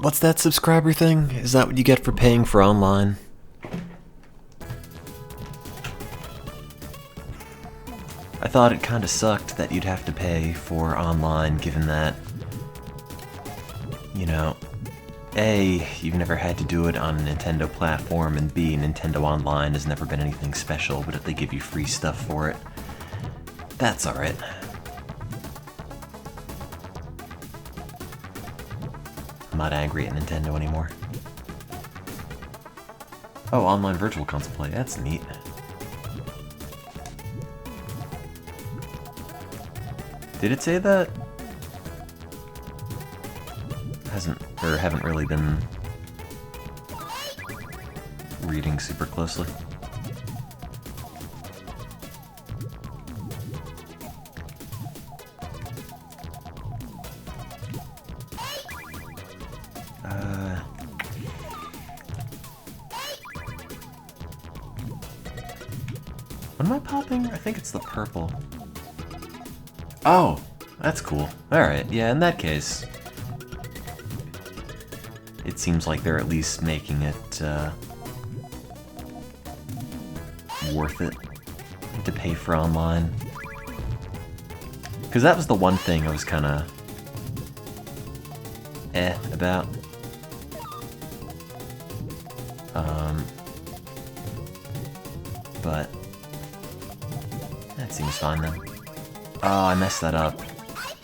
What's that subscriber thing? Is that what you get for paying for online? I thought it kinda sucked that you'd have to pay for online, given that, you know, A, you've never had to do it on a Nintendo platform, and B, Nintendo Online has never been anything special, but if they give you free stuff for it, that's alright. I'm not angry at Nintendo anymore. Oh, online virtual console play, that's neat. Did it say that? Haven't really been reading super closely. What am I popping? I think it's the purple. Oh, that's cool. Alright, yeah, in that case, it seems like they're at least making it worth it to pay for online. Because that was the one thing I was kind of about. But that seems fine then. Oh, I messed that up.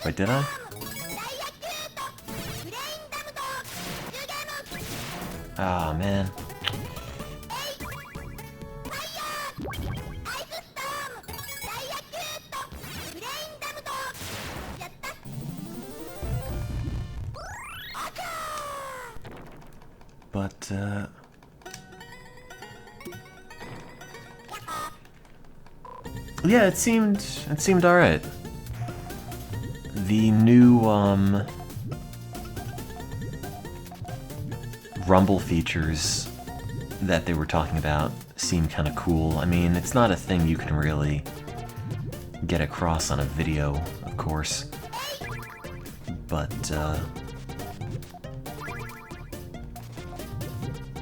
Wait, did I? Ah, man. But, yeah, it seemed alright. The new, rumble features that they were talking about seem kind of cool. I mean, it's not a thing you can really get across on a video, of course, but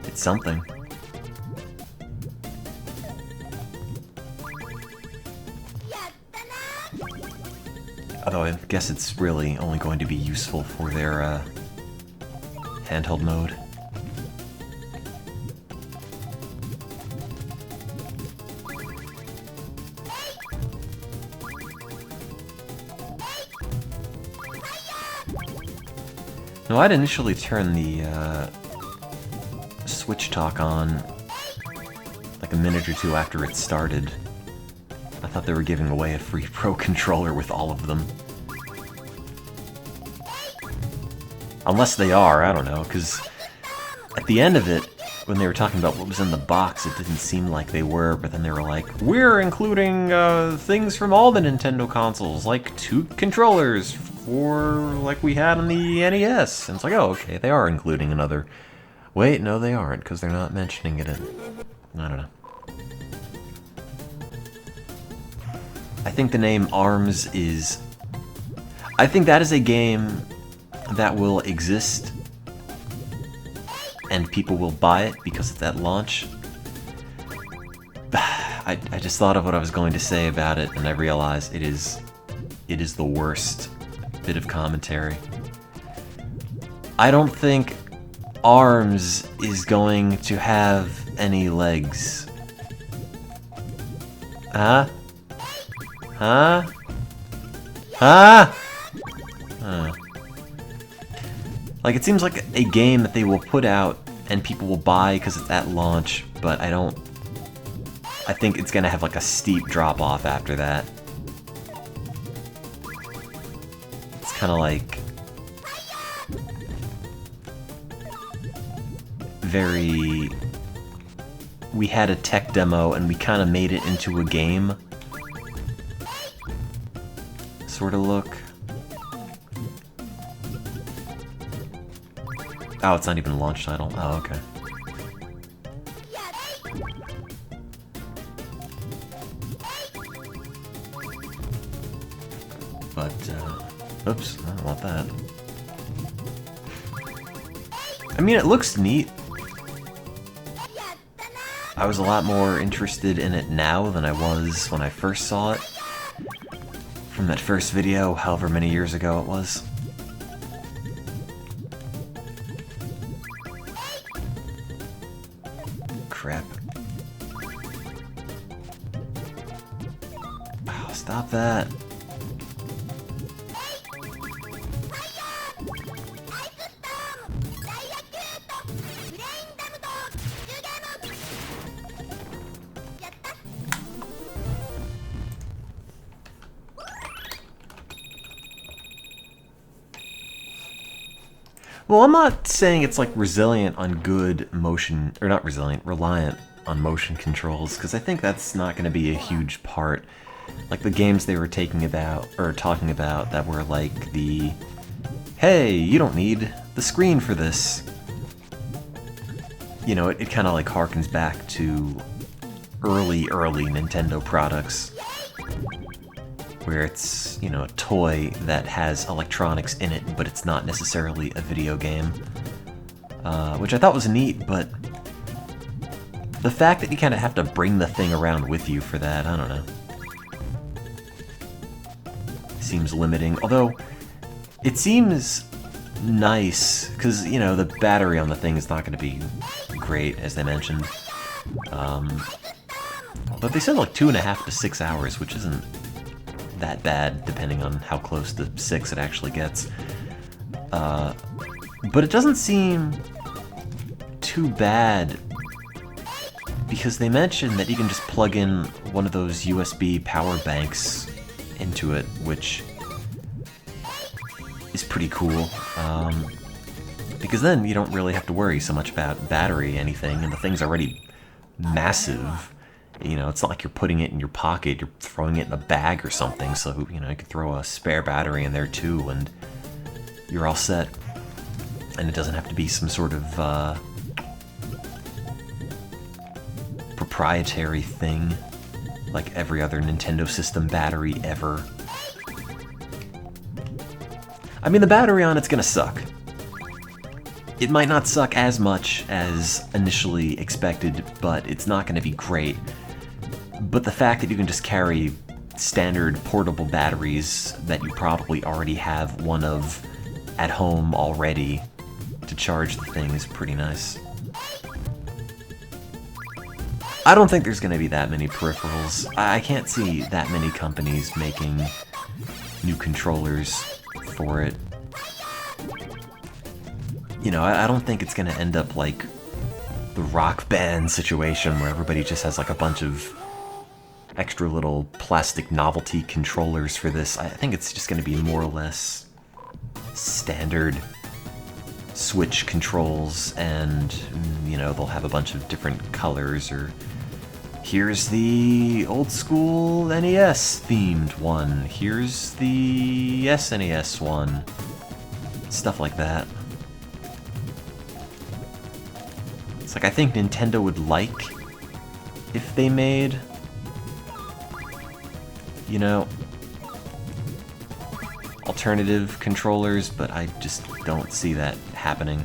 it's something. Although I guess it's really only going to be useful for their handheld mode. No, I'd initially turn the Switch talk on like a minute or two after it started. I thought they were giving away a free Pro Controller with all of them. Unless they are, I don't know, because at the end of it, when they were talking about what was in the box, it didn't seem like they were, but then they were like, we're including things from all the Nintendo consoles, like 2 controllers for like we had on the NES. And it's like, oh, okay, they are including another. Wait, no, they aren't, because they're not mentioning it in... I don't know. I think the name ARMS is... I think that is a game that will exist and people will buy it because it's at launch. I just thought of what I was going to say about it and I realized it is the worst bit of commentary. I don't think ARMS is going to have any legs. Huh? Huh? Huh? Like, it seems like a game that they will put out and people will buy because it's at launch, but I think it's gonna have like a steep drop-off after that. It's kind of like... very... we had a tech demo and we kind of made it into a game sort of look. Oh, it's not even a launch title. Oh, okay. But, oops, I don't want that. I mean, it looks neat. I was a lot more interested in it now than I was when I first saw it. From that first video, however many years ago it was. Crap. Oh, stop that. Well, I'm not saying it's like resilient on good motion, or not resilient, reliant on motion controls, because I think that's not going to be a huge part. Like the games they were talking about that were like the, hey, you don't need the screen for this. You know, it kind of like harkens back to early Nintendo products, where it's, you know, a toy that has electronics in it, but it's not necessarily a video game. Which I thought was neat, but the fact that you kind of have to bring the thing around with you for that, I don't know. Seems limiting, although it seems nice, because, you know, the battery on the thing is not going to be great, as they mentioned. But they said like 2.5 to 6 hours, which isn't that bad, depending on how close to 6 it actually gets. But it doesn't seem too bad, because they mentioned that you can just plug in one of those USB power banks into it, which is pretty cool. Because then you don't really have to worry so much about battery anything, and the thing's already massive. You know, it's not like you're putting it in your pocket, you're throwing it in a bag or something, so, you know, you could throw a spare battery in there too, and you're all set. And it doesn't have to be some sort of, proprietary thing, like every other Nintendo system battery ever. I mean, the battery on it's gonna suck. It might not suck as much as initially expected, but it's not gonna be great. But the fact that you can just carry standard portable batteries that you probably already have one of at home already to charge the thing is pretty nice. I don't think there's going to be that many peripherals. I can't see that many companies making new controllers for it. You know, I don't think it's going to end up like the Rock Band situation where everybody just has like a bunch of extra little plastic novelty controllers for this. I think it's just going to be more or less standard Switch controls, and, you know, they'll have a bunch of different colors, or here's the old school NES themed one, here's the SNES one, stuff like that. It's like, I think Nintendo would like if they made, you know, alternative controllers, but I just don't see that happening.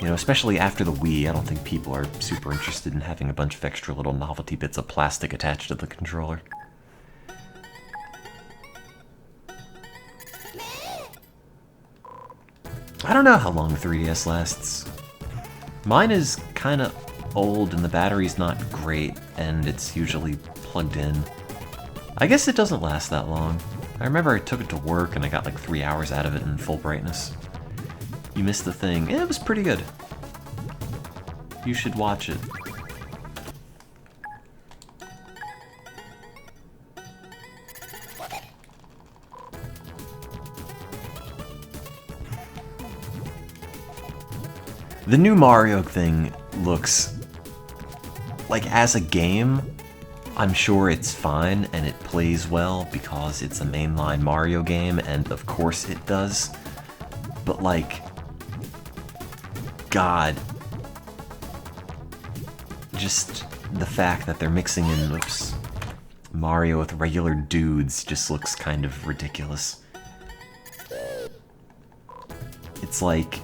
You know, especially after the Wii, I don't think people are super interested in having a bunch of extra little novelty bits of plastic attached to the controller. I don't know how long the 3DS lasts. Mine is kind of old and the battery's not great, and it's usually plugged in. I guess it doesn't last that long. I remember I took it to work and I got like 3 hours out of it in full brightness. You missed the thing. It was pretty good. You should watch it. The new Mario thing looks like, as a game, I'm sure it's fine and it plays well because it's a mainline Mario game, and of course it does. But like, God, just the fact that they're mixing in, Mario with regular dudes just looks kind of ridiculous. It's like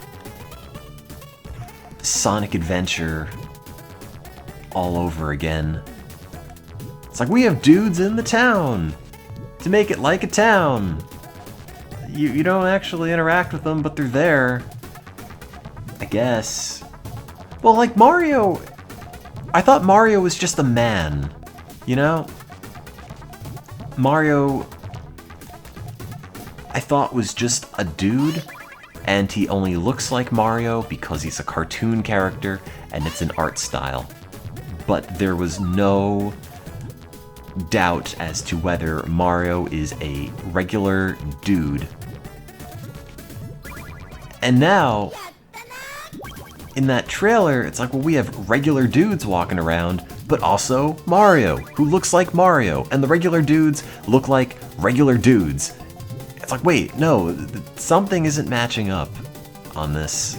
Sonic Adventure all over again. It's like, we have dudes in the town to make it like a town. You don't actually interact with them, but they're there, I guess. Well, like Mario, I thought Mario was just a man, you know? Mario, I thought was just a dude, and he only looks like Mario because he's a cartoon character and it's an art style. But there was no doubt as to whether Mario is a regular dude. And now, in that trailer, it's like, well, we have regular dudes walking around, but also Mario, who looks like Mario, and the regular dudes look like regular dudes. It's like, wait, no, something isn't matching up on this.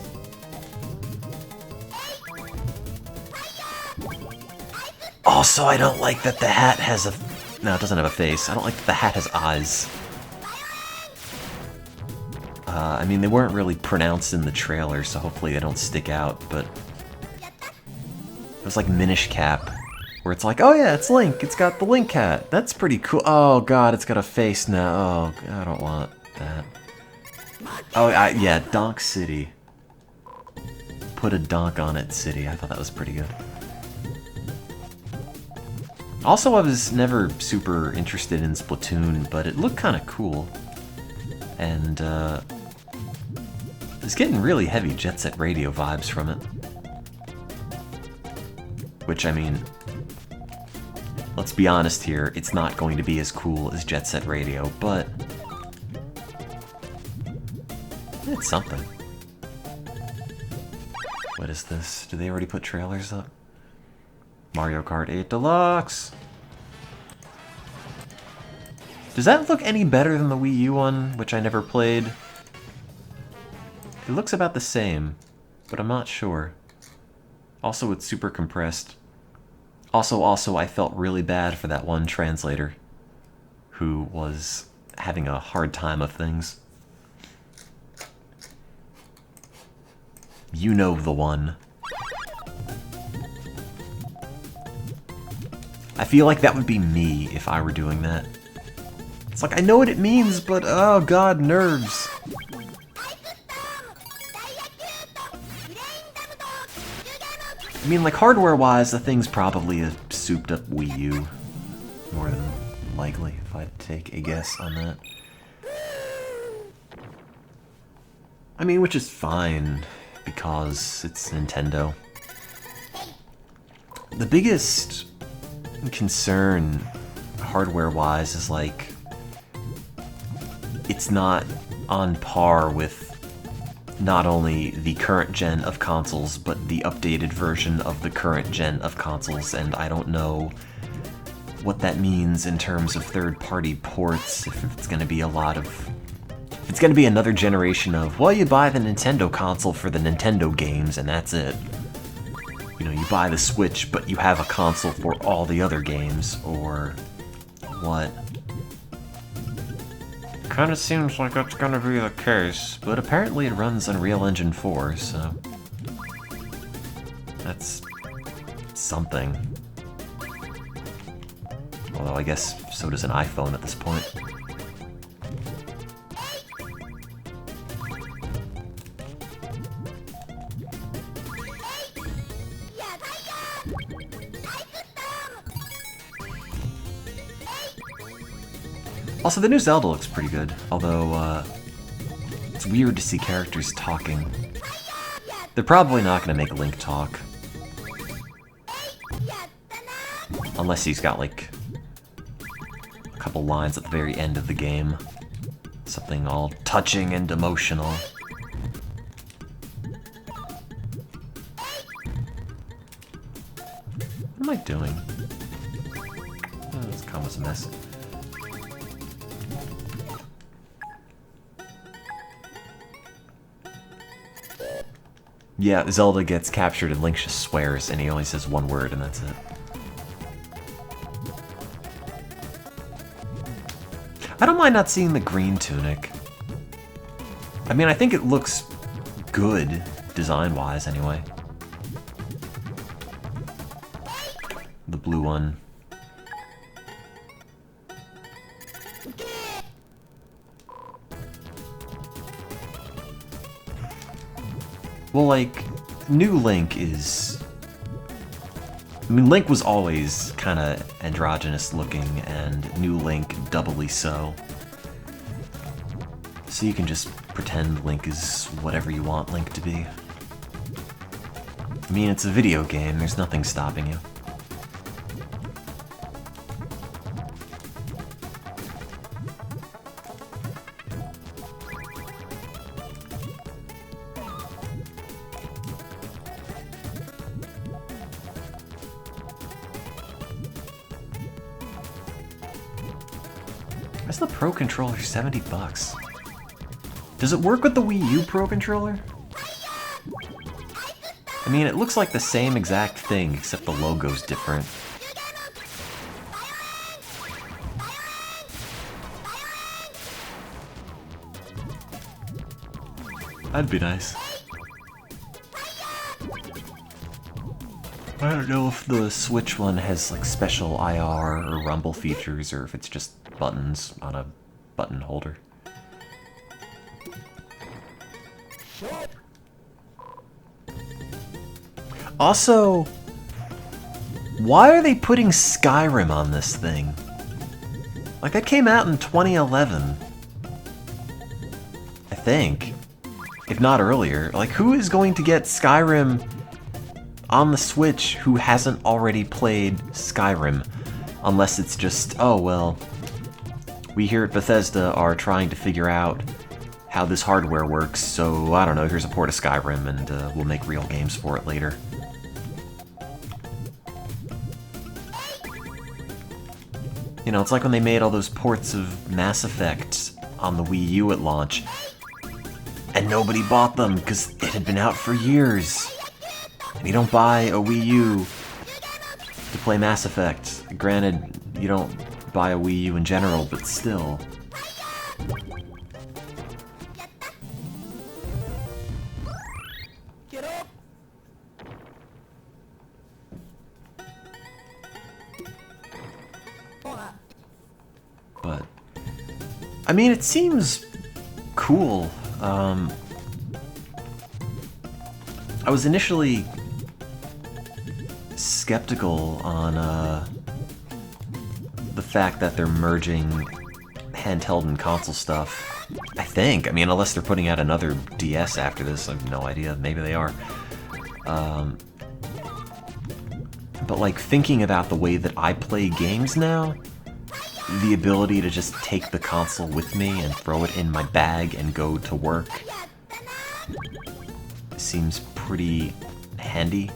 Also, I don't like that the hat has a... No, it doesn't have a face. I don't like that the hat has eyes. I mean, they weren't really pronounced in the trailer, so hopefully they don't stick out, but... It was like Minish Cap, where it's like, oh yeah, it's Link, it's got the Link hat. That's pretty cool. Oh god, it's got a face now. Oh, I don't want that. Oh, yeah, Donk City. Put a donk on it, City. I thought that was pretty good. Also, I was never super interested in Splatoon, but it looked kind of cool. And, it's getting really heavy Jet Set Radio vibes from it. Which, I mean, let's be honest here, it's not going to be as cool as Jet Set Radio, but it's something. What is this? Do they already put trailers up? Mario Kart 8 Deluxe! Does that look any better than the Wii U one, which I never played? It looks about the same, but I'm not sure. Also, it's super compressed. Also, I felt really bad for that one translator who was having a hard time of things. You know the one. I feel like that would be me if I were doing that. It's like, I know what it means, but oh god, nerves. I mean, like, hardware-wise, the thing's probably a souped-up Wii U. More than likely, if I had to take a guess on that. I mean, which is fine, because it's Nintendo. The biggest concern, hardware-wise, is, like, it's not on par with not only the current gen of consoles, but the updated version of the current gen of consoles, and I don't know what that means in terms of third-party ports, if it's going to be a lot of... If it's going to be another generation of, well, you buy the Nintendo console for the Nintendo games, and that's it. You know, you buy the Switch, but you have a console for all the other games, or what? Kinda seems like that's gonna be the case, but apparently it runs Unreal Engine 4, so... That's... something. Although I guess so does an iPhone at this point. Also, the new Zelda looks pretty good, although, it's weird to see characters talking. They're probably not going to make Link talk. Unless he's got, like, a couple lines at the very end of the game. Something all touching and emotional. What am I doing? Oh, this combo's a mess. Yeah, Zelda gets captured and Link just swears, and he only says one word, and that's it. I don't mind not seeing the green tunic. I mean, I think it looks good, design-wise, anyway. The blue one. Well, like, new Link is... I mean, Link was always kind of androgynous looking, and new Link doubly so. So you can just pretend Link is whatever you want Link to be. I mean, it's a video game, there's nothing stopping you. Why's the Pro Controller $70? Does it work with the Wii U Pro Controller? I mean, it looks like the same exact thing, except the logo's different. That'd be nice. I don't know if the Switch one has like special IR or rumble features, or if it's just buttons on a button holder. Also, why are they putting Skyrim on this thing? Like, that came out in 2011. I think. If not earlier. Like, who is going to get Skyrim on the Switch who hasn't already played Skyrim? Unless it's just, oh, well, we here at Bethesda are trying to figure out how this hardware works, so, I don't know, here's a port of Skyrim, and we'll make real games for it later. You know, it's like when they made all those ports of Mass Effect on the Wii U at launch, and nobody bought them because it had been out for years. And you don't buy a Wii U to play Mass Effect. Granted, you don't buy a Wii U in general, but still. But, I mean, it seems cool. I was initially skeptical on the fact that they're merging handheld and console stuff. I think. I mean, unless they're putting out another DS after this, I have no idea. Maybe they are. But like, thinking about the way that I play games now, the ability to just take the console with me and throw it in my bag and go to work seems pretty handy.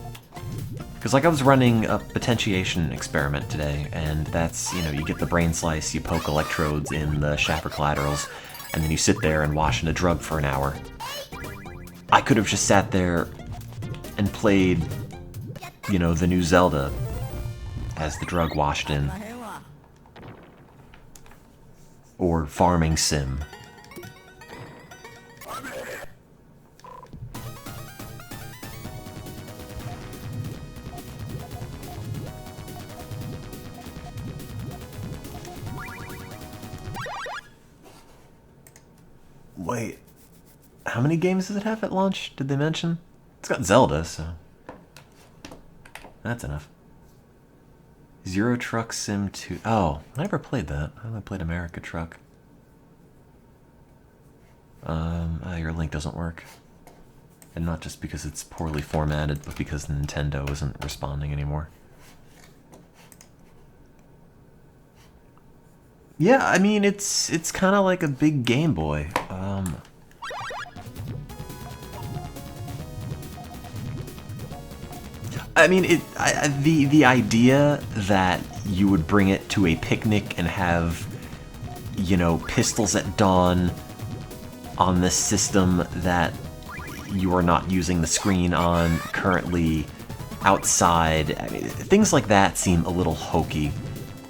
Because like, I was running a potentiation experiment today, and that's, you know, you get the brain slice, you poke electrodes in the shaft collaterals, and then you sit there and wash in a drug for an hour. I could have just sat there and played, you know, the new Zelda as the drug washed in. Or Farming Sim. Wait, how many games does it have at launch? Did they mention? It's got Zelda, so that's enough. Zero Truck Sim 2. Oh, I never played that. I only played America Truck. Your link doesn't work. And not just because it's poorly formatted, but because Nintendo isn't responding anymore. Yeah, I mean, it's kind of like a big Game Boy. I mean, the idea that you would bring it to a picnic and have, you know, Pistols at Dawn on this system that you are not using the screen on currently outside, I mean, things like that seem a little hokey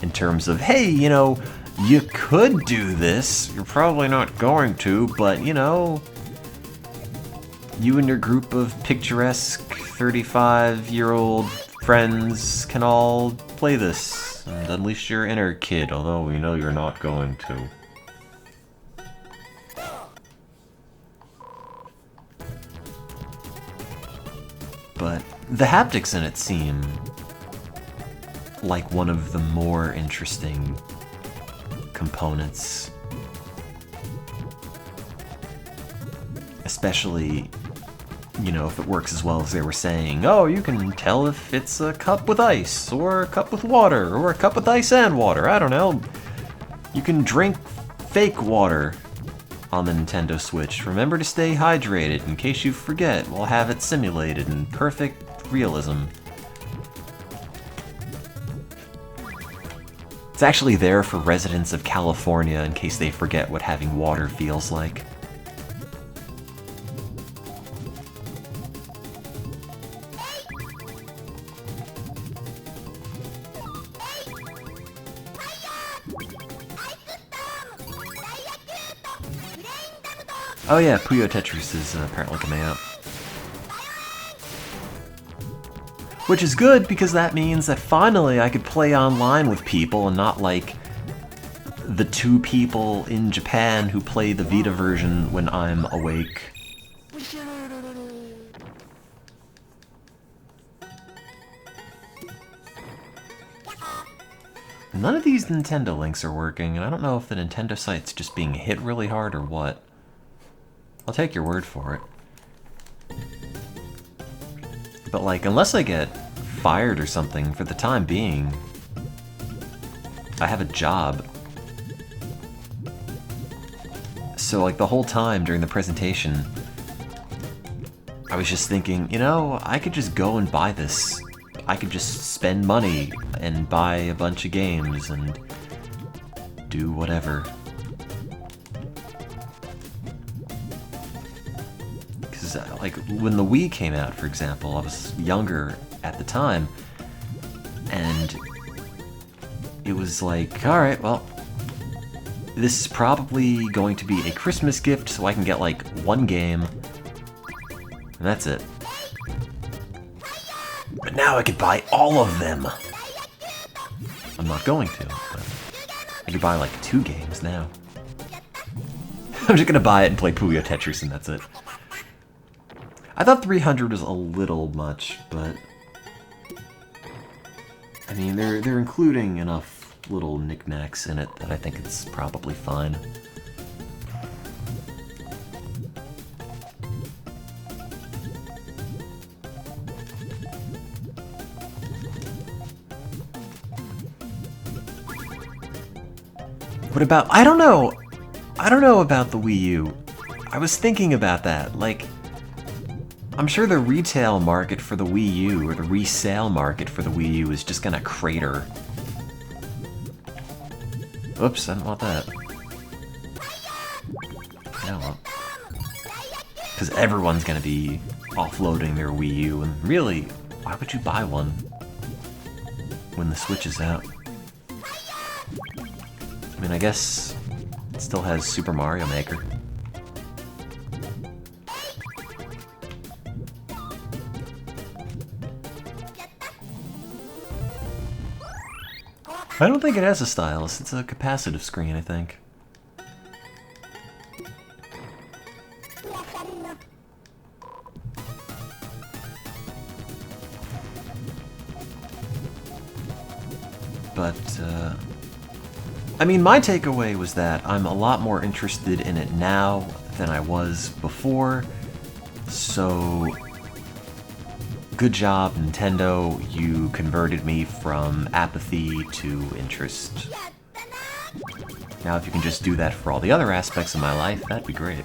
in terms of, hey, you know, you could do this, you're probably not going to, but, you know, you and your group of picturesque 35-year-old friends can all play this and unleash your inner kid, although we know you're not going to. But the haptics in it seem like one of the more interesting components. Especially, you know, if it works as well as they were saying. Oh, you can tell if it's a cup with ice, or a cup with water, or a cup with ice and water. I don't know. You can drink fake water on the Nintendo Switch. Remember to stay hydrated in case you forget. We'll have it simulated in perfect realism. It's actually there for residents of California in case they forget what having water feels like. Oh yeah, Puyo Tetris is apparently coming out. Which is good, because that means that finally I could play online with people and not like the 2 people in Japan who play the Vita version when I'm awake. None of these Nintendo links are working, and I don't know if the Nintendo site's just being hit really hard or what. I'll take your word for it. But like, unless I get fired or something, for the time being, I have a job. So like the whole time during the presentation, I was just thinking, you know, I could just go and buy this. I could just spend money and buy a bunch of games and do whatever. Like, when the Wii came out, for example, I was younger at the time, and it was like, alright, well, this is probably going to be a Christmas gift, so I can get, like, 1 game, and that's it. But now I could buy all of them! I'm not going to, but I could buy, like, 2 games now. I'm just gonna buy it and play Puyo Tetris, and that's it. I thought 300 was a little much, but I mean, they're including enough little knickknacks in it that I think it's probably fine. What about, I don't know about the Wii U. I was thinking about that, like, I'm sure the retail market for the Wii U, or the resale market for the Wii U, is just gonna crater. Oops, I don't want that. No, well, because everyone's gonna be offloading their Wii U, and really, why would you buy one when the Switch is out? I mean, I guess it still has Super Mario Maker. I don't think it has a stylus, it's a capacitive screen, I think. But, I mean, my takeaway was that I'm a lot more interested in it now than I was before, so good job, Nintendo. You converted me from apathy to interest. Now, if you can just do that for all the other aspects of my life, that'd be great.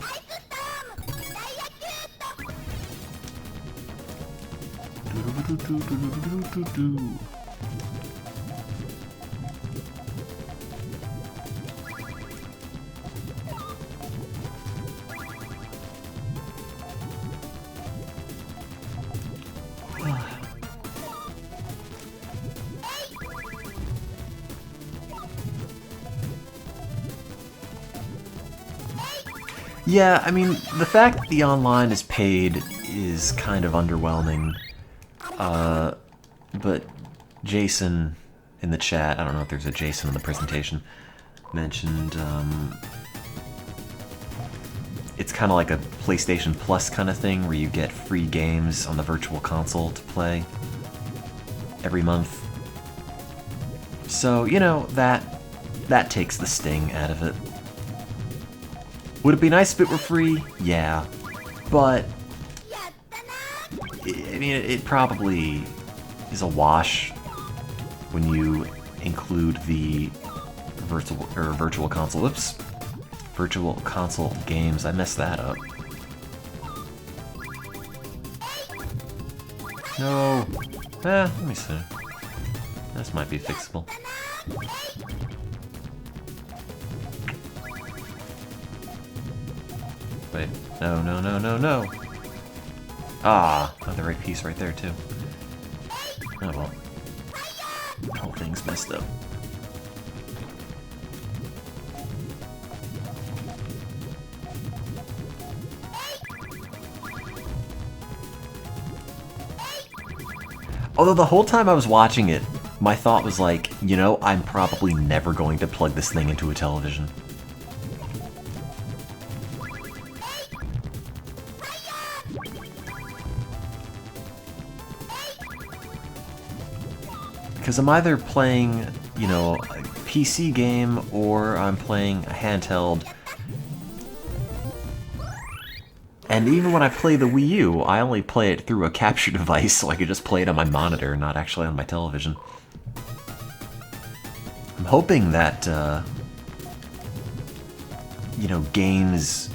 Yeah, I mean, the fact that the online is paid is kind of underwhelming. But Jason in the chat, I don't know if there's a Jason in the presentation, mentioned it's kind of like a PlayStation Plus kind of thing where you get free games on the Virtual Console to play every month. So, you know, that takes the sting out of it. Would it be nice if it were free? Yeah. But I mean, it probably is a wash when you include the virtual console. Whoops. Virtual console games. I messed that up. No. Let me see. This might be fixable. Wait. No, no, no, no, no. Ah, got the right piece right there, too. Oh well. The whole thing's messed up. Although the whole time I was watching it, my thought was like, you know, I'm probably never going to plug this thing into a television. Because I'm either playing, you know, a PC game or I'm playing a handheld. And even when I play the Wii U, I only play it through a capture device, so I could just play it on my monitor, not actually on my television. I'm hoping that, you know, games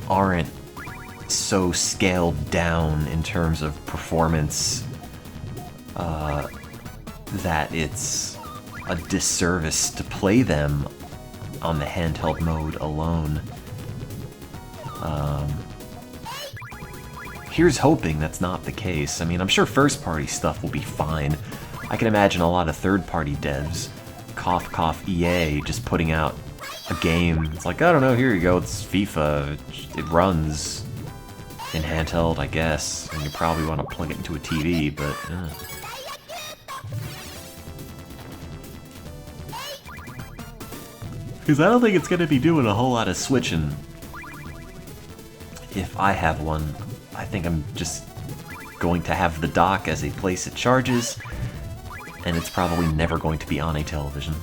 aren't so scaled down in terms of performance that it's a disservice to play them on the handheld mode alone. Here's hoping that's not the case. I mean, I'm sure first-party stuff will be fine. I can imagine a lot of third-party devs, cough cough EA, just putting out a game. It's like, I don't know, here you go, it's FIFA. It runs in handheld, I guess, and you probably want to plug it into a TV, but... Because I don't think it's going to be doing a whole lot of switching if I have one. I think I'm just going to have the dock as a place it charges, and it's probably never going to be on a television.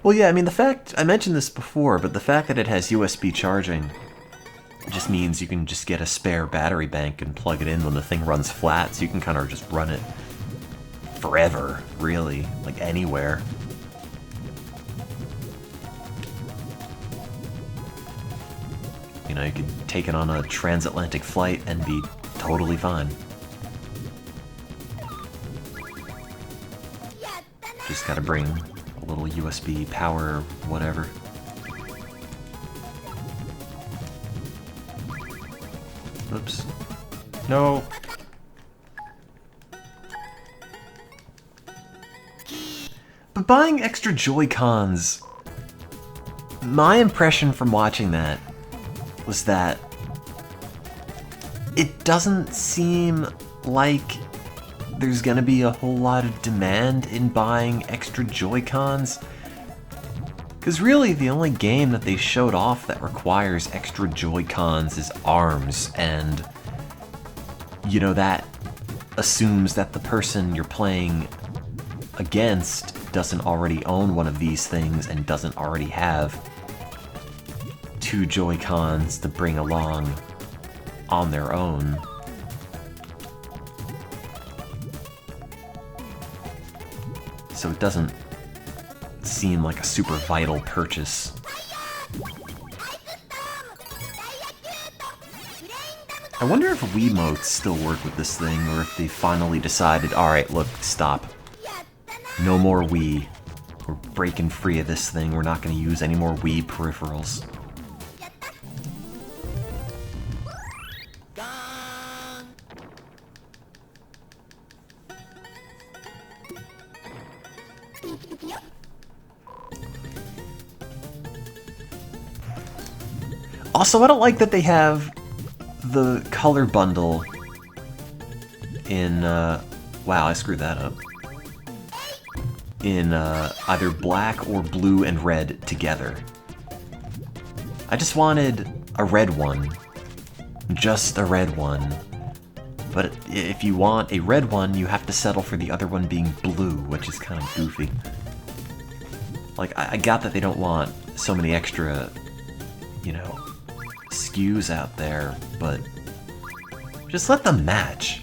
Well, yeah, I mean, the fact, I mentioned this before, but the fact that it has USB charging just means you can just get a spare battery bank and plug it in when the thing runs flat, so you can kind of just run it forever, really, like anywhere. You know, you could take it on a transatlantic flight and be totally fine. Just gotta bring a little USB power, whatever. Oops. No! But buying extra Joy-Cons, my impression from watching that was that it doesn't seem like there's gonna be a whole lot of demand in buying extra Joy-Cons. Because really, the only game that they showed off that requires extra Joy-Cons is ARMS, and, you know, that assumes that the person you're playing against doesn't already own one of these things and doesn't already have 2 Joy-Cons to bring along on their own. So it doesn't seem like a super vital purchase. I wonder if Wiimotes still work with this thing, or if they finally decided, alright, look, stop. No more Wii. We're breaking free of this thing. We're not going to use any more Wii peripherals. Also, I don't like that they have the color bundle in, wow, I screwed that up. In either black or blue and red together. I just wanted a red one. Just a red one. But if you want a red one, you have to settle for the other one being blue, which is kind of goofy. Like, I got that they don't want so many extra, you know, SKUs out there, but just let them match.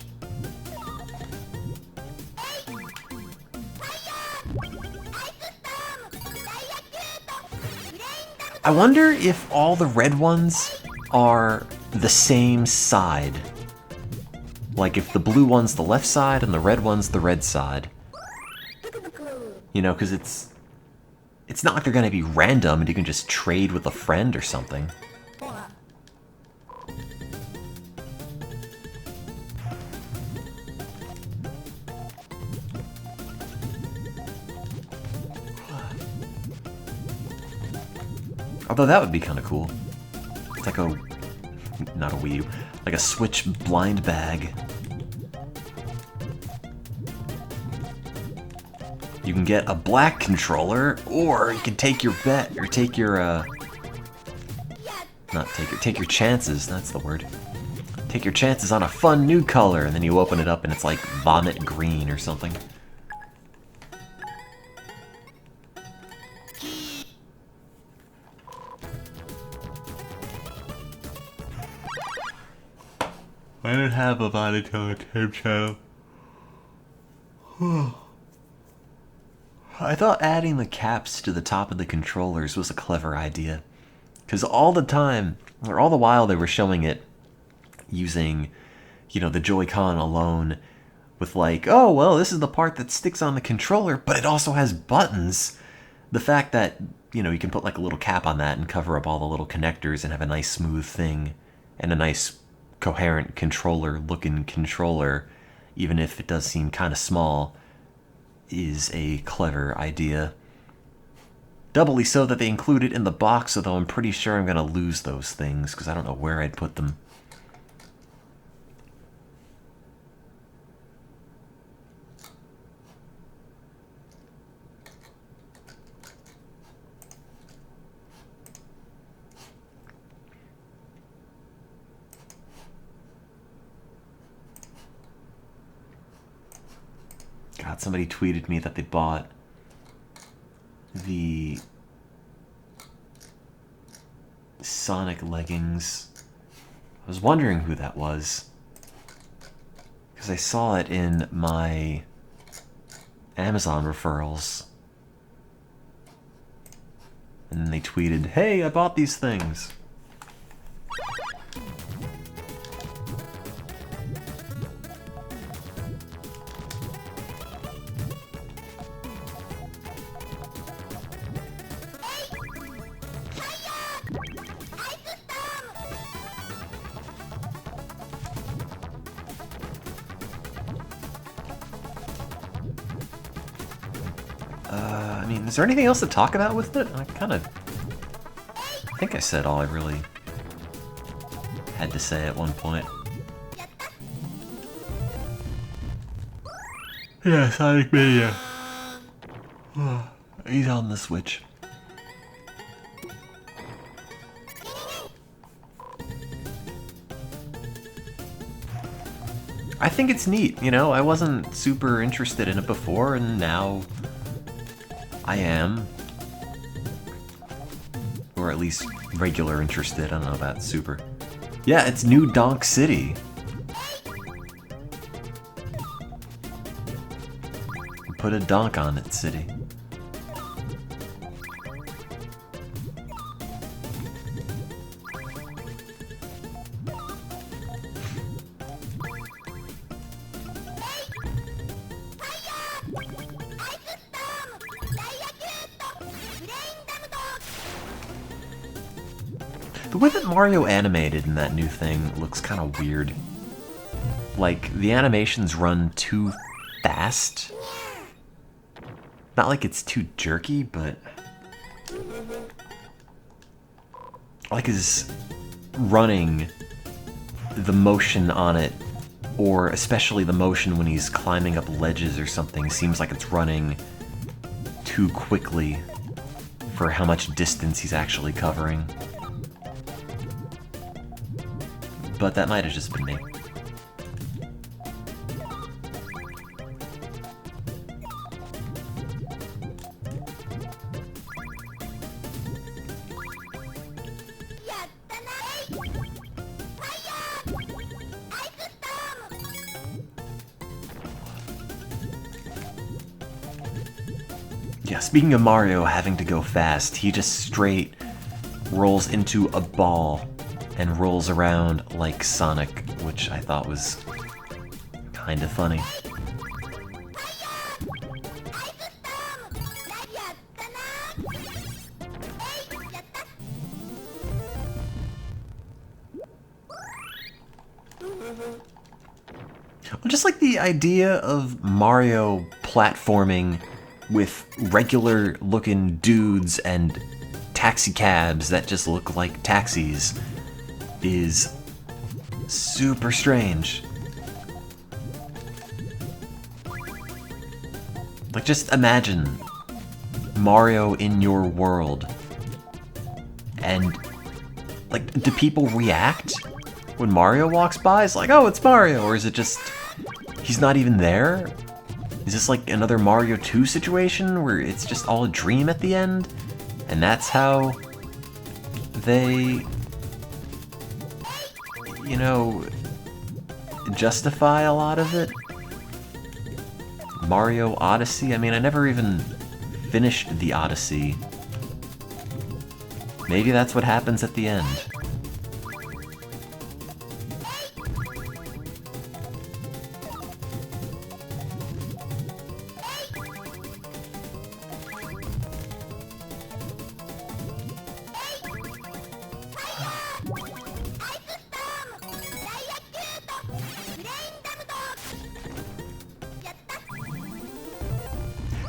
I wonder if all the red ones are the same side. Like if the blue one's the left side and the red one's the red side. You know, because it's not like they're going to be random and you can just trade with a friend or something. Although that would be kind of cool. It's like a... not a Wii U. Like a Switch blind bag. You can get a black controller, or you can take your bet, or take your, take your chances, that's the word. Take your chances on a fun new color, and then you open it up and it's like vomit green or something. I don't have a monotone tape channel. I thought adding the caps to the top of the controllers was a clever idea. Because all the time, or all the while they were showing it using, you know, the Joy-Con alone with like, oh, well, this is the part that sticks on the controller, but it also has buttons. The fact that, you know, you can put like a little cap on that and cover up all the little connectors and have a nice smooth thing and a nice coherent controller-looking controller, even if it does seem kind of small, is a clever idea. Doubly so that they include it in the box, although I'm pretty sure I'm going to lose those things, because I don't know where I'd put them. God, somebody tweeted me that they bought the Sonic leggings. I was wondering who that was, because I saw it in my Amazon referrals. And then they tweeted, hey, I bought these things. I mean, is there anything else to talk about with it? I think I said all I really had to say at one point. Yeah, Sonic Mania. He's on the Switch. I think it's neat, you know, I wasn't super interested in it before, and now I am. Or at least regular interested, I don't know about super. Yeah, it's New Donk City. Put a donk on it, city. The way that Mario animated in that new thing looks kind of weird. Like, the animations run too fast. Not like it's too jerky, but... like his running, the motion on it, or especially the motion when he's climbing up ledges or something, seems like it's running too quickly for how much distance he's actually covering. But that might have just been me. Yeah, speaking of Mario having to go fast, he just straight rolls into a ball and rolls around like Sonic, which I thought was kind of funny. Just like the idea of Mario platforming with regular looking dudes and taxi cabs that just look like taxis is super strange. Like, just imagine Mario in your world, and like, do people react when Mario walks by? It's like, oh, it's Mario, or is it just he's not even there? Is this like another Mario 2 situation where it's just all a dream at the end? And that's how they, you know, justify a lot of it? Mario Odyssey? I mean, I never even finished the Odyssey. Maybe that's what happens at the end.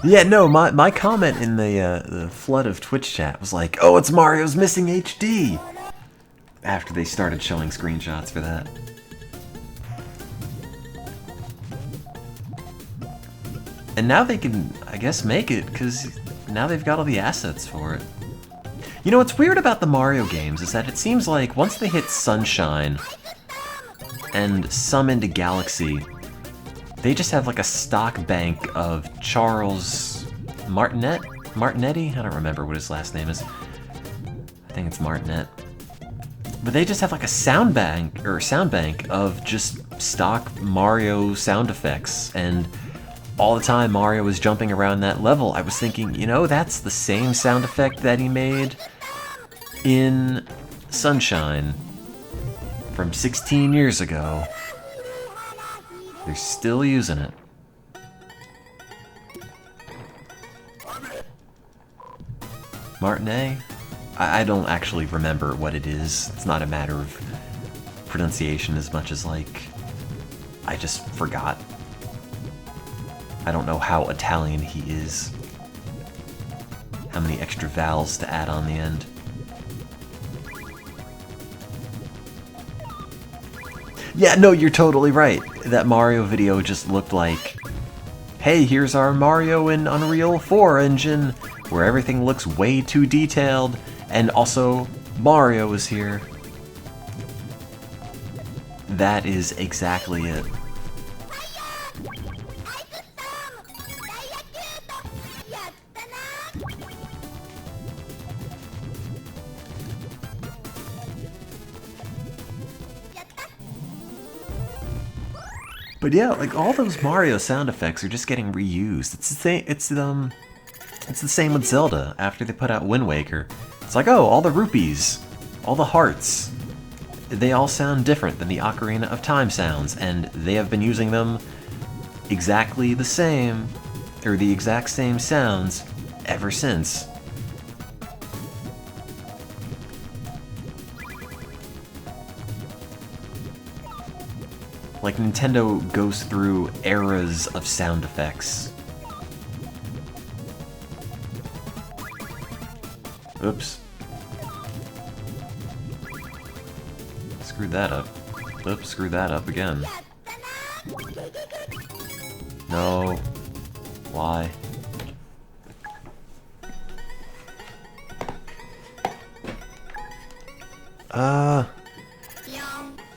Yeah, no, my comment in the flood of Twitch chat was like, oh, it's Mario's Missing HD! After they started showing screenshots for that. And now they can, I guess, make it, because now they've got all the assets for it. You know, what's weird about the Mario games is that it seems like once they hit Sunshine and some into Galaxy, they just have like a stock bank of Charles Martinetti? I don't remember what his last name is. I think it's Martinet. But they just have like a sound bank of just stock Mario sound effects, and all the time Mario was jumping around that level, I was thinking, you know, that's the same sound effect that he made in Sunshine from 16 years ago. They're still using it. Martinet? I don't actually remember what it is. It's not a matter of pronunciation as much as, like, I just forgot. I don't know how Italian he is. How many extra vowels to add on the end. Yeah, no, you're totally right. That Mario video just looked like, hey, here's our Mario in Unreal 4 engine, where everything looks way too detailed, and also Mario is here. That is exactly it. But yeah, like, all those Mario sound effects are just getting reused. It's the same. It's the same with Zelda. After they put out Wind Waker, it's like, oh, all the rupees, all the hearts, they all sound different than the Ocarina of Time sounds, and they have been using them exactly the same, or the exact same sounds ever since. Like, Nintendo goes through eras of sound effects. Oops. Screwed that up. Oops, screwed that up again. No. Why?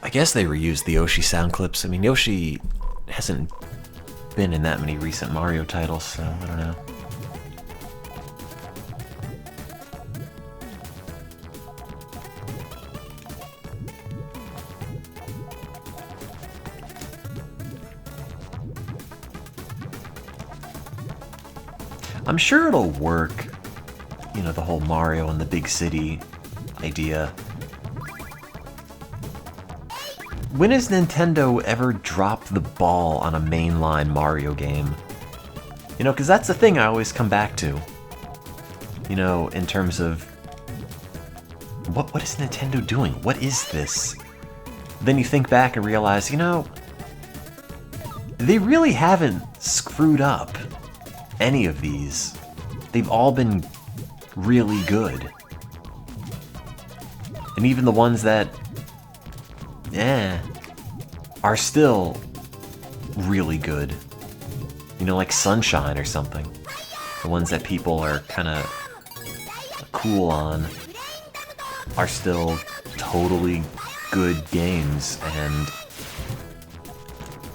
I guess they reused the Yoshi sound clips. I mean, Yoshi hasn't been in that many recent Mario titles, so I don't know. I'm sure it'll work, you know, the whole Mario and the big city idea. When has Nintendo ever dropped the ball on a mainline Mario game? You know, because that's the thing I always come back to. You know, in terms of... What is Nintendo doing? What is this? Then you think back and realize, you know, they really haven't screwed up any of these. They've all been really good. And even the ones that, are still really good. You know, like Sunshine or something. The ones that people are kind of cool on are still totally good games, and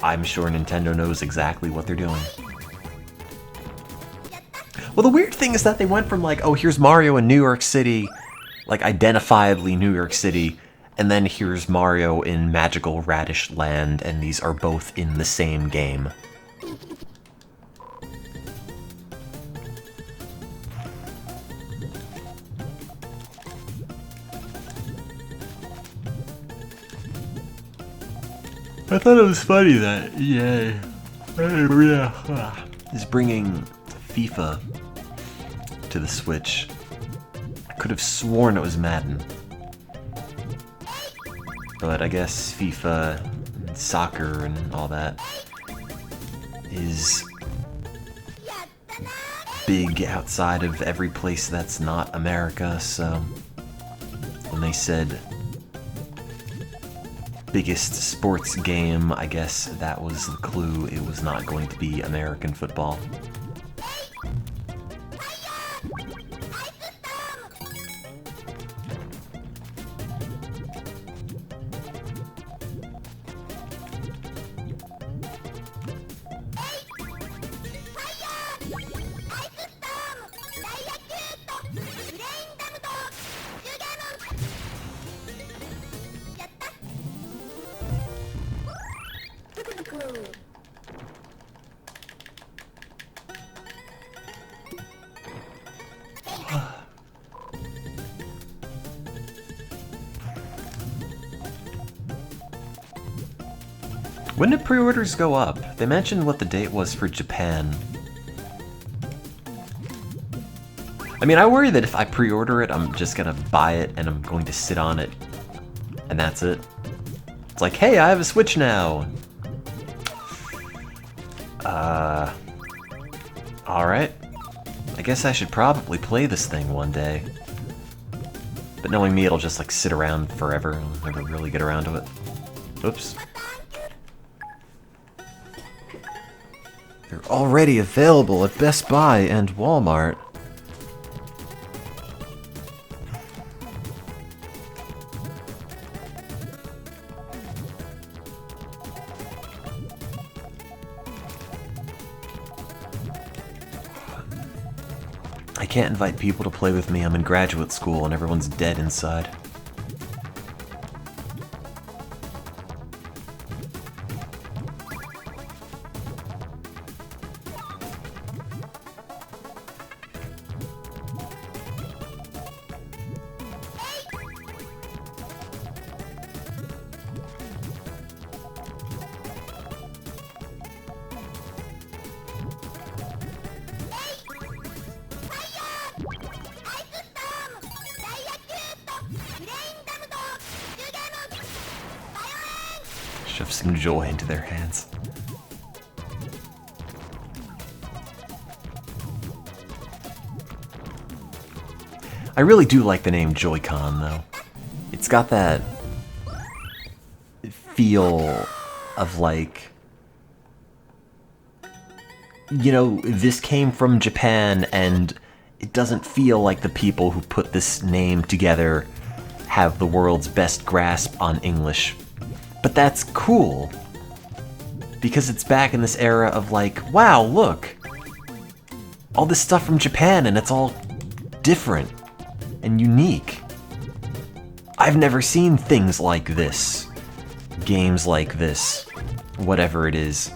I'm sure Nintendo knows exactly what they're doing. Well, the weird thing is that they went from like, oh, here's Mario in New York City, like identifiably New York City, and then here's Mario in Magical Radish Land, and these are both in the same game. I thought it was funny that EA is bringing FIFA to the Switch. I could have sworn it was Madden. But I guess FIFA, and soccer, and all that is big outside of every place that's not America, so when they said biggest sports game, I guess that was the clue. It was not going to be American football. When did pre-orders go up? They mentioned what the date was for Japan. I mean, I worry that if I pre-order it, I'm just gonna buy it and I'm going to sit on it, and that's it. It's like, hey, I have a Switch now! Alright. I guess I should probably play this thing one day. But knowing me, it'll just like sit around forever and I'll never really get around to it. Oops. They're already available at Best Buy and Walmart. I can't invite people to play with me. I'm in graduate school and everyone's dead inside. Shove some joy into their hands. I really do like the name Joy-Con, though. It's got that feel of like, you know, this came from Japan, and it doesn't feel like the people who put this name together have the world's best grasp on English. But that's cool, because it's back in this era of like, wow, look, all this stuff from Japan, and it's all different and unique. I've never seen things like this, games like this, whatever it is.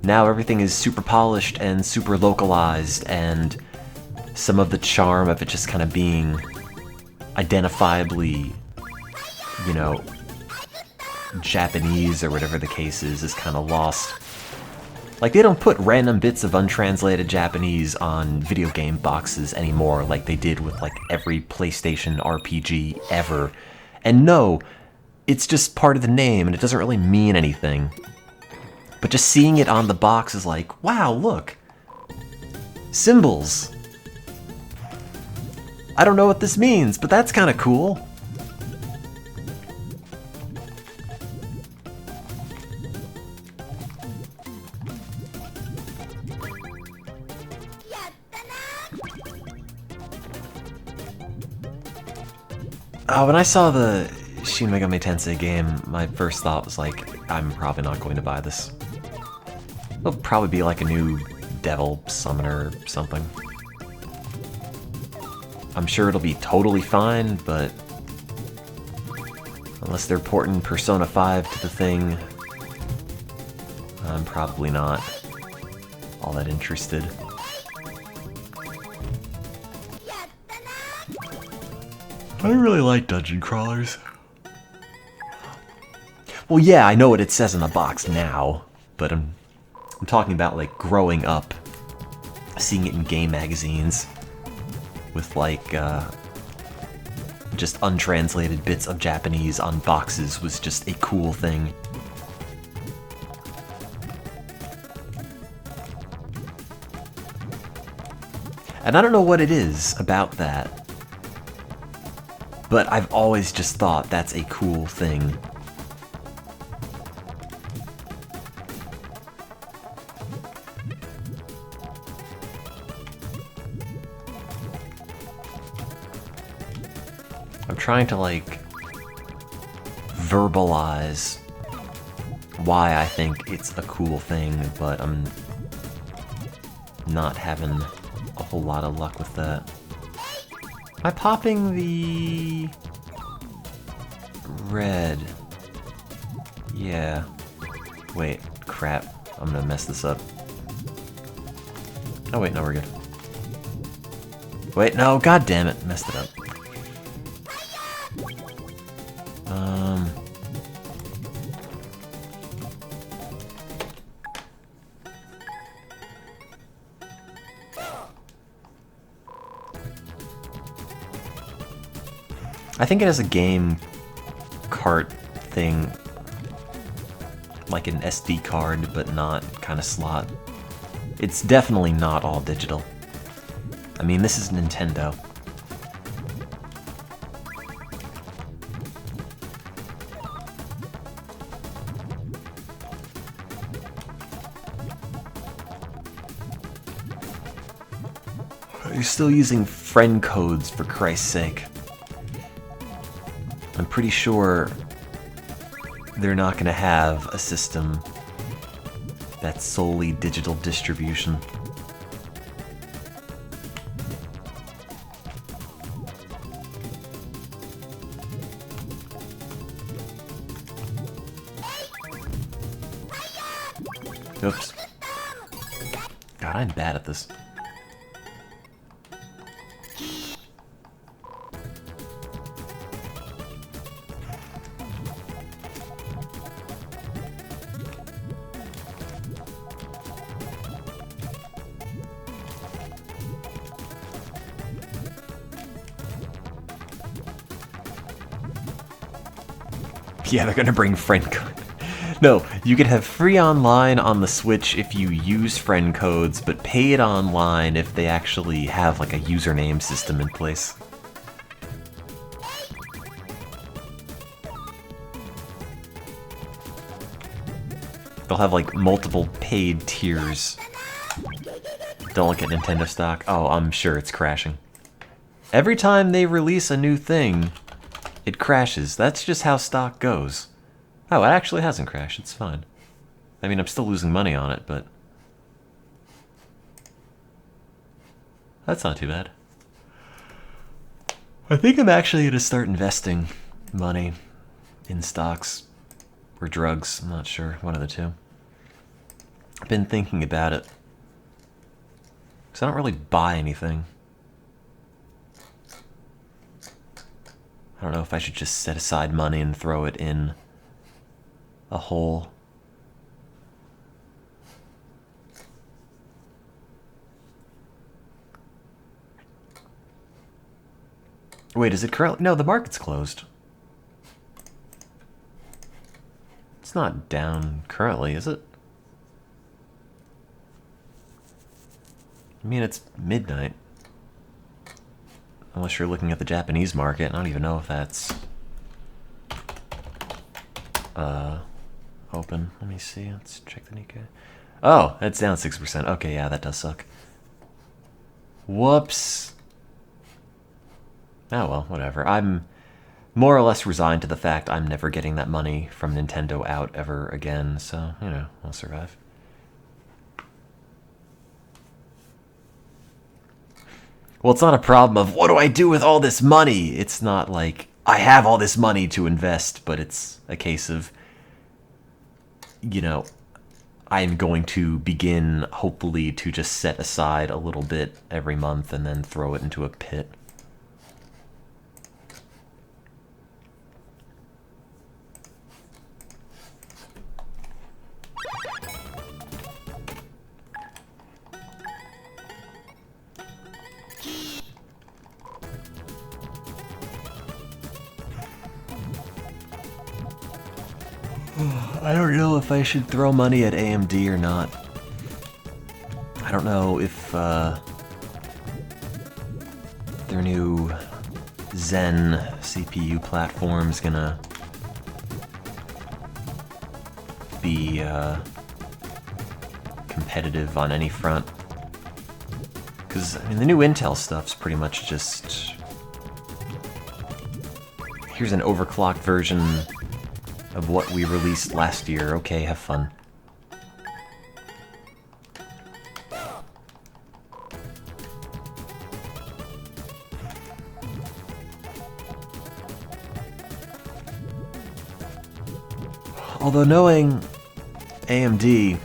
Now everything is super polished and super localized, and some of the charm of it just kind of being identifiably, you know, Japanese or whatever the case is kind of lost. Like, they don't put random bits of untranslated Japanese on video game boxes anymore like they did with, like, every PlayStation RPG ever. And no, it's just part of the name and it doesn't really mean anything. But just seeing it on the box is like, wow, look. Symbols. I don't know what this means, but that's kind of cool. When I saw the Shin Megami Tensei game, my first thought was like, I'm probably not going to buy this. It'll probably be like a new devil summoner or something. I'm sure it'll be totally fine, but unless they're porting Persona 5 to the thing, I'm probably not all that interested. I really like dungeon crawlers. Well, yeah, I know what it says in the box now, but I'm talking about, like, growing up, seeing it in game magazines with, like, just untranslated bits of Japanese on boxes was just a cool thing. And I don't know what it is about that, but I've always just thought that's a cool thing. I'm trying to, like, verbalize why I think it's a cool thing, but I'm not having a whole lot of luck with that. Am I popping the red? Yeah. Wait, crap. I'm gonna mess this up. Oh wait, no, we're good. Wait, no, god damn it, messed it up. I think it has a game cart thing, like an SD card, but not kind of slot. It's definitely not all digital. I mean, this is Nintendo. You're still using friend codes, for Christ's sake. I'm pretty sure they're not going to have a system that's solely digital distribution. Oops. God, I'm bad at this. Yeah, they're gonna bring friend code. No, you could have free online on the Switch if you use friend codes, but paid online if they actually have like a username system in place. They'll have like multiple paid tiers. Don't look at Nintendo stock. Oh, I'm sure it's crashing. Every time they release a new thing, it crashes. That's just how stock goes. Oh, it actually hasn't crashed. It's fine. I mean, I'm still losing money on it, but that's not too bad. I think I'm actually going to start investing money in stocks or drugs. I'm not sure. One of the two. I've been thinking about it. Because I don't really buy anything. I don't know if I should just set aside money and throw it in a hole. Wait, is it currently? No, the market's closed. It's not down currently, is it? I mean, it's midnight. Unless you're looking at the Japanese market, I don't even know if that's open. Let me see. Let's check the Nikkei. Oh, it's down 6%. Okay, yeah, that does suck. Whoops. Oh well, whatever. I'm more or less resigned to the fact I'm never getting that money from Nintendo out ever again, so, you know, I'll survive. Well, it's not a problem of, what do I do with all this money? It's not like, I have all this money to invest, but it's a case of, you know, I'm going to begin, hopefully, to just set aside a little bit every month and then throw it into a pit. I don't know if I should throw money at AMD or not. I don't know if their new Zen CPU platform is gonna be competitive on any front. Because, I mean, the new Intel stuff's pretty much just, here's an overclocked version of what we released last year. Okay, have fun. Although knowing AMD,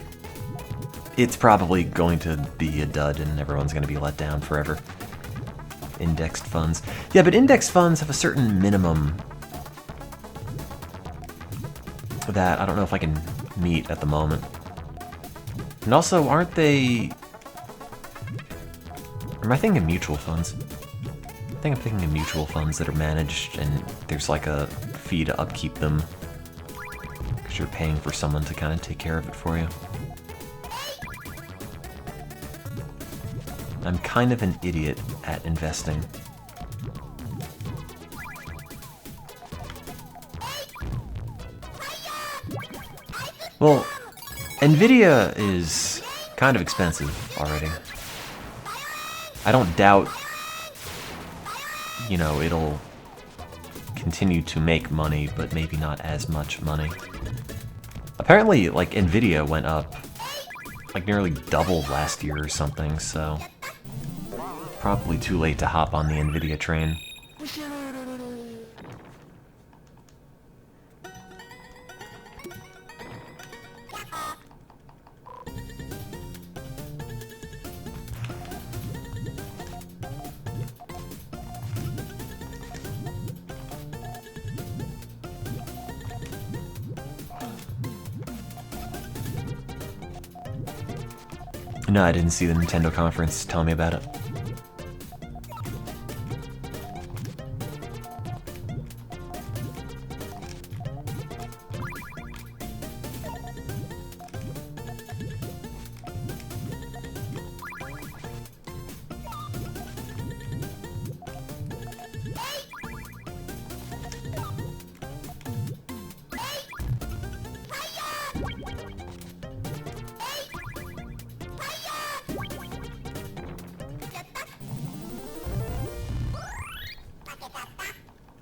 it's probably going to be a dud and everyone's going to be let down forever. Indexed funds. Yeah, but indexed funds have a certain minimum that I don't know if I can meet at the moment. And also, aren't they... Or am I thinking of mutual funds? I think I'm thinking of mutual funds that are managed and there's like a fee to upkeep them. Because you're paying for someone to kind of take care of it for you. I'm kind of an idiot at investing. Well, Nvidia is kind of expensive already. I don't doubt, you know, it'll continue to make money, but maybe not as much money. Apparently, like, Nvidia went up, like, nearly double last year or something, so probably too late to hop on the Nvidia train. No, I didn't see the Nintendo conference. Tell me about it.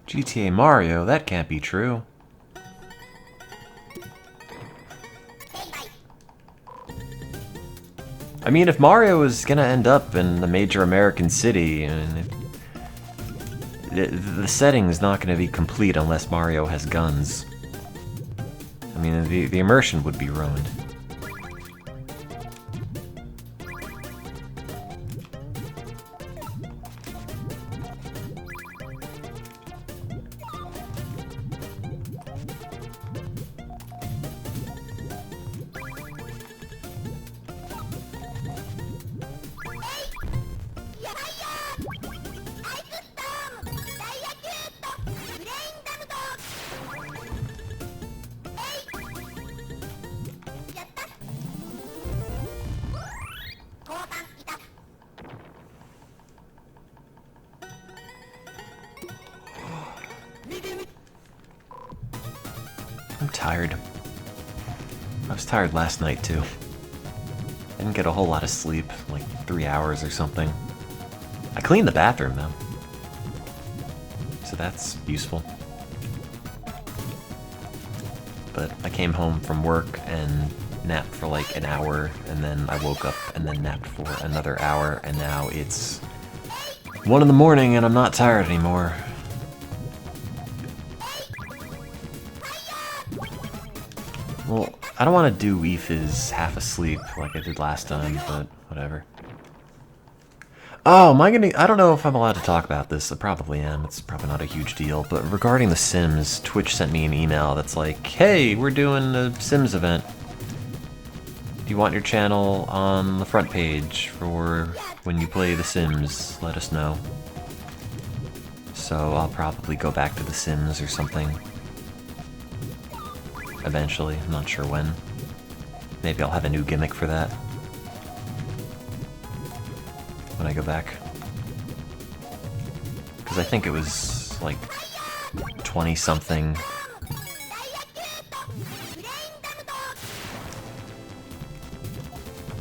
GTA Mario? That can't be true. I mean, if Mario is gonna end up in a major American city, and the setting is not gonna be complete unless Mario has guns. I mean, the immersion would be ruined. I'm tired. I was tired last night too. I didn't get a whole lot of sleep, like 3 hours or something. I cleaned the bathroom though, so that's useful. But I came home from work and napped for like an hour, and then I woke up and then napped for another hour, and now it's 1 in the morning and I'm not tired anymore. Well, I don't want to do Aoife's half asleep like I did last time, but whatever. Oh, am I gonna... I don't know if I'm allowed to talk about this. I probably am. It's probably not a huge deal. But regarding The Sims, Twitch sent me an email that's like, hey, we're doing a Sims event. Do you want your channel on the front page for when you play The Sims? Let us know. So I'll probably go back to The Sims or something. Eventually, I'm not sure when. Maybe I'll have a new gimmick for that when I go back. Because I think it was like 20-something.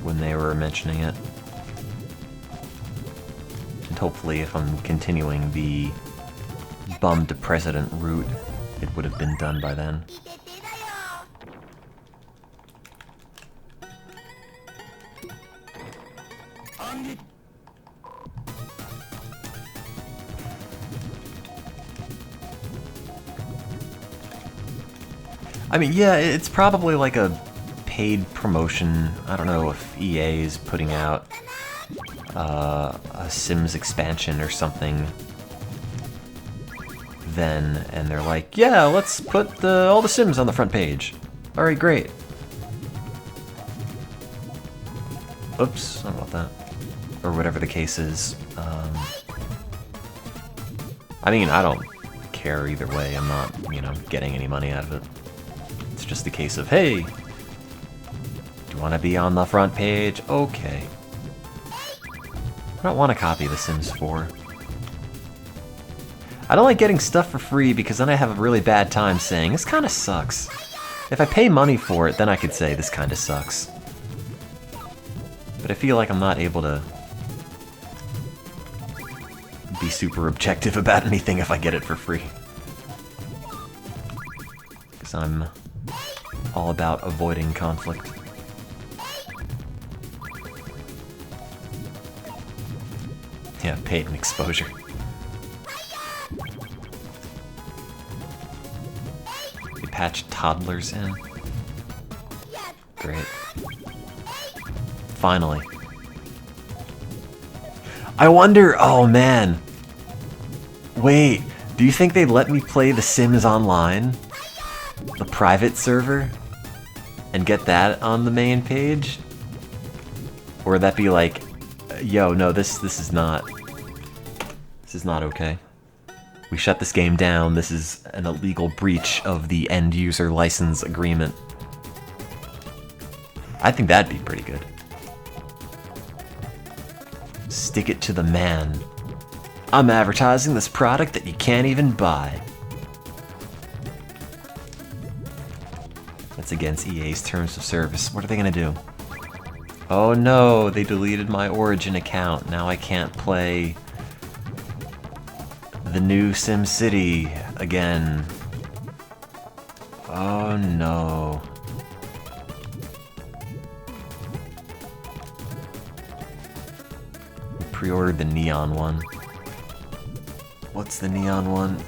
When they were mentioning it. And hopefully if I'm continuing the bum to president route, it would have been done by then. I mean, yeah, it's probably like a paid promotion. I don't know if EA is putting out a Sims expansion or something then, and they're like, yeah, let's put all the Sims on the front page. Alright, great. Oops, sorry about that. Or whatever the case is. I mean, I don't care either way. I'm not, you know, getting any money out of it. It's just a case of, hey, do you want to be on the front page? Okay. I don't want to copy The Sims 4. I don't like getting stuff for free because then I have a really bad time saying, this kind of sucks. If I pay money for it, then I could say, this kind of sucks. But I feel like I'm not able to be super objective about anything if I get it for free. Because I'm all about avoiding conflict. Yeah, paid and exposure. They patched toddlers in. Great. Finally. I wonder, oh man. Wait, do you think they'd let me play The Sims Online? The private server? And get that on the main page? Or would that be like, yo, no, this is not okay. We shut this game down. This is an illegal breach of the end user license agreement. I think that'd be pretty good. Stick it to the man. I'm advertising this product that you can't even buy. That's against EA's terms of service. What are they gonna do? Oh no, they deleted my Origin account. Now I can't play The new SimCity again. Oh no. We pre-ordered the neon one. What's the neon one?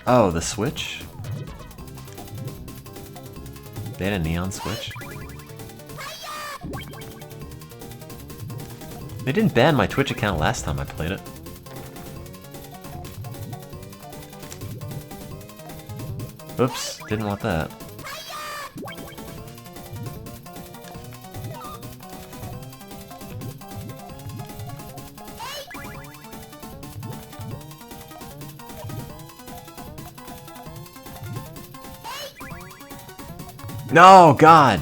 Oh, the Switch? They had a neon Switch? They didn't ban my Twitch account last time I played it. Oops, didn't want that. No, God!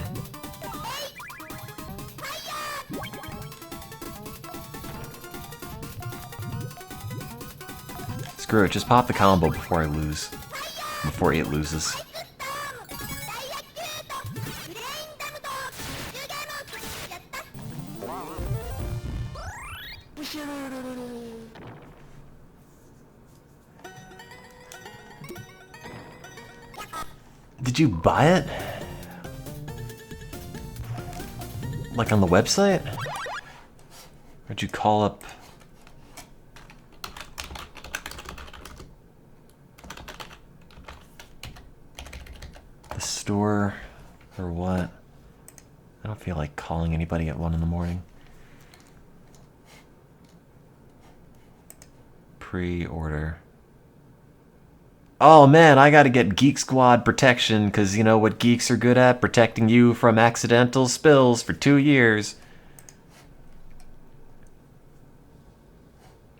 Screw it, just pop the combo before I lose. Before it loses. Did you buy it? Like on the website? Or did you call up... the store? Or what? I don't feel like calling anybody at 1 in the morning. Pre-order. Oh man, I gotta get Geek Squad protection, because you know what geeks are good at? Protecting you from accidental spills for 2 years.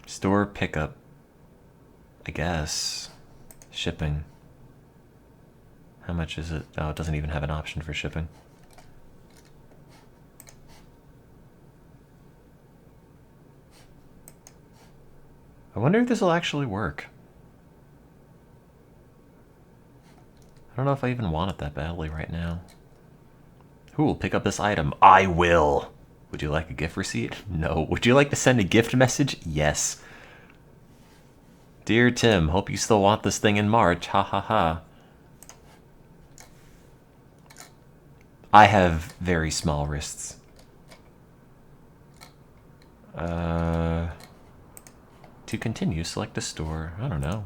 Store pickup. I guess. Shipping. How much is it? Oh, it doesn't even have an option for shipping. I wonder if this will actually work. I don't know if I even want it that badly right now. Who will pick up this item? I will! Would you like a gift receipt? No. Would you like to send a gift message? Yes. Dear Tim, hope you still want this thing in March. Ha ha ha. I have very small wrists. To continue, select a store. I don't know.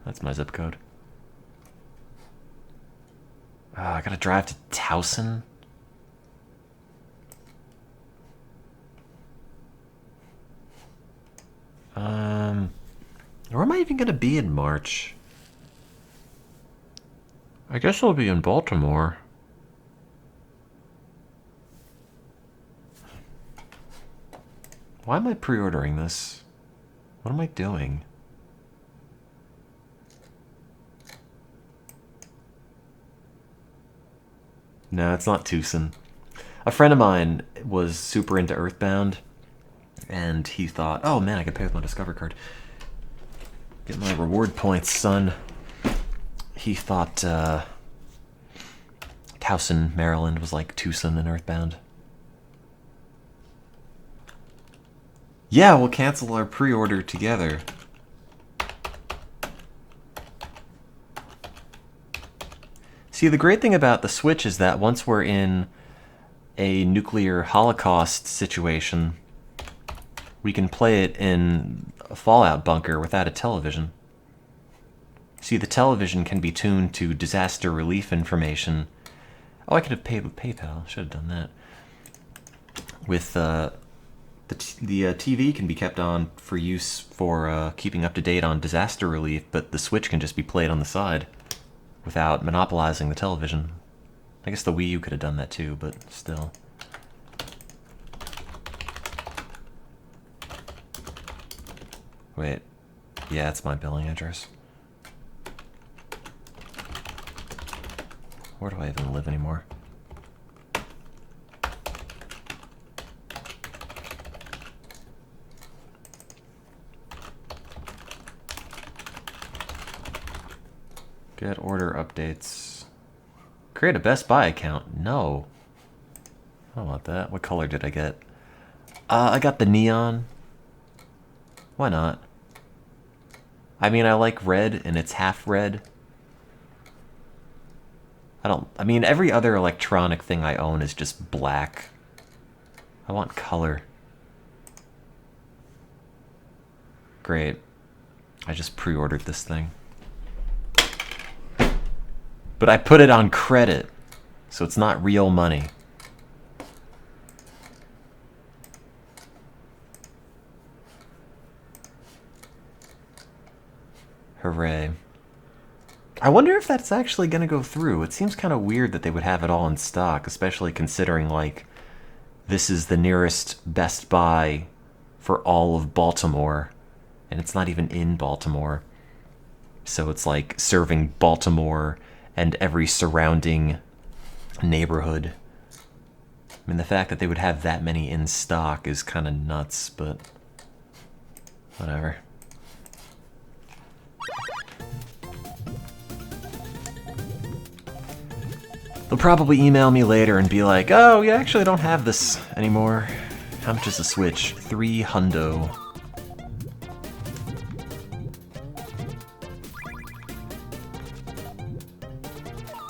That's my zip code. I gotta drive to Towson. Where am I even gonna be in March? I guess I'll be in Baltimore. Why am I pre-ordering this? What am I doing? No, it's not Tucson. A friend of mine was super into Earthbound, and he thought, oh man, I can pay with my Discover card. Get my reward points, son. He thought Towson, Maryland was like Tucson and Earthbound. Yeah, we'll cancel our pre-order together. See, the great thing about the Switch is that once we're in a nuclear holocaust situation, we can play it in a Fallout bunker without a television. See, the television can be tuned to disaster relief information. Oh, I could have paid with PayPal. Should have done that. With the TV can be kept on for use for keeping up to date on disaster relief, but the Switch can just be played on the side without monopolizing the television. I guess the Wii U could have done that too, but still. Wait. Yeah, it's my billing address. Where do I even live anymore? Get order updates. Create a Best Buy account. No. I don't want that. What color did I get? I got the neon. Why not? I mean, I like red, and it's half red. I mean, every other electronic thing I own is just black. I want color. Great. I just pre-ordered this thing. But I put it on credit, so it's not real money. Hooray. I wonder if that's actually going to go through. It seems kind of weird that they would have it all in stock, especially considering, like, this is the nearest Best Buy for all of Baltimore, and it's not even in Baltimore. So it's like serving Baltimore and every surrounding neighborhood. I mean, the fact that they would have that many in stock is kind of nuts, but whatever. They'll probably email me later and be like, oh, you actually don't have this anymore. How much is the Switch? $300.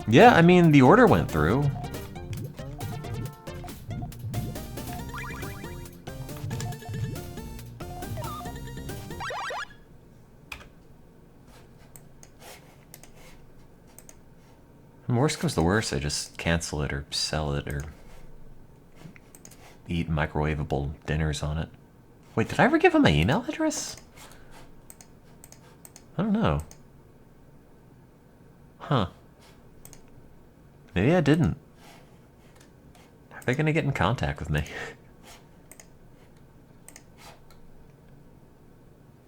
Yeah, I mean, the order went through. Worst comes to worst, I just cancel it or sell it or eat microwavable dinners on it. Wait, did I ever give him my email address? I don't know. Huh. Maybe I didn't. How are they gonna get in contact with me?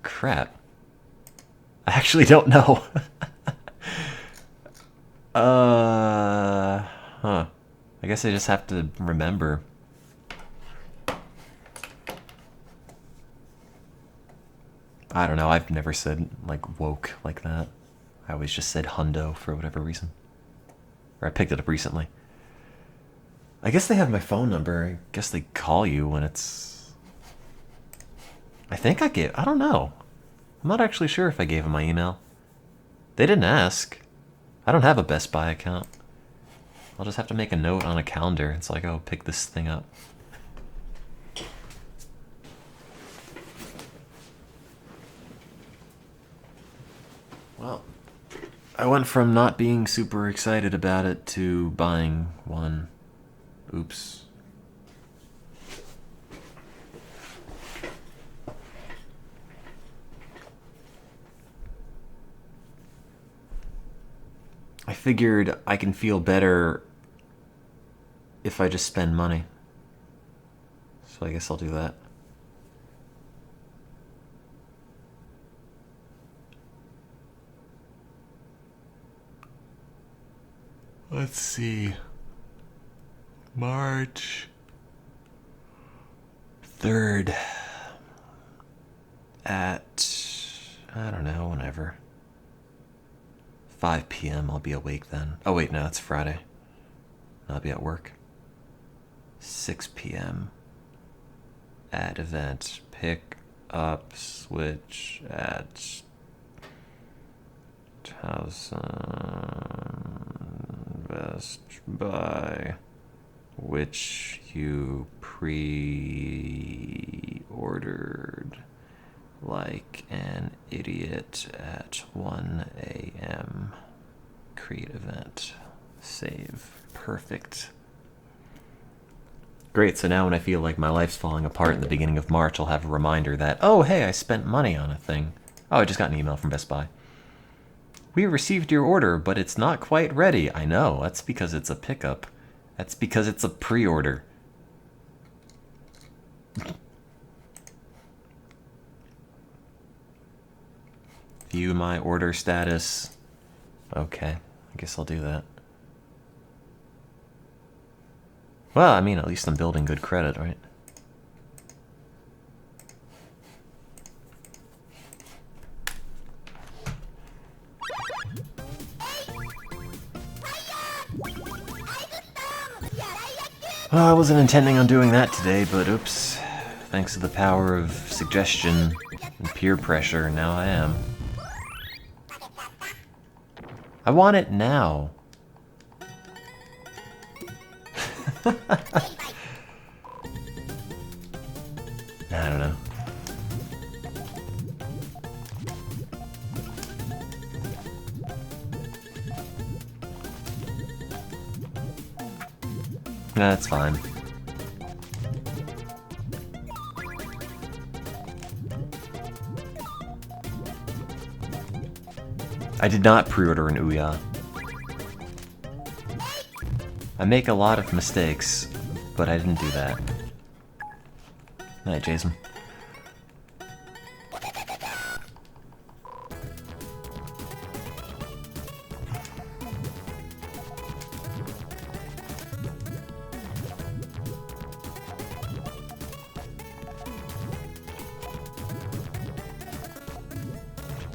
Crap. I actually don't know. Huh. I guess I just have to remember. I don't know, I've never said, like, woke like that. I always just said hundo for whatever reason. Or I picked it up recently. I guess they have my phone number. I guess they call you when it's... I think I don't know. I'm not actually sure if I gave them my email. They didn't ask. I don't have a Best Buy account. I'll just have to make a note on a calendar. It's like, oh, pick this thing up. Well, I went from not being super excited about it to buying one. Oops. I figured I can feel better if I just spend money. So I guess I'll do that. Let's see. March 3rd at, I don't know, whenever. 5 p.m. I'll be awake then. Oh wait, no, it's Friday. I'll be at work. 6 p.m. at event. Pick up Switch at Best Buy, which you pre-ordered like an idiot at 1 a.m. Create event. Save. Perfect. Great, so now when I feel like my life's falling apart in the beginning of March, I'll have a reminder that, oh, hey, I spent money on a thing. Oh, I just got an email from Best Buy. We received your order, but it's not quite ready. I know, that's because it's a pickup. That's because it's a pre-order. View my order status. Okay, I guess I'll do that. Well, I mean, at least I'm building good credit, right? Well, I wasn't intending on doing that today, but oops. Thanks to the power of suggestion and peer pressure, now I am. I want it now. I don't know. That's fine. I did not pre-order an Ouya. I make a lot of mistakes, but I didn't do that. Night, Jason.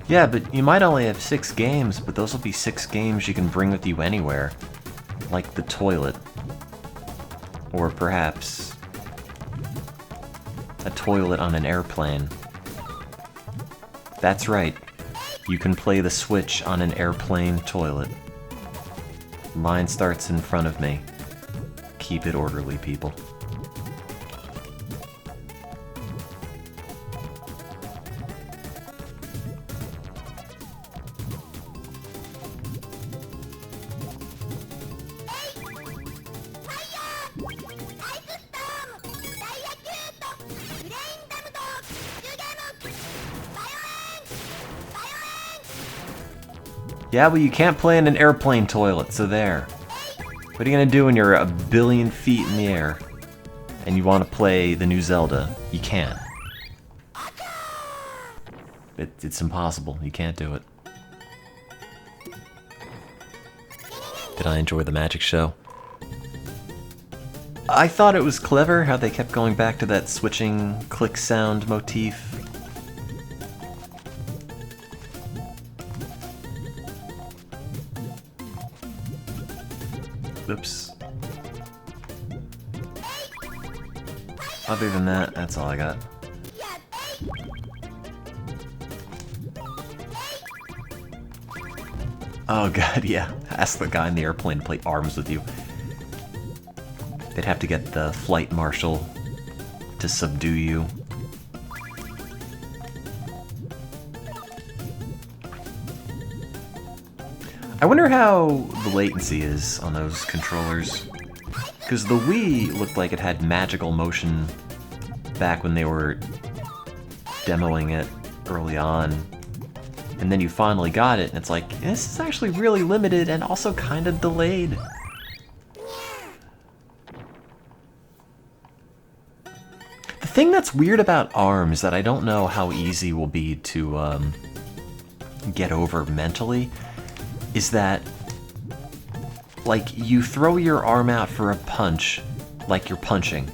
Yeah, but you might only have 6 games, but those will be 6 games you can bring with you anywhere. Like the toilet. Or perhaps a toilet on an airplane. That's right. You can play the Switch on an airplane toilet. Line starts in front of me. Keep it orderly, people. Yeah, but you can't play in an airplane toilet, so there. What are you gonna do when you're a billion feet in the air and you want to play the new Zelda? You can't. It's impossible. You can't do it. Did I enjoy the magic show? I thought it was clever how they kept going back to that switching click sound motif. Oops. Other than that, that's all I got. Oh god, yeah. Ask the guy in the airplane to play arms with you. They'd have to get the flight marshal to subdue you. I wonder how the latency is on those controllers. Because the Wii looked like it had magical motion back when they were demoing it early on. And then you finally got it, and it's like, this is actually really limited and also kind of delayed. The thing that's weird about ARMS that I don't know how easy will be to get over mentally is that, like, you throw your arm out for a punch, like you're punching.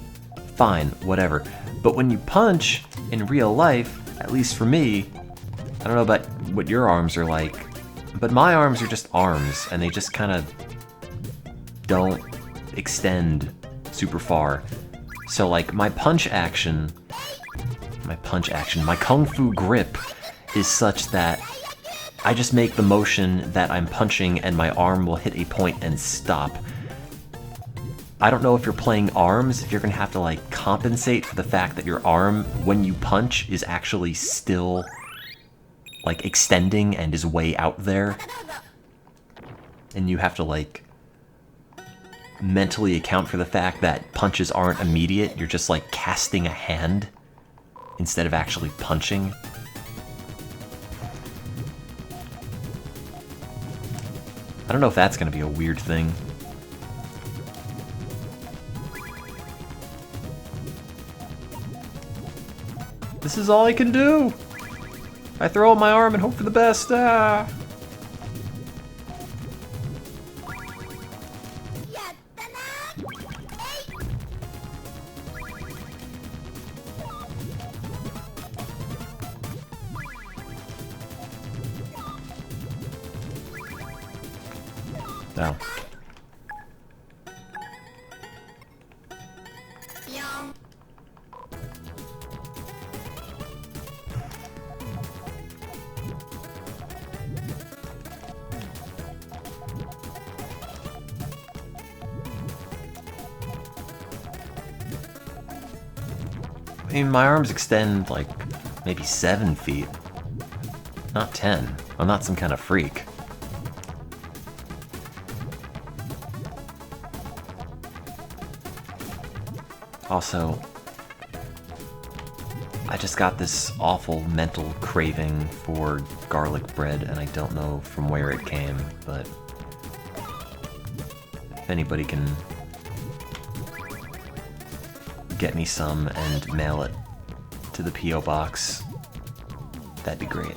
Fine, whatever. But when you punch in real life, at least for me, I don't know about what your arms are like, but my arms are just arms, and they just kind of don't extend super far. So, like, my kung fu grip is such that I just make the motion that I'm punching and my arm will hit a point and stop. I don't know if you're playing ARMS, if you're gonna have to, like, compensate for the fact that your arm, when you punch, is actually still, like, extending and is way out there. And you have to, like, mentally account for the fact that punches aren't immediate, you're just, like, casting a hand instead of actually punching. I don't know if that's gonna be a weird thing. This is all I can do! I throw out my arm and hope for the best, ah! No. I mean, my arms extend like maybe 7 feet, not 10. I'm not some kind of freak. Also, I just got this awful mental craving for garlic bread, and I don't know from where it came, but if anybody can get me some and mail it to the P.O. box, that'd be great.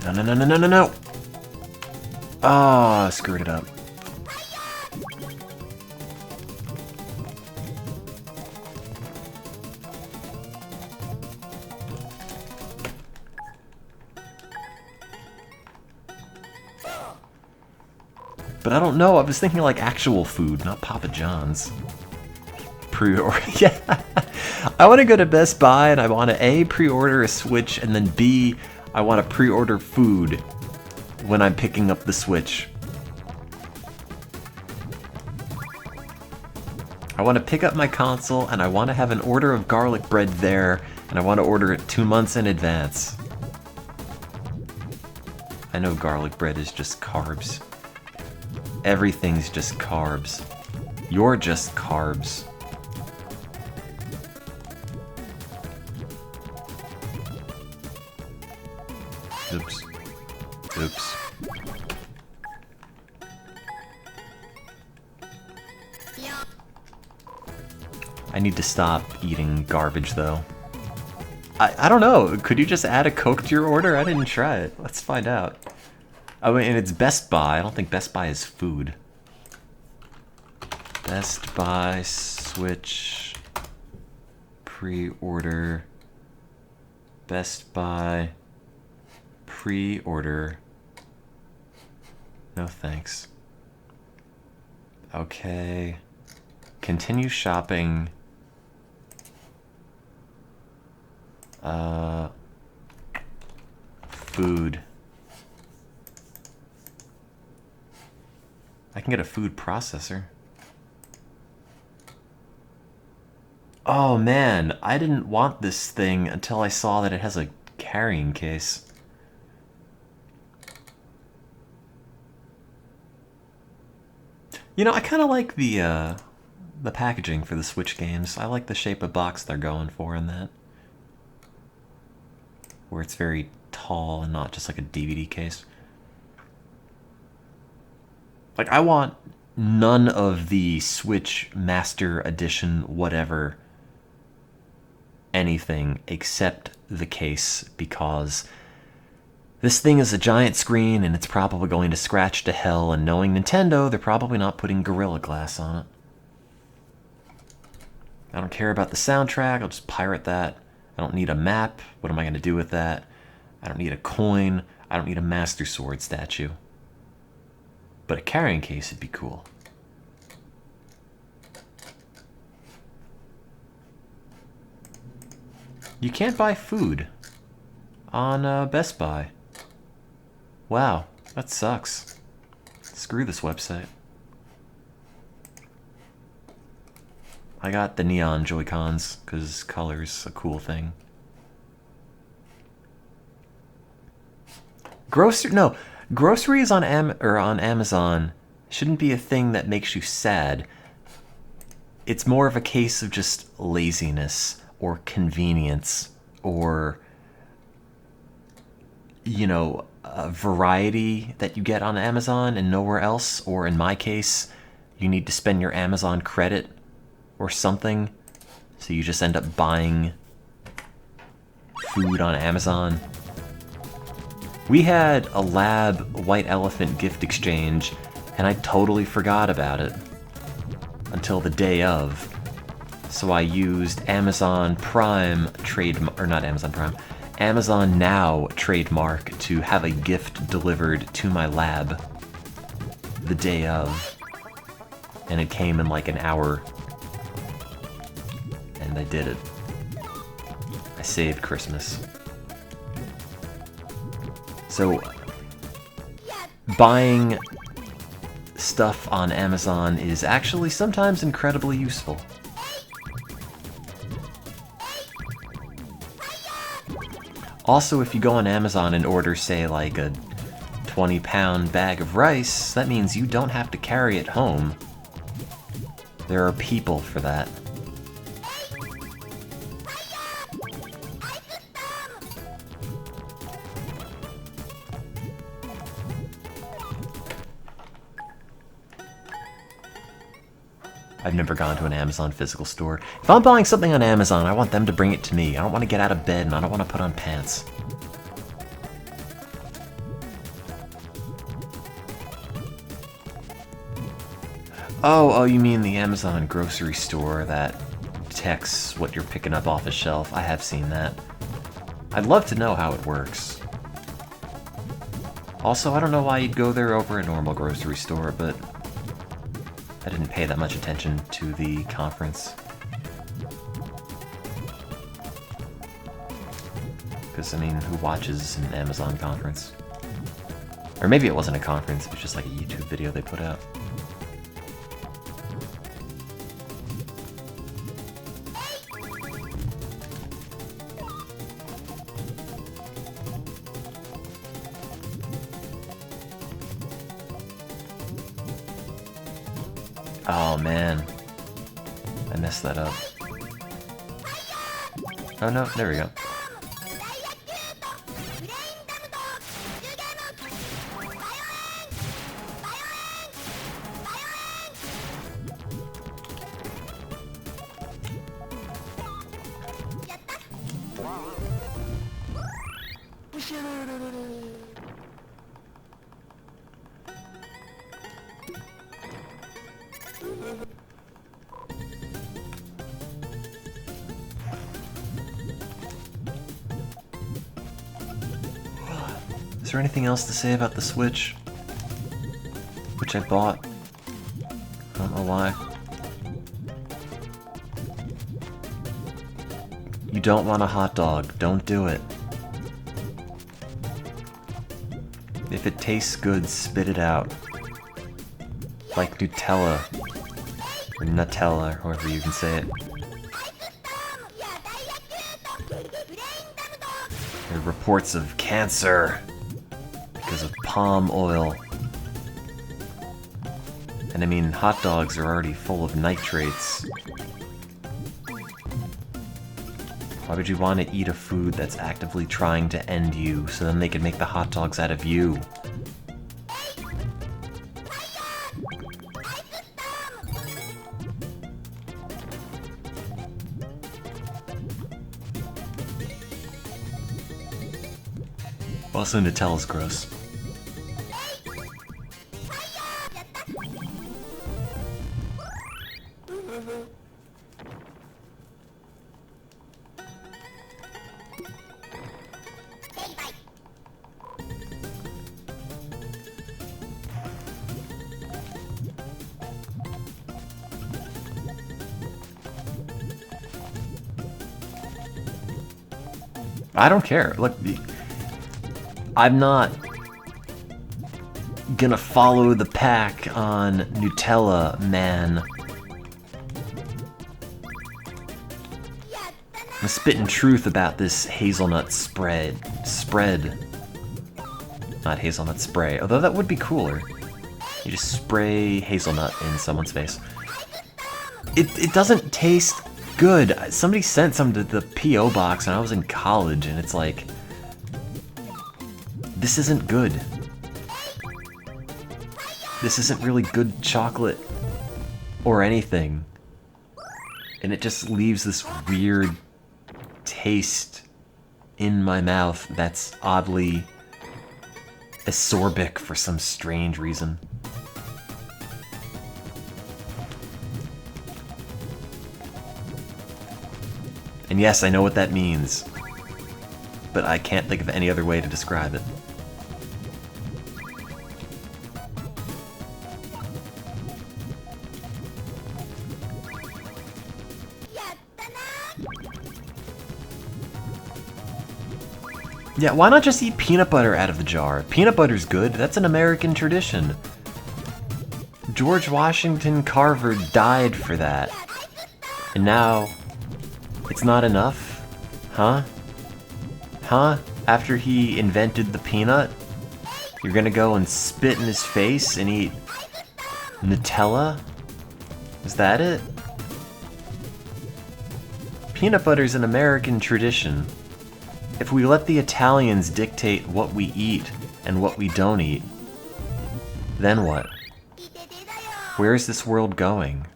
No, no, no, no, no, no, no! Ah, screwed it up. But I don't know, I was thinking like actual food, not Papa John's. Pre-order, yeah. I want to go to Best Buy and I want to A, pre-order a Switch, and then B, I want to pre-order food when I'm picking up the Switch. I want to pick up my console and I want to have an order of garlic bread there, and I want to order it 2 months in advance. I know garlic bread is just carbs. Everything's just carbs. You're just carbs. Oops. Oops. I need to stop eating garbage, though. I don't know. Could you just add a Coke to your order? I didn't try it. Let's find out. Oh, and it's Best Buy. I don't think Best Buy is food. Best Buy Switch pre-order. Best Buy pre-order. No thanks. Okay. Continue shopping. Food. I can get a food processor. Oh man, I didn't want this thing until I saw that it has a carrying case. You know, I kind of like the packaging for the Switch games. I like the shape of box they're going for in that. Where it's very tall and not just like a DVD case. Like, I want none of the Switch Master Edition whatever anything except the case, because this thing is a giant screen and it's probably going to scratch to hell, and knowing Nintendo, they're probably not putting Gorilla Glass on it. I don't care about the soundtrack, I'll just pirate that. I don't need a map, what am I going to do with that? I don't need a coin, I don't need a Master Sword statue. But a carrying case would be cool. You can't buy food on Best Buy. Wow, that sucks. Screw this website. I got the neon Joy-Cons because color's a cool thing. Groceries on Amazon shouldn't be a thing that makes you sad. It's more of a case of just laziness or convenience or, you know, a variety that you get on Amazon and nowhere else. Or in my case, you need to spend your Amazon credit or something, so you just end up buying food on Amazon. We had a Lab White Elephant gift exchange, and I totally forgot about it until the day of. So I used Amazon Prime Amazon Now trademark to have a gift delivered to my lab the day of, and it came in like an hour, and I did it. I saved Christmas. So, buying stuff on Amazon is actually sometimes incredibly useful. Also, if you go on Amazon and order, say, like a 20-pound bag of rice, that means you don't have to carry it home. There are people for that. I've never gone to an Amazon physical store. If I'm buying something on Amazon, I want them to bring it to me. I don't want to get out of bed and I don't want to put on pants. Oh, you mean the Amazon grocery store that detects what you're picking up off a shelf. I have seen that. I'd love to know how it works. Also, I don't know why you'd go there over a normal grocery store, but I didn't pay that much attention to the conference. Because, I mean, who watches an Amazon conference? Or maybe it wasn't a conference, it was just like a YouTube video they put out. Oh man, I messed that up. Oh no, there we go. Is there anything else to say about the Switch? Which I bought. I don't know why. You don't want a hot dog. Don't do it. If it tastes good, spit it out. Like Nutella. Or Nutella, or however you can say it. There are reports of cancer because of palm oil. And I mean, hot dogs are already full of nitrates. Why would you want to eat a food that's actively trying to end you so then they can make the hot dogs out of you? Also, Nutella's gross. I don't care. Look, I'm not gonna follow the pack on Nutella, man. I'm spitting truth about this hazelnut spread. Not hazelnut spray, although that would be cooler. You just spray hazelnut in someone's face. It doesn't taste good. Somebody sent some to the P.O. box and I was in college and it's like, this isn't good. This isn't really good chocolate or anything. And it just leaves this weird taste in my mouth that's oddly acerbic for some strange reason. And yes, I know what that means, but I can't think of any other way to describe it. Yeah, why not just eat peanut butter out of the jar? Peanut butter's good. That's an American tradition. George Washington Carver died for that. And now, it's not enough? Huh? Huh? After he invented the peanut? You're gonna go and spit in his face and eat Nutella? Is that it? Peanut butter's an American tradition. If we let the Italians dictate what we eat and what we don't eat, then what? Where is this world going?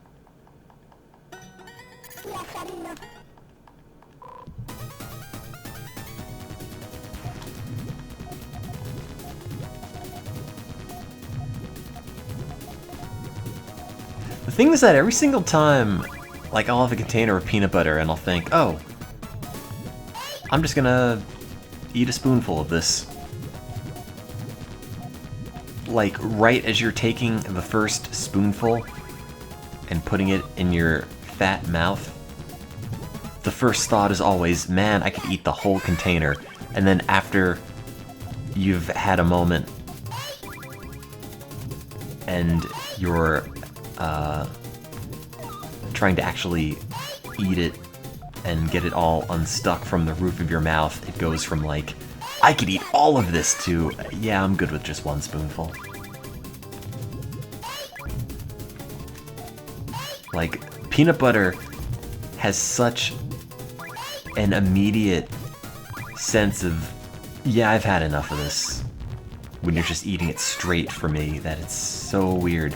The thing is that every single time, like, I'll have a container of peanut butter and I'll think, oh, I'm just gonna eat a spoonful of this. Like, right as you're taking the first spoonful and putting it in your fat mouth, the first thought is always, man, I could eat the whole container. And then after you've had a moment and you're trying to actually eat it and get it all unstuck from the roof of your mouth, it goes from like, I could eat all of this to, yeah, I'm good with just one spoonful. Like, peanut butter has such an immediate sense of, yeah, I've had enough of this, when you're just eating it straight for me, that it's so weird.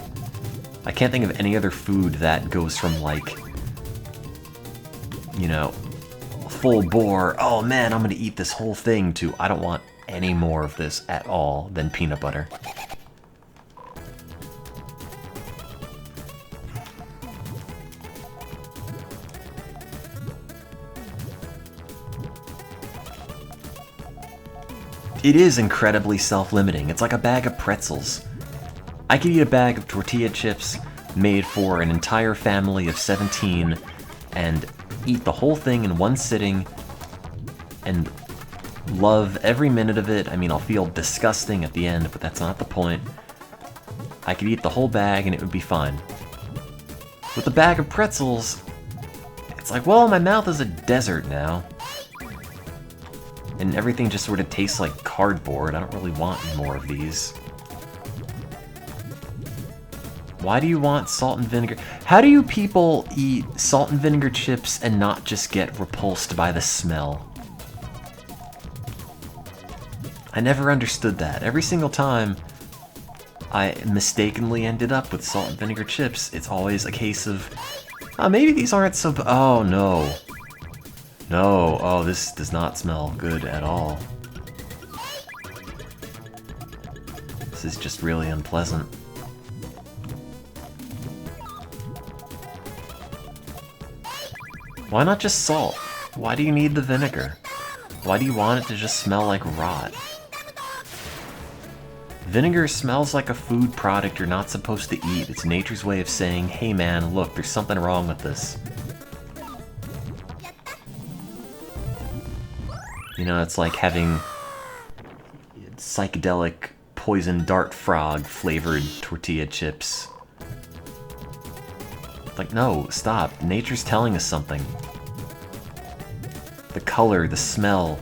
I can't think of any other food that goes from, like, you know, full bore, oh man, I'm gonna eat this whole thing, to I don't want any more of this at all than peanut butter. It is incredibly self-limiting. It's like a bag of pretzels. I could eat a bag of tortilla chips made for an entire family of 17 and eat the whole thing in one sitting and love every minute of it. I mean, I'll feel disgusting at the end, but that's not the point. I could eat the whole bag and it would be fine. With a bag of pretzels, it's like, well, my mouth is a desert now. And everything just sort of tastes like cardboard. I don't really want more of these. Why do you want salt and vinegar? How do you people eat salt and vinegar chips and not just get repulsed by the smell? I never understood that. Every single time I mistakenly ended up with salt and vinegar chips, it's always a case of, oh, maybe these aren't so, oh no. No, oh, this does not smell good at all. This is just really unpleasant. Why not just salt? Why do you need the vinegar? Why do you want it to just smell like rot? Vinegar smells like a food product you're not supposed to eat. It's nature's way of saying, hey man, look, there's something wrong with this. You know, it's like having psychedelic poison dart frog flavored tortilla chips. Like, no, stop. Nature's telling us something. The color, the smell,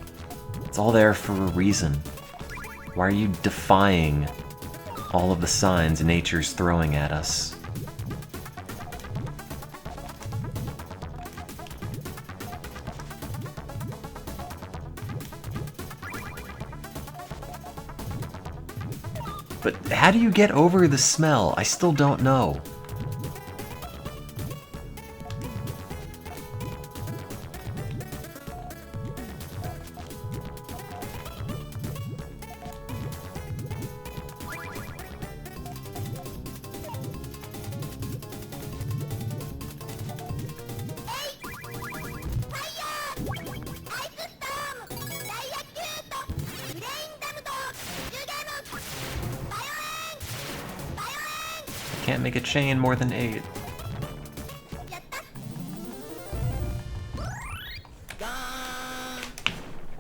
it's all there for a reason. Why are you defying all of the signs nature's throwing at us? But how do you get over the smell? I still don't know. Can't make a chain more than 8.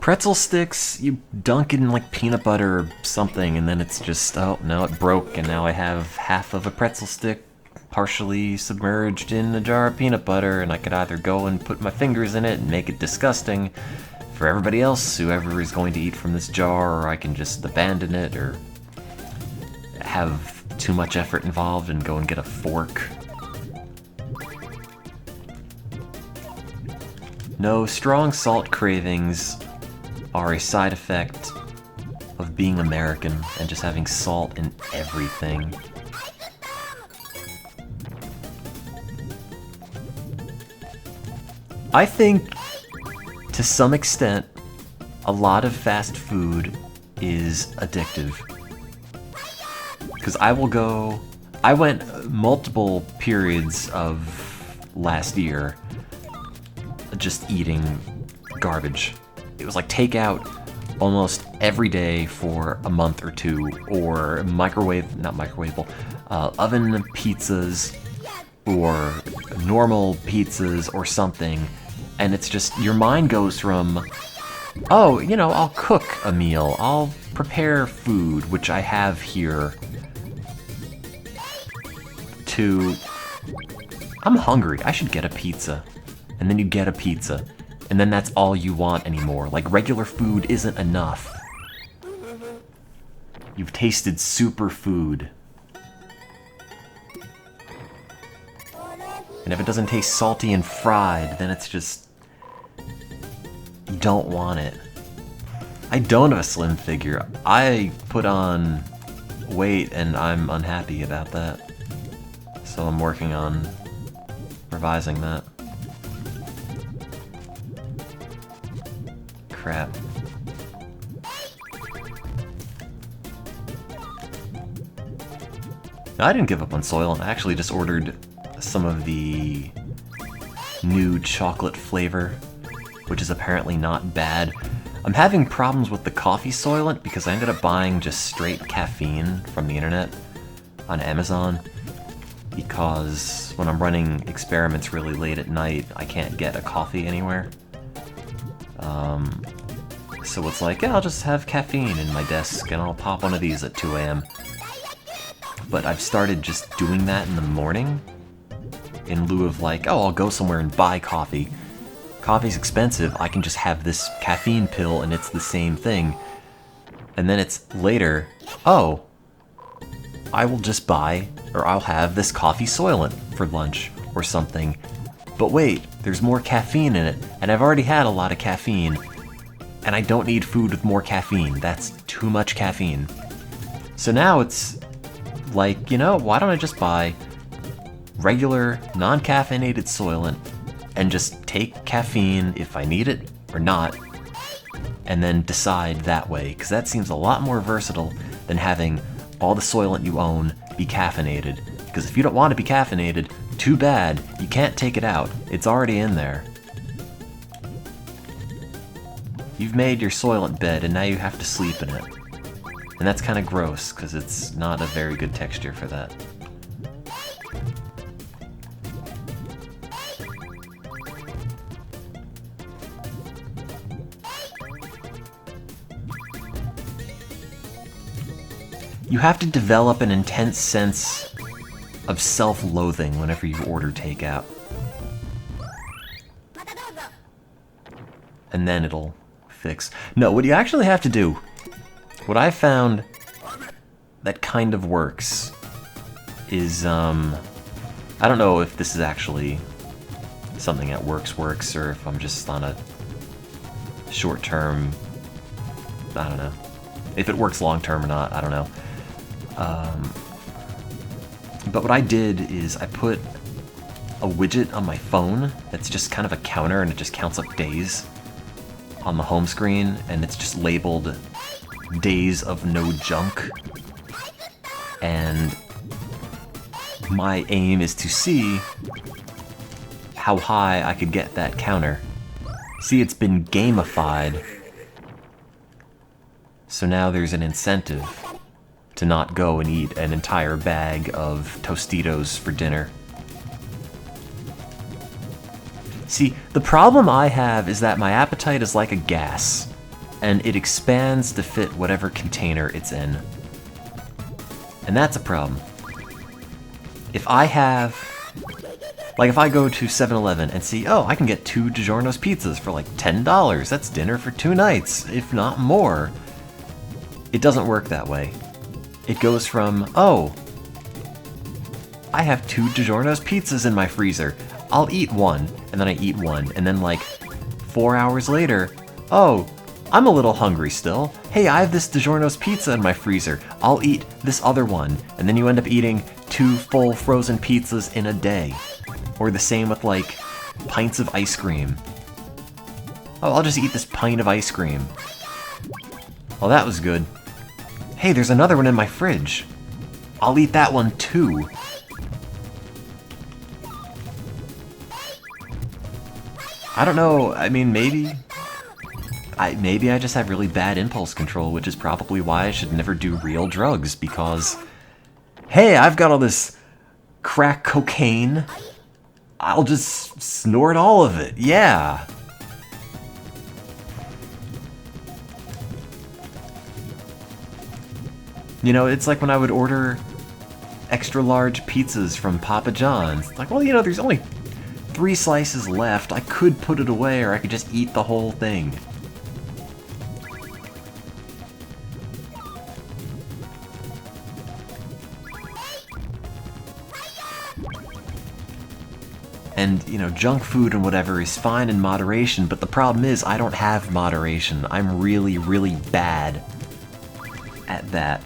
Pretzel sticks, you dunk it in like peanut butter or something, and then it's just, oh, no, it broke, and now I have half of a pretzel stick partially submerged in a jar of peanut butter, and I could either go and put my fingers in it and make it disgusting for everybody else, whoever is going to eat from this jar, or I can just abandon it, or have too much effort involved and go and get a fork. No, strong salt cravings are a side effect of being American and just having salt in everything. I think, to some extent, a lot of fast food is addictive. Because I went multiple periods of last year just eating garbage. It was like takeout almost every day for a month or two, or oven pizzas, or normal pizzas or something. And it's just, your mind goes from, oh, you know, I'll cook a meal, I'll prepare food, which I have here, to, I'm hungry, I should get a pizza. And then you get a pizza. And then that's all you want anymore. Like, regular food isn't enough. You've tasted superfood. And if it doesn't taste salty and fried, then it's just... you don't want it. I don't have a slim figure. I put on weight and I'm unhappy about that. So I'm working on revising that. Crap. No, I didn't give up on Soylent. I actually just ordered some of the new chocolate flavor, which is apparently not bad. I'm having problems with the coffee Soylent because I ended up buying just straight caffeine from the internet on Amazon, because when I'm running experiments really late at night, I can't get a coffee anywhere. So it's like, yeah, I'll just have caffeine in my desk and I'll pop one of these at 2 a.m. But I've started just doing that in the morning in lieu of like, oh, I'll go somewhere and buy coffee. Coffee's expensive, I can just have this caffeine pill and it's the same thing. And then it's later, oh, I will just buy, or I'll have this coffee Soylent for lunch or something. But wait, there's more caffeine in it, and I've already had a lot of caffeine, and I don't need food with more caffeine. That's too much caffeine. So now it's like, you know, why don't I just buy regular, non-caffeinated Soylent and just take caffeine if I need it or not, and then decide that way, because that seems a lot more versatile than having all the Soylent you own be caffeinated. Because if you don't want to be caffeinated, too bad, you can't take it out. It's already in there. You've made your Soylent bed and now you have to sleep in it. And that's kind of gross, because it's not a very good texture for that. You have to develop an intense sense of self-loathing whenever you order takeout. And then it'll fix. No, what you actually have to do, what I found that kind of works is, I don't know if this is actually something that works, or if I'm just on a short-term, I don't know. If it works long-term or not, I don't know. But what I did is I put a widget on my phone that's just kind of a counter, and it just counts up days on the home screen, and it's just labeled days of no junk. And my aim is to see how high I could get that counter. See, it's been gamified, so now there's an incentive to not go and eat an entire bag of Tostitos for dinner. See, the problem I have is that my appetite is like a gas. and it expands to fit whatever container it's in. And that's a problem. If I have... Like, if I go to 7-Eleven and see, oh, I can get 2 DiGiorno's pizzas for like $10, that's dinner for 2 nights, if not more. It doesn't work that way. It goes from, oh, I have 2 DiGiorno's pizzas in my freezer. I'll eat one, and then I eat one, and then like 4 hours later, oh, I'm a little hungry still. Hey, I have this DiGiorno's pizza in my freezer. I'll eat this other one. And then you end up eating 2 full frozen pizzas in a day. Or the same with like pints of ice cream. Oh, I'll just eat this pint of ice cream. Well, that was good. Hey, there's another one in my fridge. I'll eat that one too. I don't know, I mean, maybe I just have really bad impulse control, which is probably why I should never do real drugs, because, hey, I've got all this crack cocaine, I'll just snort all of it, yeah. You know, it's like when I would order extra large pizzas from Papa John's. It's like, well, you know, there's only 3 slices left. I could put it away, or I could just eat the whole thing. And, you know, junk food and whatever is fine in moderation, but the problem is I don't have moderation. I'm really, really bad at that.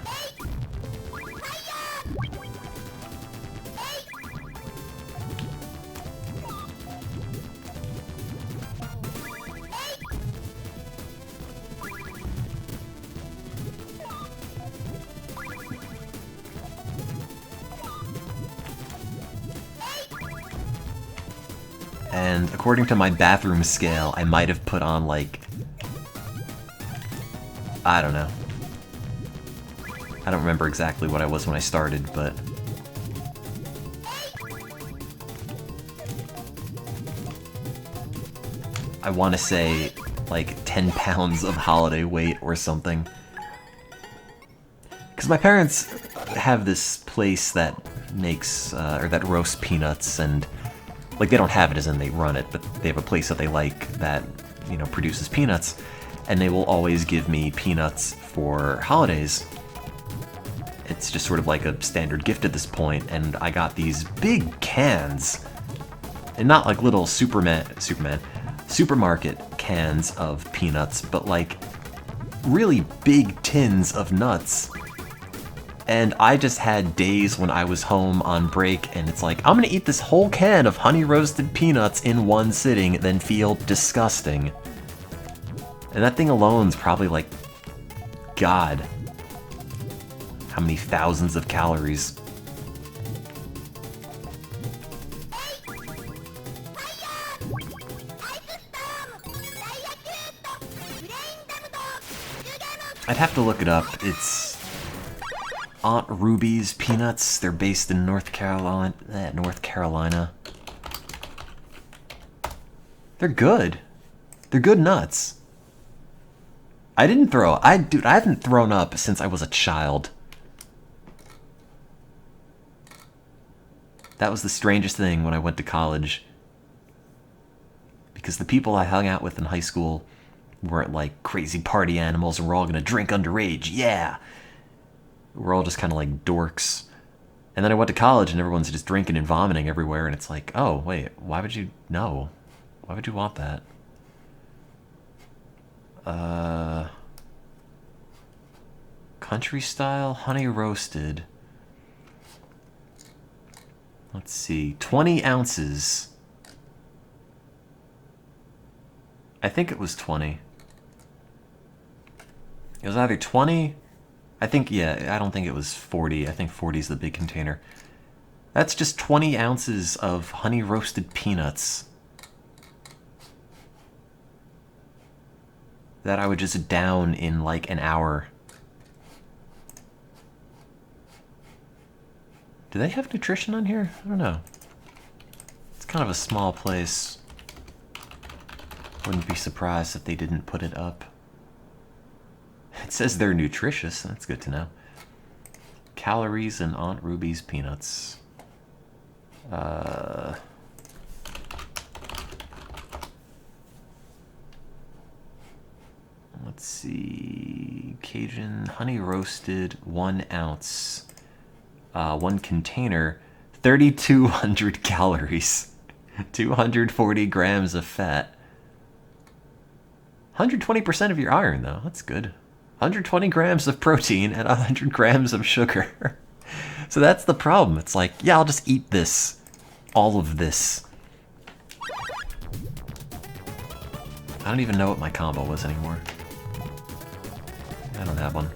And according to my bathroom scale, I might have put on, like, I don't know. I don't remember exactly what I was when I started, but I want to say, like, 10 pounds of holiday weight or something. Because my parents have this place that makes, or that roasts peanuts, and like, they don't have it as in they run it, but they have a place that they like that, you know, produces peanuts, and they will always give me peanuts for holidays. It's just sort of like a standard gift at this point, and I got these big cans, and not like little supermarket cans of peanuts, but like really big tins of nuts. And I just had days when I was home on break, and it's like, I'm gonna eat this whole can of honey roasted peanuts in one sitting, then feel disgusting. And that thing alone's probably like, God, how many thousands of calories. I'd have to look it up. It's Aunt Ruby's Peanuts. They're based in North Carolina. They're good. They're good nuts. Dude, I haven't thrown up since I was a child. That was the strangest thing when I went to college. Because the people I hung out with in high school weren't like crazy party animals and we're all gonna drink underage, yeah! We're all just kind of like dorks. And then I went to college and everyone's just drinking and vomiting everywhere, and it's like, oh, wait, why would you... No. Why would you want that? Country style honey roasted. Let's see, 20 ounces. I think it was 20. It was either 20... I think, yeah, I don't think it was 40. I think 40 is the big container. That's just 20 ounces of honey roasted peanuts that I would just down in like an hour. Do they have nutrition on here? I don't know. It's kind of a small place. Wouldn't be surprised if they didn't put it up. says they're nutritious. That's good to know. Calories in Aunt Ruby's peanuts. Let's see. Cajun honey roasted 1 ounce. 1 container. 3,200 calories. 240 grams of fat. 120% of your iron, though. That's good. 120 grams of protein and 100 grams of sugar. So that's the problem. It's like, yeah, I'll just eat this. All of this. I don't even know what my combo was anymore. I don't have one.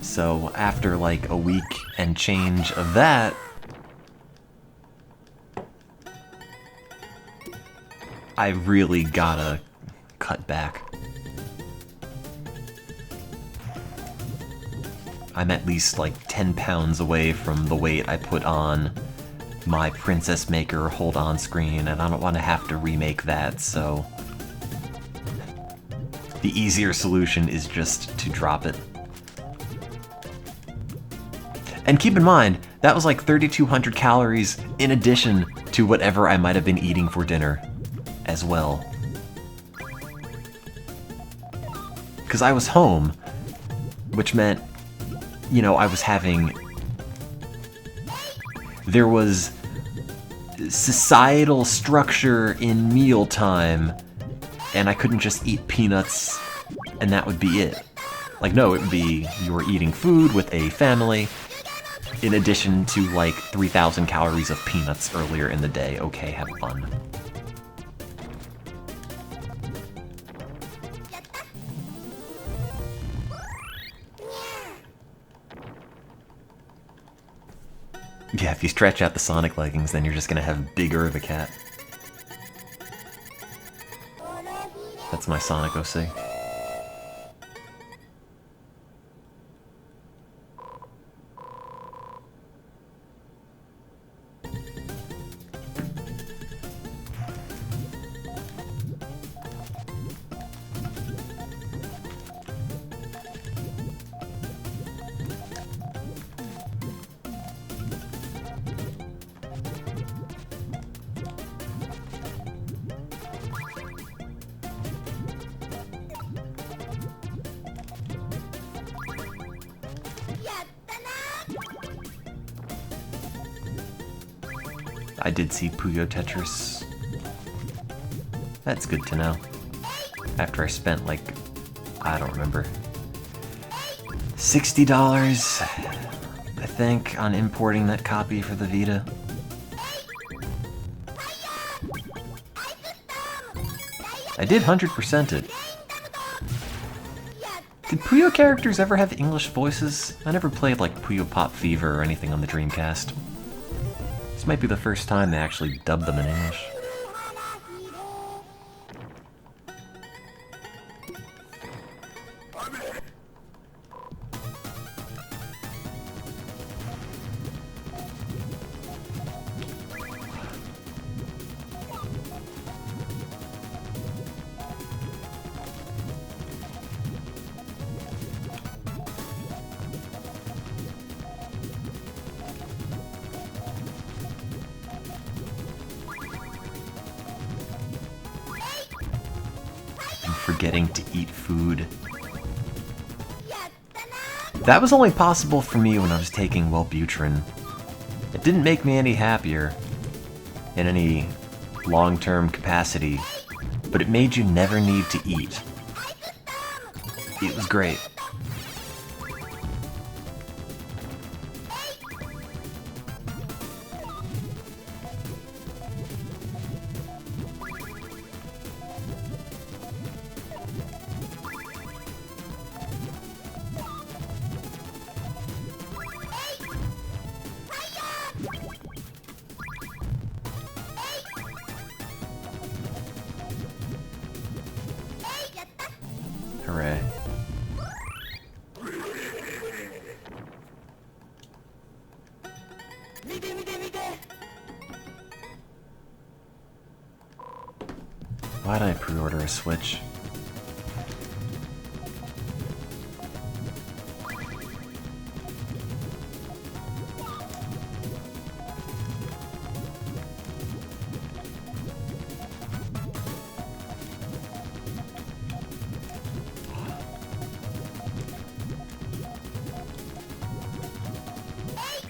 So after like a week and change of that, I really gotta cut back. I'm at least like 10 pounds away from the weight I put on my Princess Maker hold on screen, and I don't want to have to remake that, so the easier solution is just to drop it. And keep in mind, that was like 3,200 calories in addition to whatever I might have been eating for dinner as well. Because I was home, which meant, you know, I was having... There was societal structure in mealtime, and I couldn't just eat peanuts and that would be it. Like, no, it would be you were eating food with a family, in addition to like 3,000 calories of peanuts earlier in the day. Okay, have fun. Yeah, if you stretch out the Sonic leggings, then you're just gonna have bigger the cat. That's my Sonic OC. I did see Puyo Tetris. That's good to know. After I spent like, I don't remember, $60, I think, on importing that copy for the Vita. I did 100% it. Did Puyo characters ever have English voices? I never played like Puyo Pop Fever or anything on the Dreamcast. This might be the first time they actually dubbed them in English. Forgetting to eat food. That was only possible for me when I was taking Wellbutrin. It didn't make me any happier in any long-term capacity, but it made you never need to eat. It was great. Hooray. Why did I pre-order a Switch?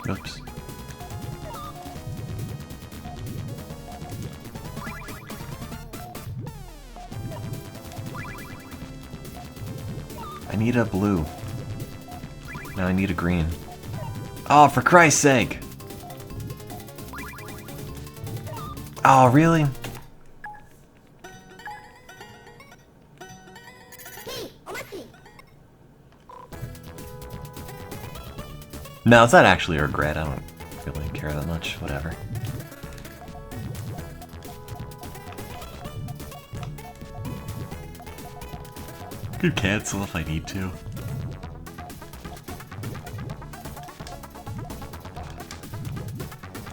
Oops. I need a blue. Now I need a green. Oh, for Christ's sake! Oh, really? No, it's not actually a regret. I don't really care that much. Whatever. Could cancel if I need to.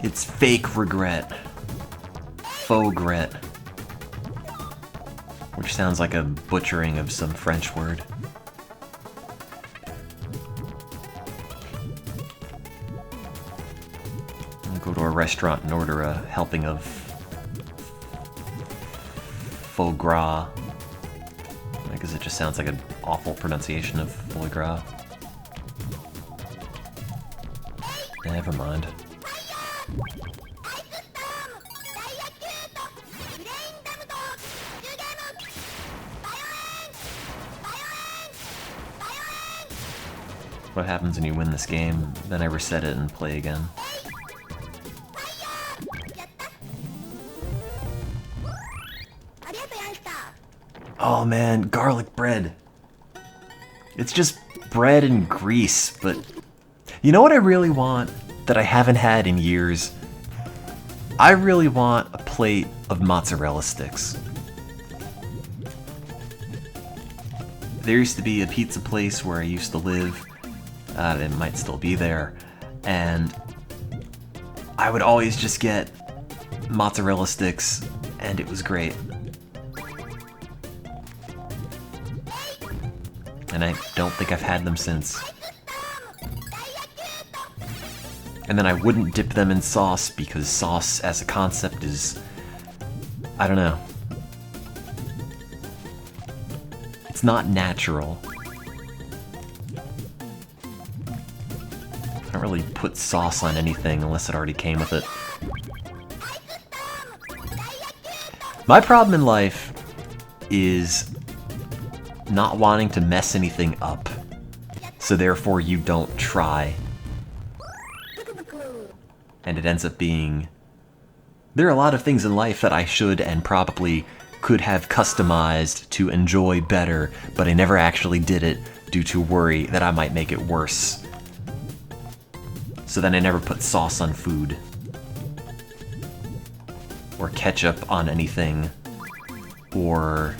It's fake regret. Faux regret. Which sounds like a butchering of some French word. I'll go to a restaurant and order a helping of foie gras. Because it just sounds like an awful pronunciation of foie gras. Never mind. What happens when you win this game? Then I reset it and play again. Oh man, garlic bread. It's just bread and grease, but you know what I really want that I haven't had in years? I really want a plate of mozzarella sticks. There used to be a pizza place where I used to live. It might still be there. And I would always just get mozzarella sticks, and it was great. And I don't think I've had them since. And then I wouldn't dip them in sauce because sauce as a concept is... I don't know. It's not natural. I don't really put sauce on anything unless it already came with it. My problem in life is not wanting to mess anything up, so therefore you don't try. And it ends up being... There are a lot of things in life that I should and probably could have customized to enjoy better, but I never actually did it due to worry that I might make it worse. So then I never put sauce on food. Or ketchup on anything. Or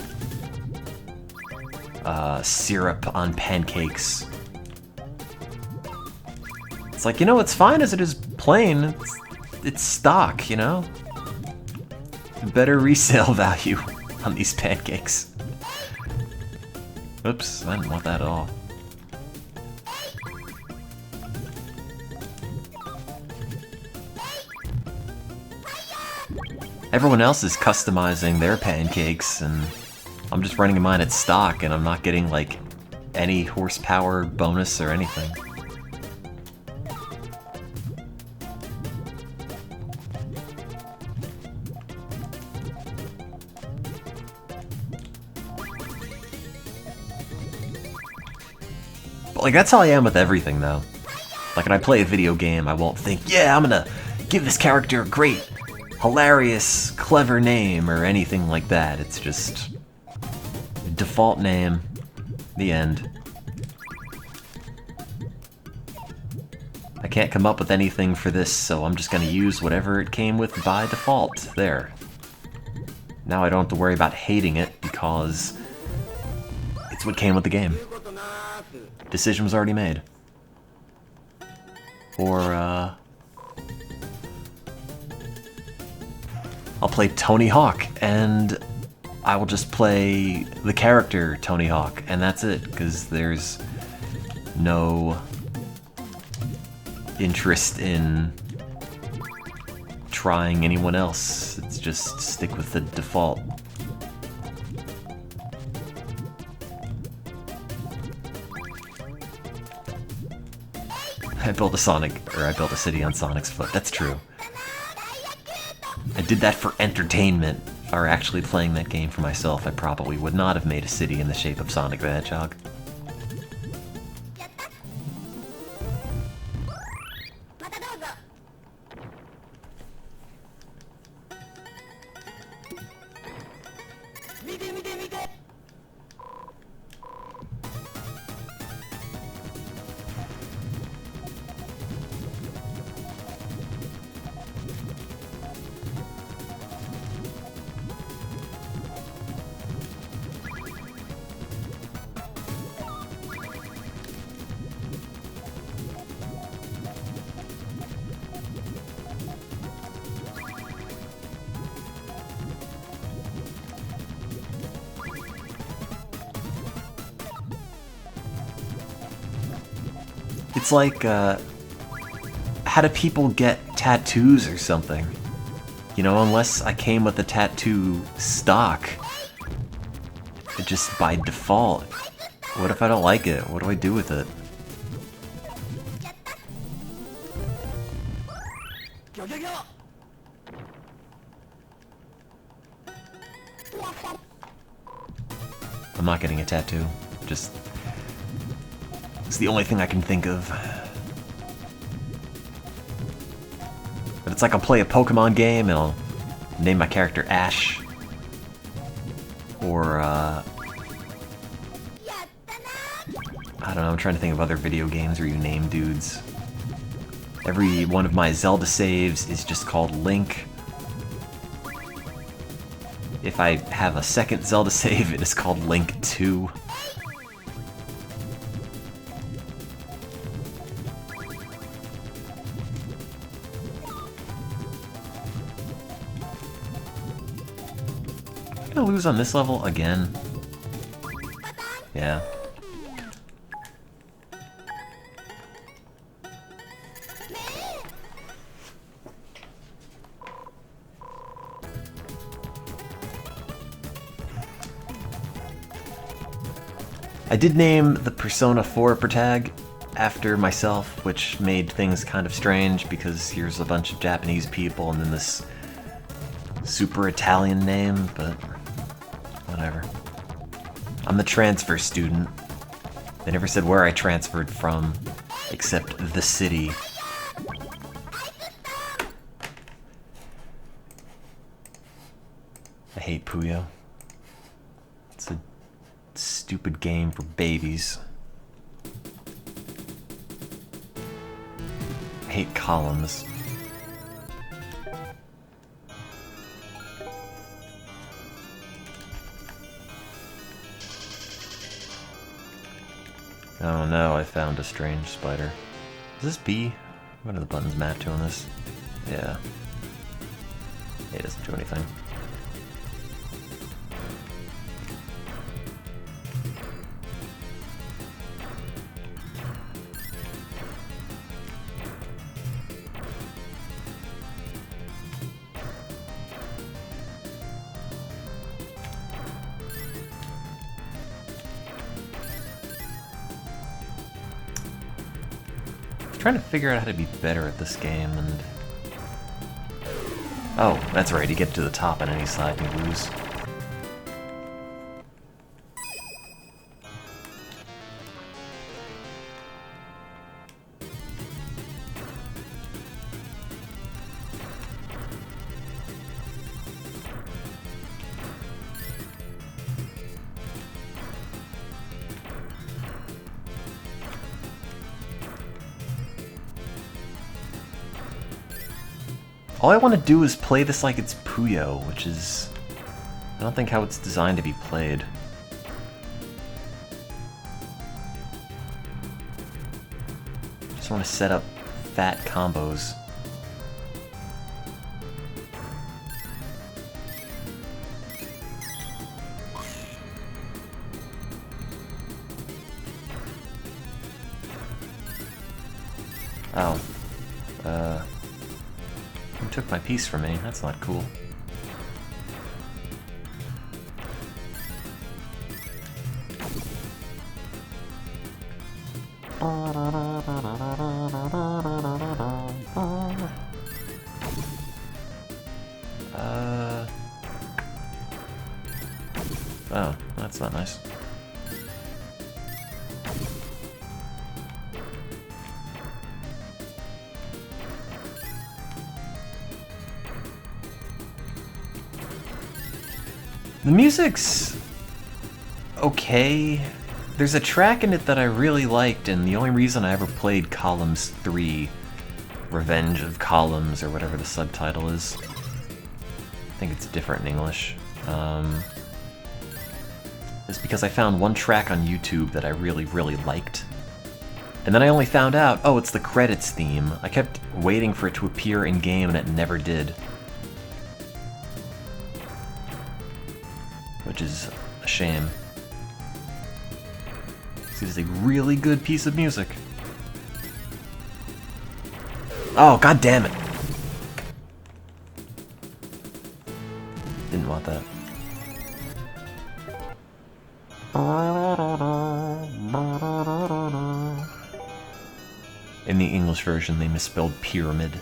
syrup on pancakes. It's like, you know, it's fine as it is plain. It's stock, you know? Better resale value on these pancakes. Oops, I didn't want that at all. Everyone else is customizing their pancakes, and I'm just running mine at stock, and I'm not getting, like, any horsepower bonus or anything. But, like, that's how I am with everything, though. Like, when I play a video game, I won't think, yeah, I'm gonna give this character a great, hilarious, clever name, or anything like that. It's just... default name. The end. I can't come up with anything for this, so I'm just gonna use whatever it came with by default. There. Now I don't have to worry about hating it, because it's what came with the game. Decision was already made. Or, I'll play Tony Hawk, and I will just play the character Tony Hawk, and that's it, because there's no interest in trying anyone else. It's just stick with the default. I built a city on Sonic's foot. That's true. I did that for entertainment. If I were actually playing that game for myself, I probably would not have made a city in the shape of Sonic the Hedgehog. It's like, how do people get tattoos or something? You know, unless I came with the tattoo stock. It just by default. What if I don't like it? What do I do with it? I'm not getting a tattoo. Just... it's the only thing I can think of. But it's like I'll play a Pokemon game and I'll name my character Ash. Or, I don't know, I'm trying to think of other video games where you name dudes. Every one of my Zelda saves is just called Link. If I have a second Zelda save, it is called Link 2. I'm gonna lose on this level again. Yeah. I did name the Persona 4 protag after myself, which made things kind of strange because here's a bunch of Japanese people and then this super Italian name, but whatever. I'm the transfer student. They never said where I transferred from, except the city. I hate Puyo. It's a stupid game for babies. I hate columns. Oh no, I found a strange spider. Is this B? What are the buttons mapped to on this? Yeah. It doesn't do anything. Trying to figure out how to be better at this game, and... oh, that's right, you get to the top on any side and you lose. All I want to do is play this like it's Puyo, which is... I don't think how it's designed to be played. Just want to set up fat combos. Oh. You took my piece from me. That's not cool. Oh, that's not nice. The music's okay. There's a track in it that I really liked, and the only reason I ever played Columns 3, Revenge of Columns, or whatever the subtitle is. I think it's different in English. Is because I found one track on YouTube that I really, really liked. And then I only found out, oh, it's the credits theme. I kept waiting for it to appear in-game, and it never did. Which is a shame. It is a really good piece of music. Oh, god damn it! Didn't want that. In the English version, they misspelled pyramid.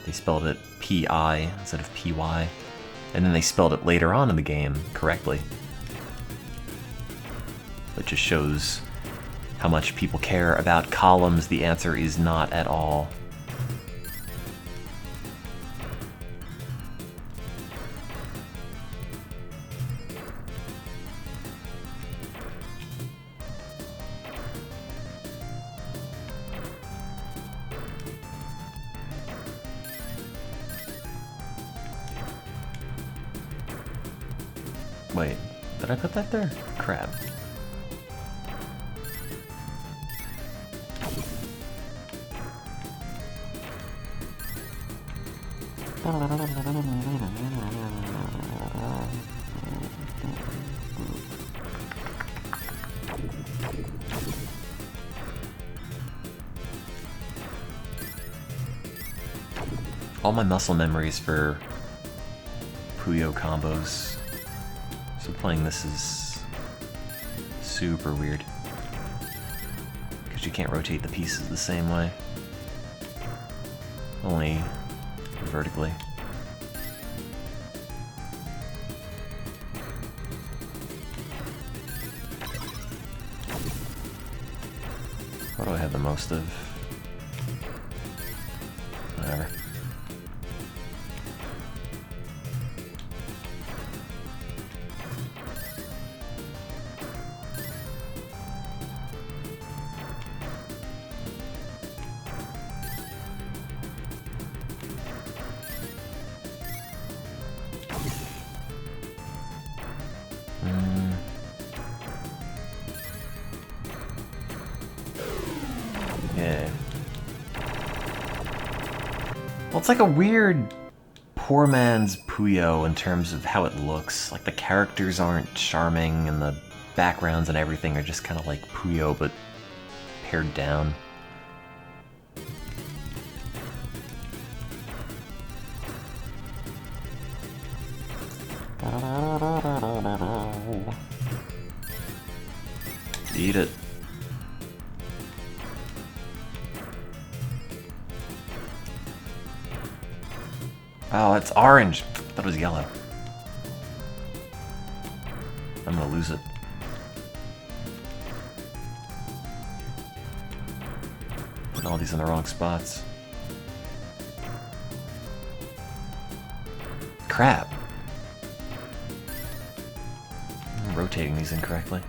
They spelled it P-I instead of P-Y. And then they spelled it later on in the game correctly. It just shows how much people care about columns. The answer is not at all. Wait, did I put that there? Crap. All my muscle memories for Puyo combos. So playing this is super weird. Because you can't rotate the pieces the same way. Only vertically. What do I have the most of? Whatever. Yeah. Well, it's like a weird poor man's Puyo in terms of how it looks. Like the characters aren't charming and the backgrounds and everything are just kind of like Puyo but pared down. Eat it. Oh, it's orange. I thought it was yellow. I'm gonna lose it. Putting all these in the wrong spots. Crap. I'm rotating these incorrectly.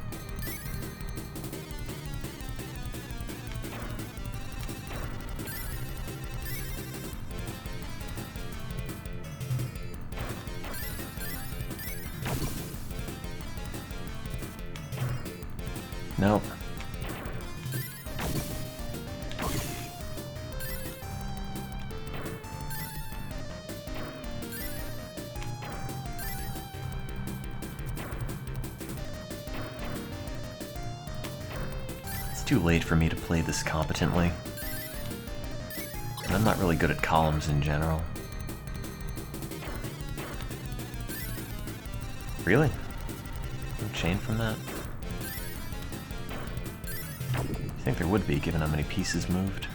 Nope. It's too late for me to play this competently. And I'm not really good at columns in general. Really? No chain from that? I think there would be, given how many pieces moved.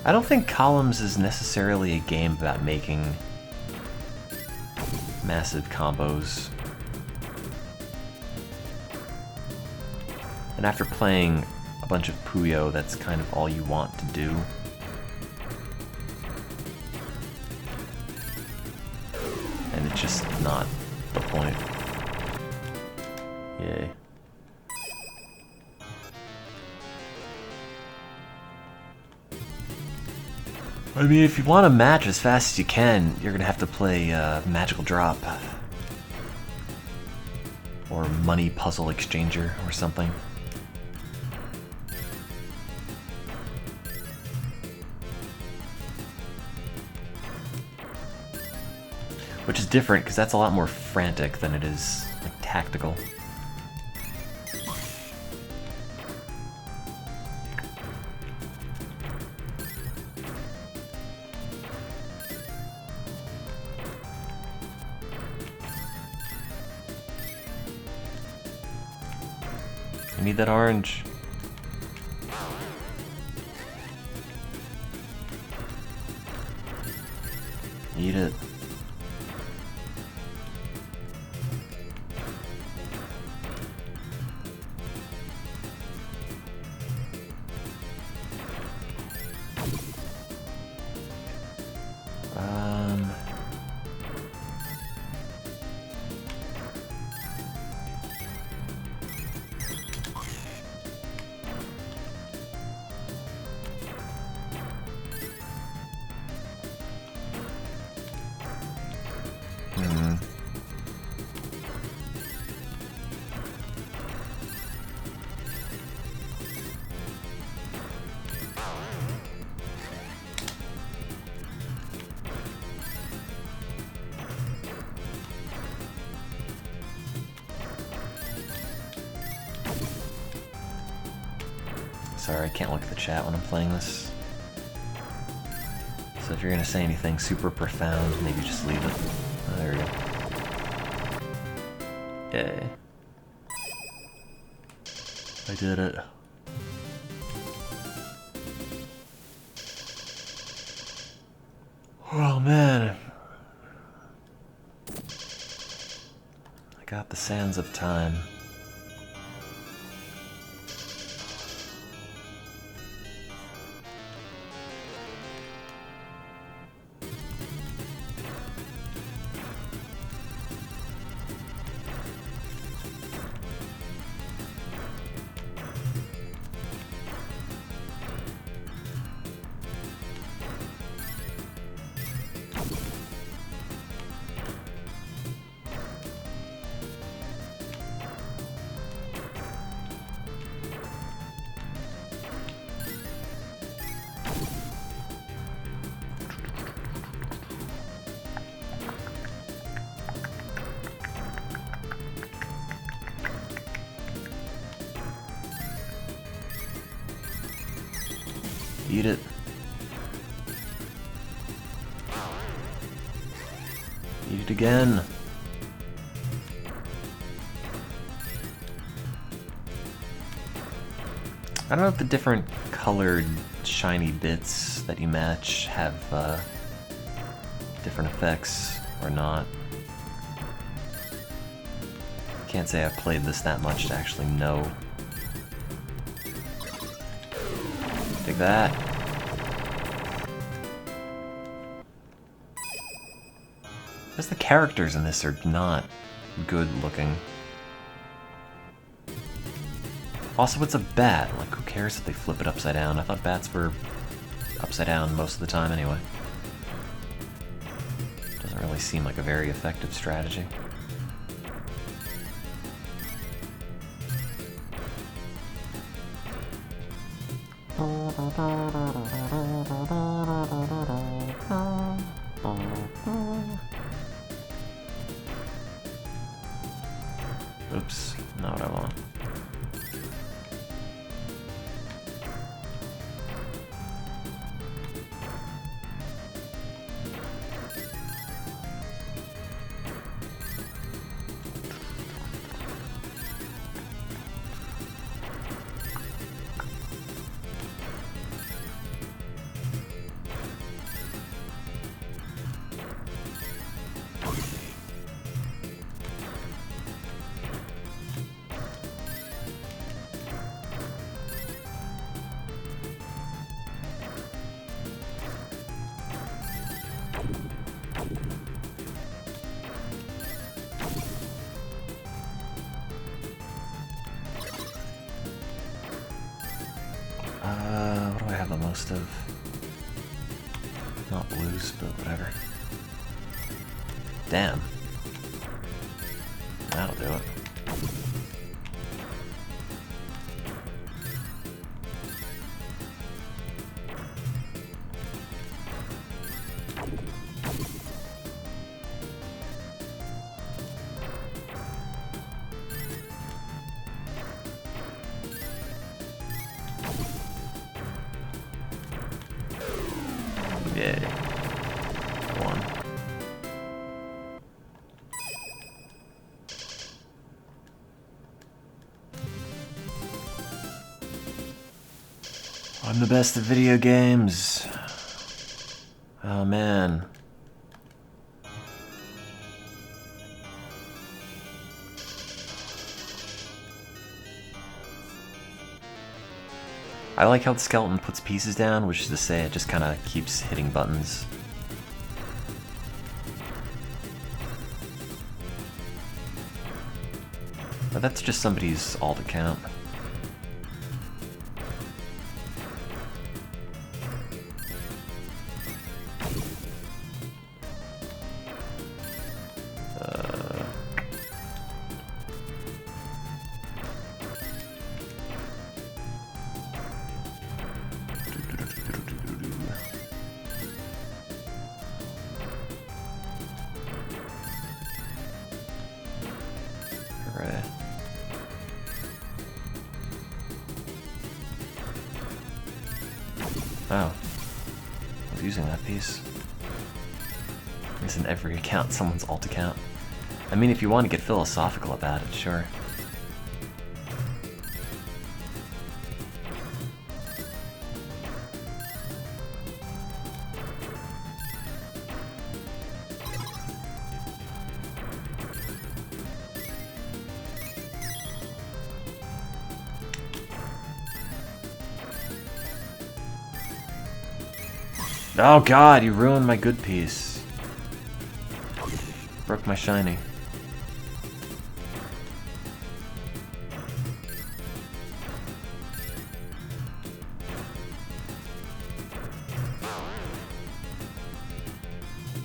I don't think Columns is necessarily a game about making massive combos. And after playing a bunch of Puyo, that's kind of all you want to do. And it's just not the point. Yay. I mean, if you want to match as fast as you can, you're gonna have to play Magical Drop. Or Money Puzzle Exchanger or something. Which is different, because that's a lot more frantic than it is, like, tactical. I need that orange. Eat it. Sorry, I can't look at the chat when I'm playing this. So if you're gonna say anything super profound, maybe just leave it. Oh, there we go. Yay. I did it. Oh man. I got the sands of time. Eat it. Eat it again. I don't know if the different colored shiny bits that you match have different effects or not. Can't say I've played this that much to actually know. Take that. Because the characters in this are not good looking. Also, it's a bat. Like, who cares if they flip it upside down? I thought bats were upside down most of the time anyway. Doesn't really seem like a very effective strategy. Oops, not what I want. most of. Not blues, but whatever. Damn. That'll do it. Yay. One. I'm the best at video games. Oh man. I like how the skeleton puts pieces down, which is to say it just kind of keeps hitting buttons. But that's just somebody's alt account. Right. Oh. I was using that piece. It's in every account, someone's alt account. I mean, if you want to get philosophical about it, sure. Oh god, you ruined my good piece. Broke my shiny.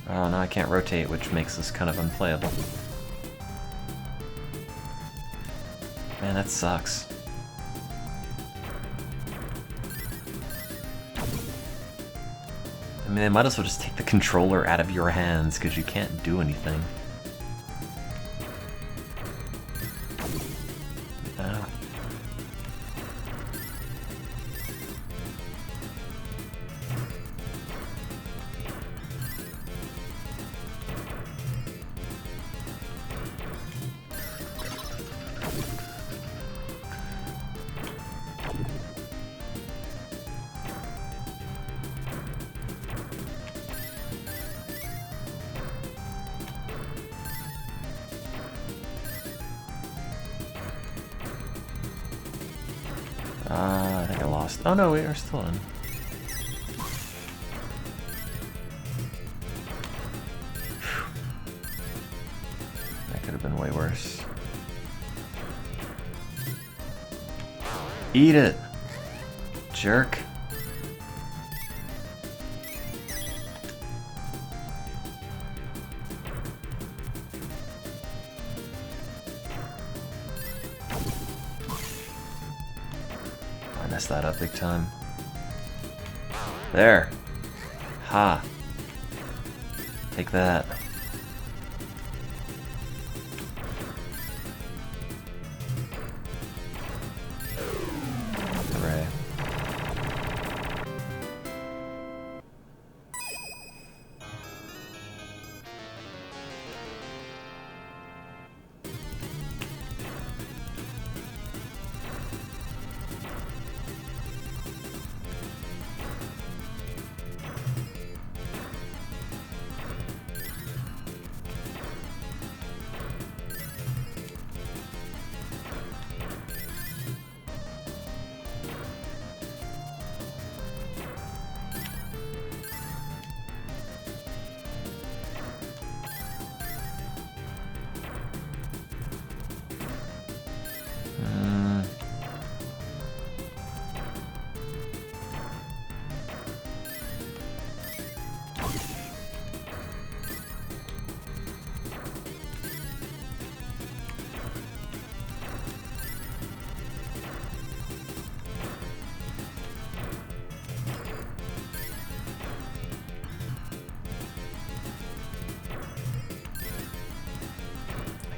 Oh, now I can't rotate, which makes this kind of unplayable. Man, that sucks. I mean, they might as well just take the controller out of your hands, because you can't do anything. Ow. I think I lost. Oh no, we are still in. That could have been way worse. Eat it, jerk. Messed that up big time. There. Ha. Take that. Hooray.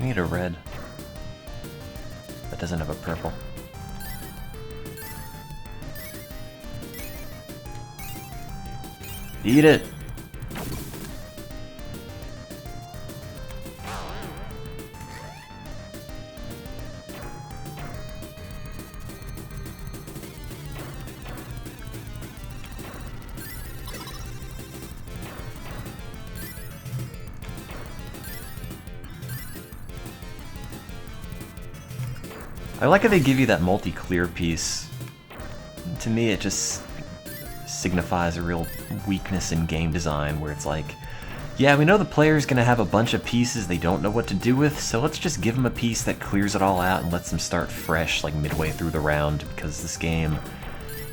I need a red. That doesn't have a purple. Eat it! I like how they give you that multi-clear piece. To me, it just signifies a real weakness in game design, where it's like, yeah, we know the player's gonna have a bunch of pieces they don't know what to do with, so let's just give them a piece that clears it all out and lets them start fresh, like midway through the round, because this game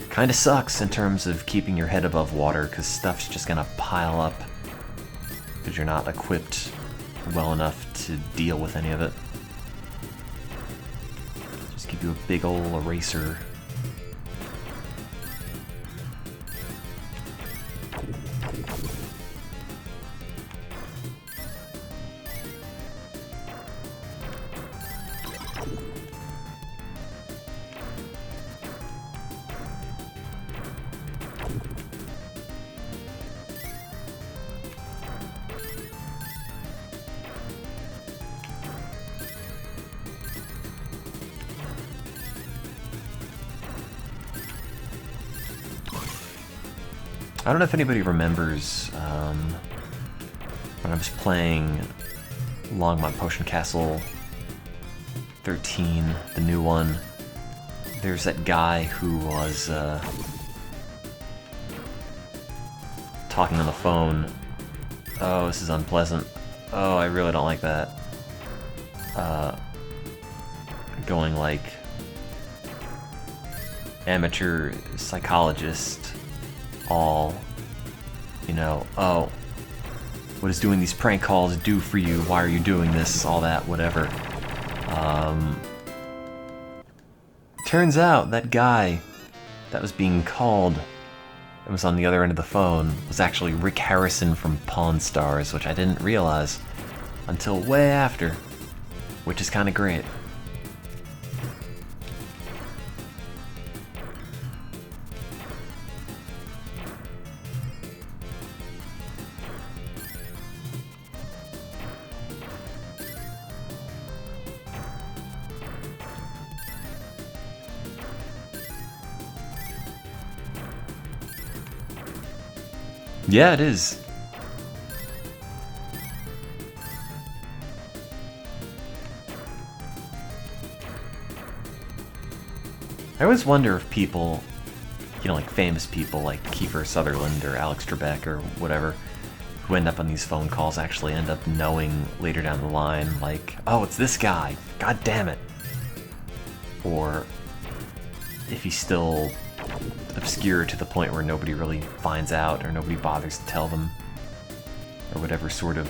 kinda sucks in terms of keeping your head above water, because stuff's just gonna pile up, because you're not equipped well enough to deal with any of it. Give you a big ol' eraser. I don't know if anybody remembers when I was playing Longmont Potion Castle 13, the new one. There's that guy who was talking on the phone. Oh, this is unpleasant. Oh, I really don't like that. Going like amateur psychologist. All, you know, oh, what does doing these prank calls do for you? Why are you doing this? All that, whatever. Turns out that guy that was being called and was on the other end of the phone was actually Rick Harrison from Pawn Stars, which I didn't realize until way after, which is kind of great. Yeah, it is. I always wonder if people, you know, like famous people like Kiefer Sutherland or Alex Trebek or whatever, who end up on these phone calls actually end up knowing later down the line, like, oh, it's this guy, god damn it. Or if he's still obscure to the point where nobody really finds out or nobody bothers to tell them, or whatever sort of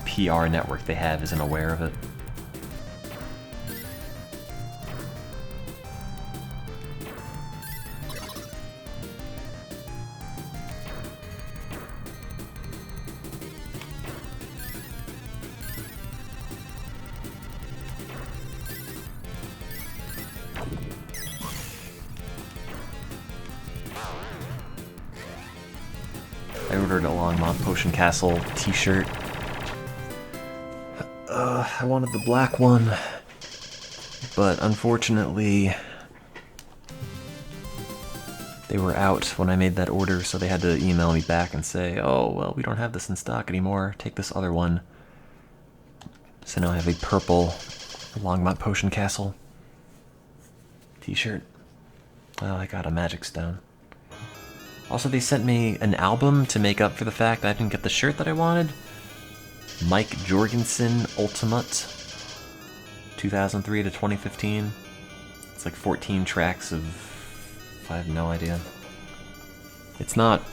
PR network they have isn't aware of it. I ordered a Longmont Potion Castle t-shirt. I wanted the black one, but unfortunately they were out when I made that order, so they had to email me back and say, oh, well, we don't have this in stock anymore, take this other one. So now I have a purple Longmont Potion Castle t-shirt. Oh, I got a magic stone. Also, they sent me an album to make up for the fact I didn't get the shirt that I wanted. Mike Jorgensen Ultimate, 2003 to 2015. It's like 14 tracks of... I have no idea. It's not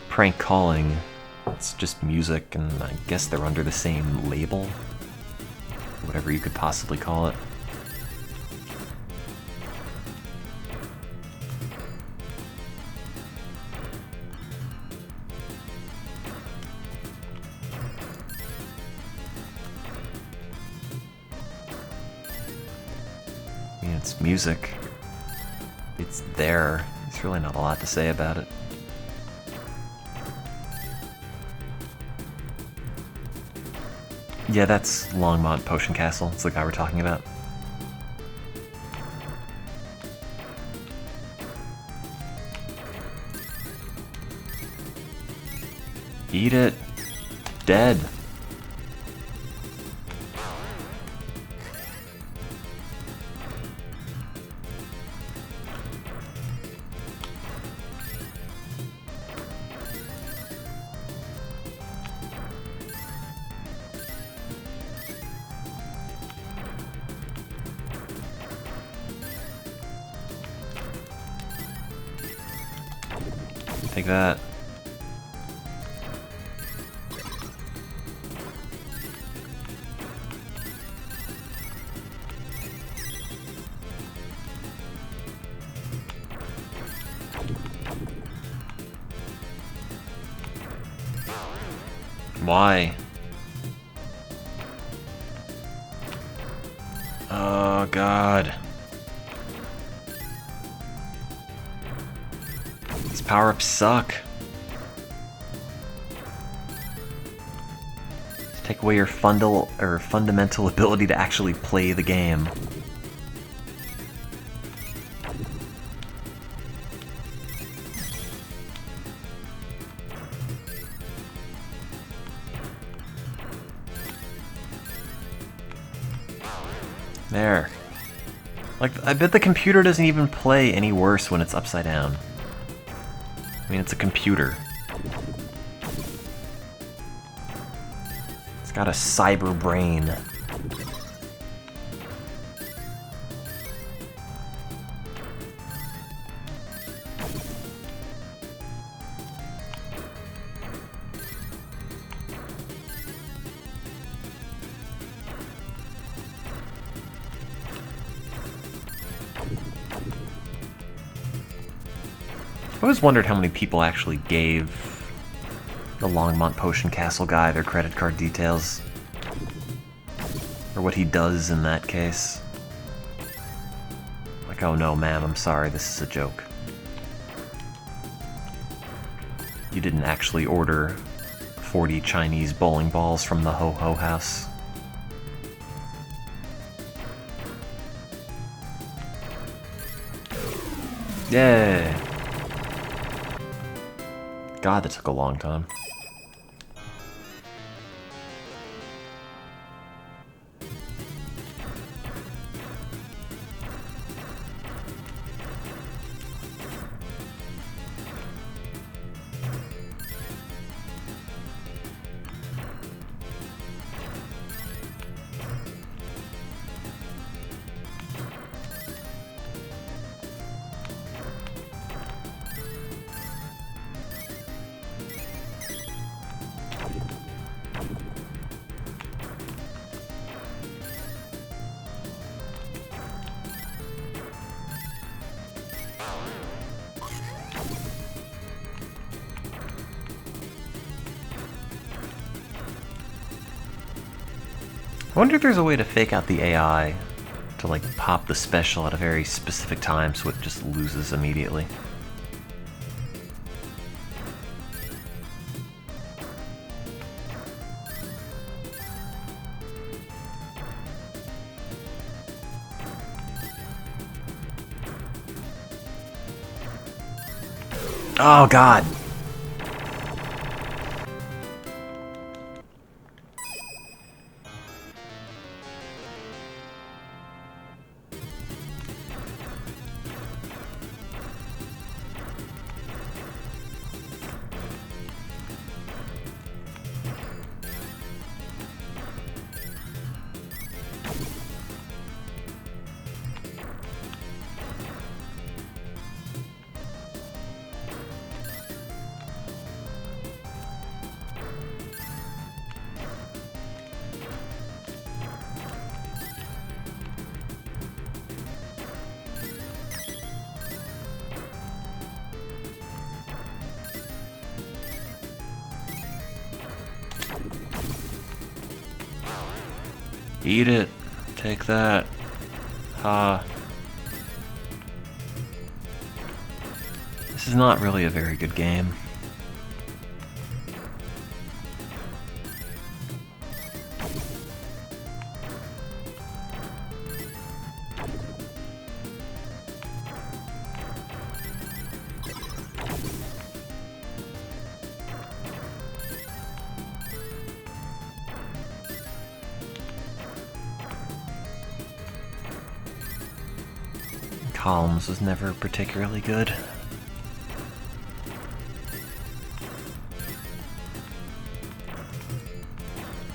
prank calling, it's just music, and I guess they're under the same label. Whatever you could possibly call it. it's music. It's there. There's really not a lot to say about it. Yeah, that's Longmont Potion Castle. It's the guy we're talking about. Eat it. Dead. Take that. Why? Oh, God. These power-ups suck. Take away your fundamental ability to actually play the game. There. Like, I bet the computer doesn't even play any worse when it's upside down. I mean, it's a computer. It's got a cyber brain. I always wondered how many people actually gave the Longmont Potion Castle guy their credit card details. Or what he does in that case. Like, oh no, ma'am, I'm sorry, this is a joke. You didn't actually order 40 Chinese bowling balls from the Ho-Ho house. Yay! God, that took a long time. I wonder if there's a way to fake out the AI to like pop the special at a very specific time so it just loses immediately. Oh God! Eat it. Take that. Ha. This is not really a very good game. Columns was never particularly good.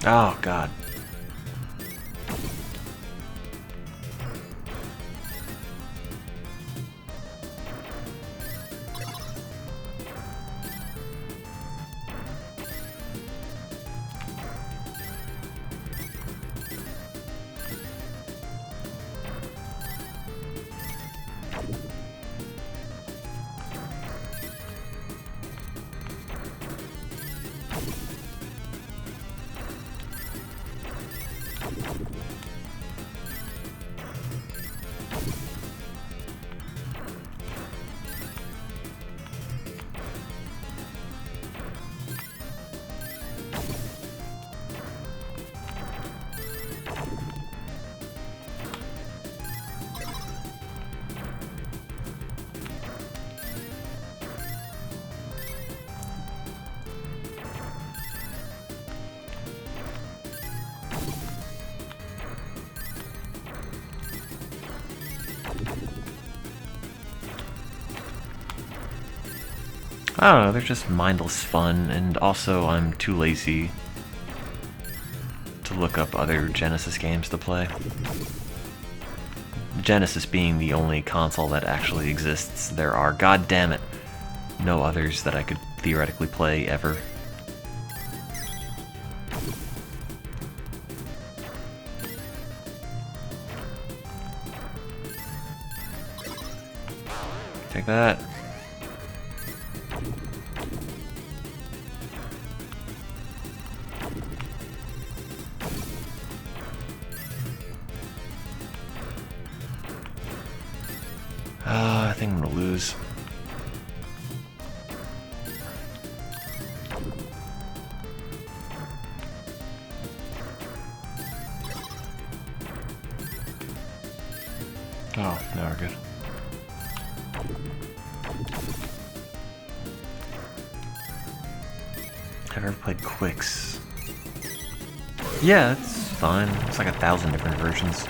Oh, God. I don't know, they're just mindless fun, and also I'm too lazy to look up other Genesis games to play. Genesis being the only console that actually exists, there are, god damn it, no others that I could theoretically play ever. Take that. I think I'm gonna lose. Oh, now we're good. Have I ever played Quicks? Yeah, it's fine. It's like 1,000 different versions.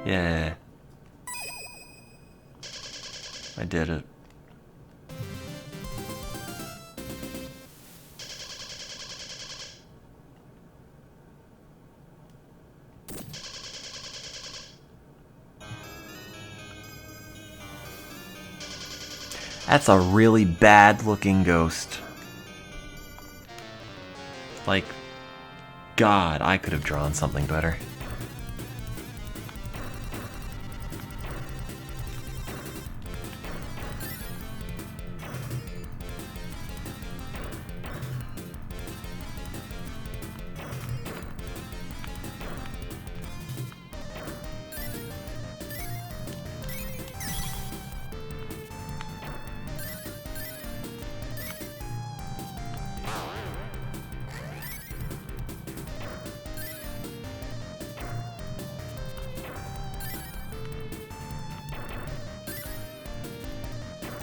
Yeah. I did it. That's a really bad looking ghost. Like, God, I could have drawn something better.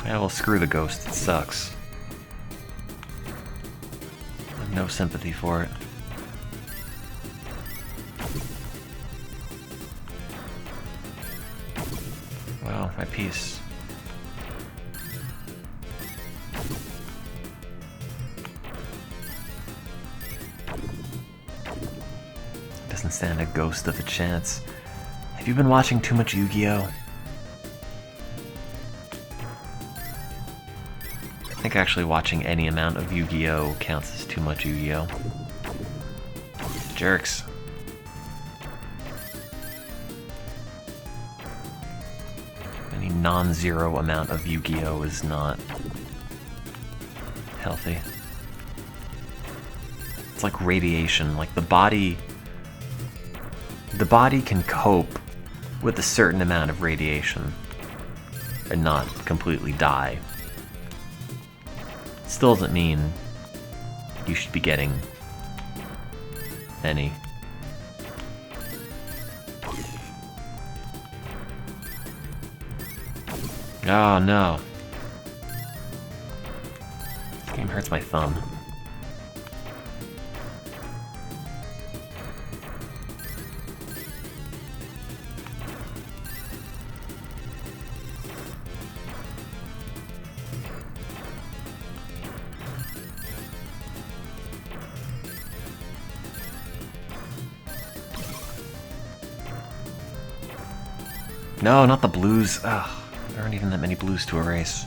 Yeah, well, screw the ghost. It sucks. I have no sympathy for it. Well, my piece. Doesn't stand a ghost of a chance. Have you been watching too much Yu-Gi-Oh? I think actually watching any amount of Yu-Gi-Oh counts as too much Yu-Gi-Oh. Jerks. Any non-zero amount of Yu-Gi-Oh is not healthy. It's like radiation, like the body can cope with a certain amount of radiation and not completely die. Still doesn't mean you should be getting any. Oh no. This game hurts my thumb. No, not the blues. Ugh, there aren't even that many blues to erase.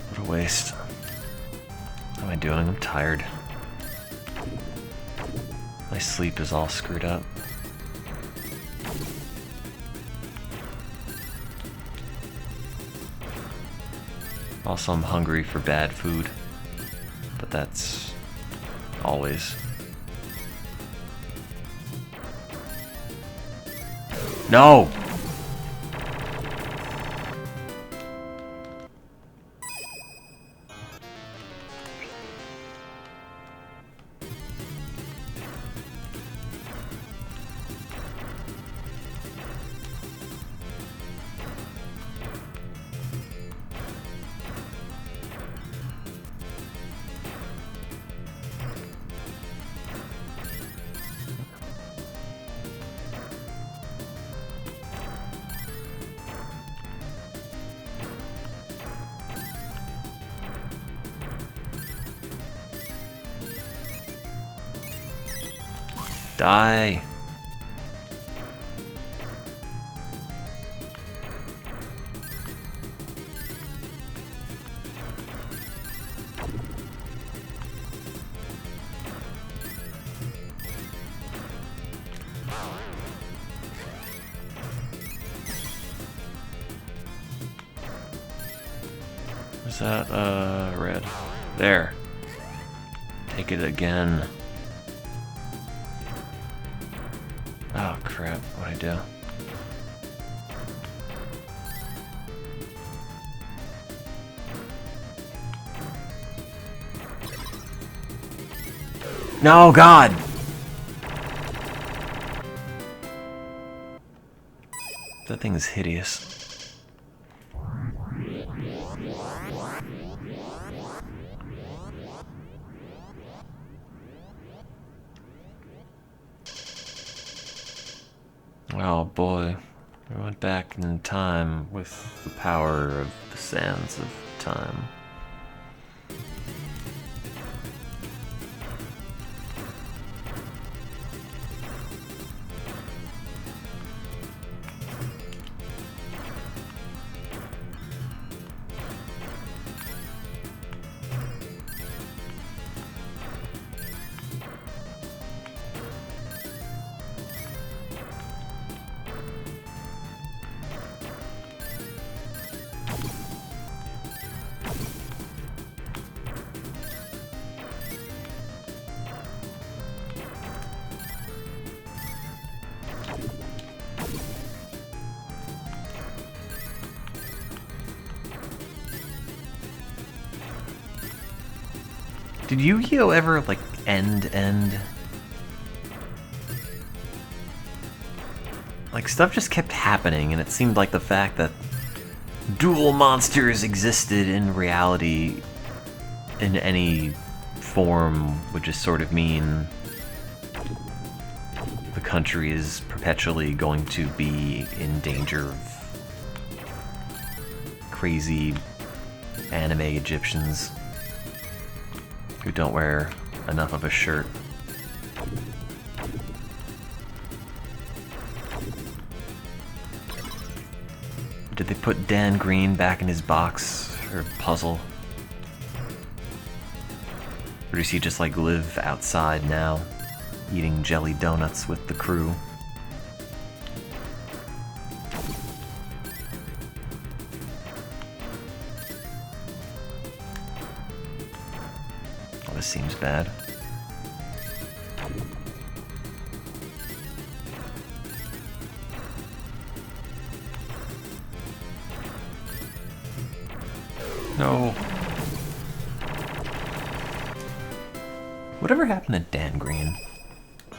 What a waste. What am I doing? I'm tired. My sleep is all screwed up. Also, I'm hungry for bad food. But that's always. No! Die. Where's that, red? There. Take it again. Oh crap, what'd I do? No, God! That thing is hideous. Oh boy, we went back in time with the power of the sands of time. Did Yu-Gi-Oh ever, like, end? Like, stuff just kept happening, and it seemed like the fact that dual monsters existed in reality in any form would just sort of mean the country is perpetually going to be in danger of crazy anime Egyptians who don't wear enough of a shirt. Did they put Dan Green back in his box or puzzle? Or does he just like live outside now, eating jelly donuts with the crew? Oh, this seems bad. No. Whatever happened to Dan Green? I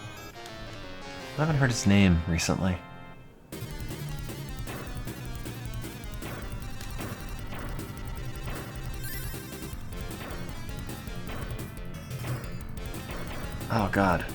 haven't heard his name recently. Oh, God.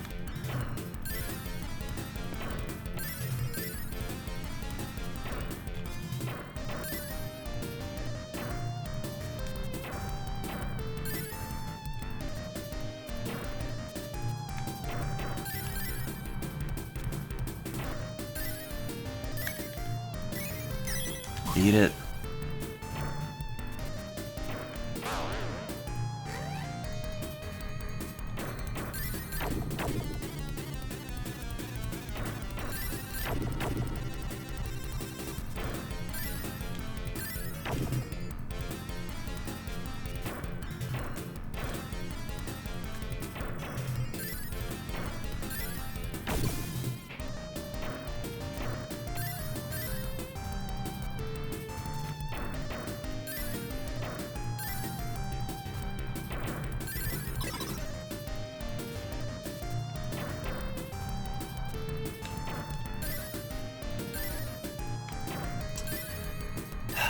Eat it.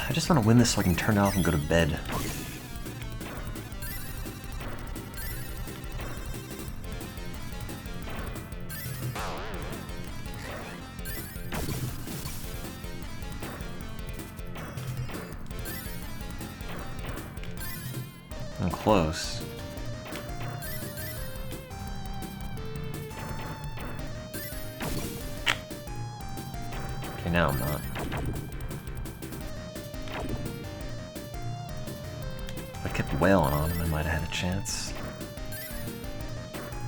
I just want to win this so I can turn it off and go to bed. I'm close. Okay, now I'm not. If I kept wailing on him, I might have had a chance.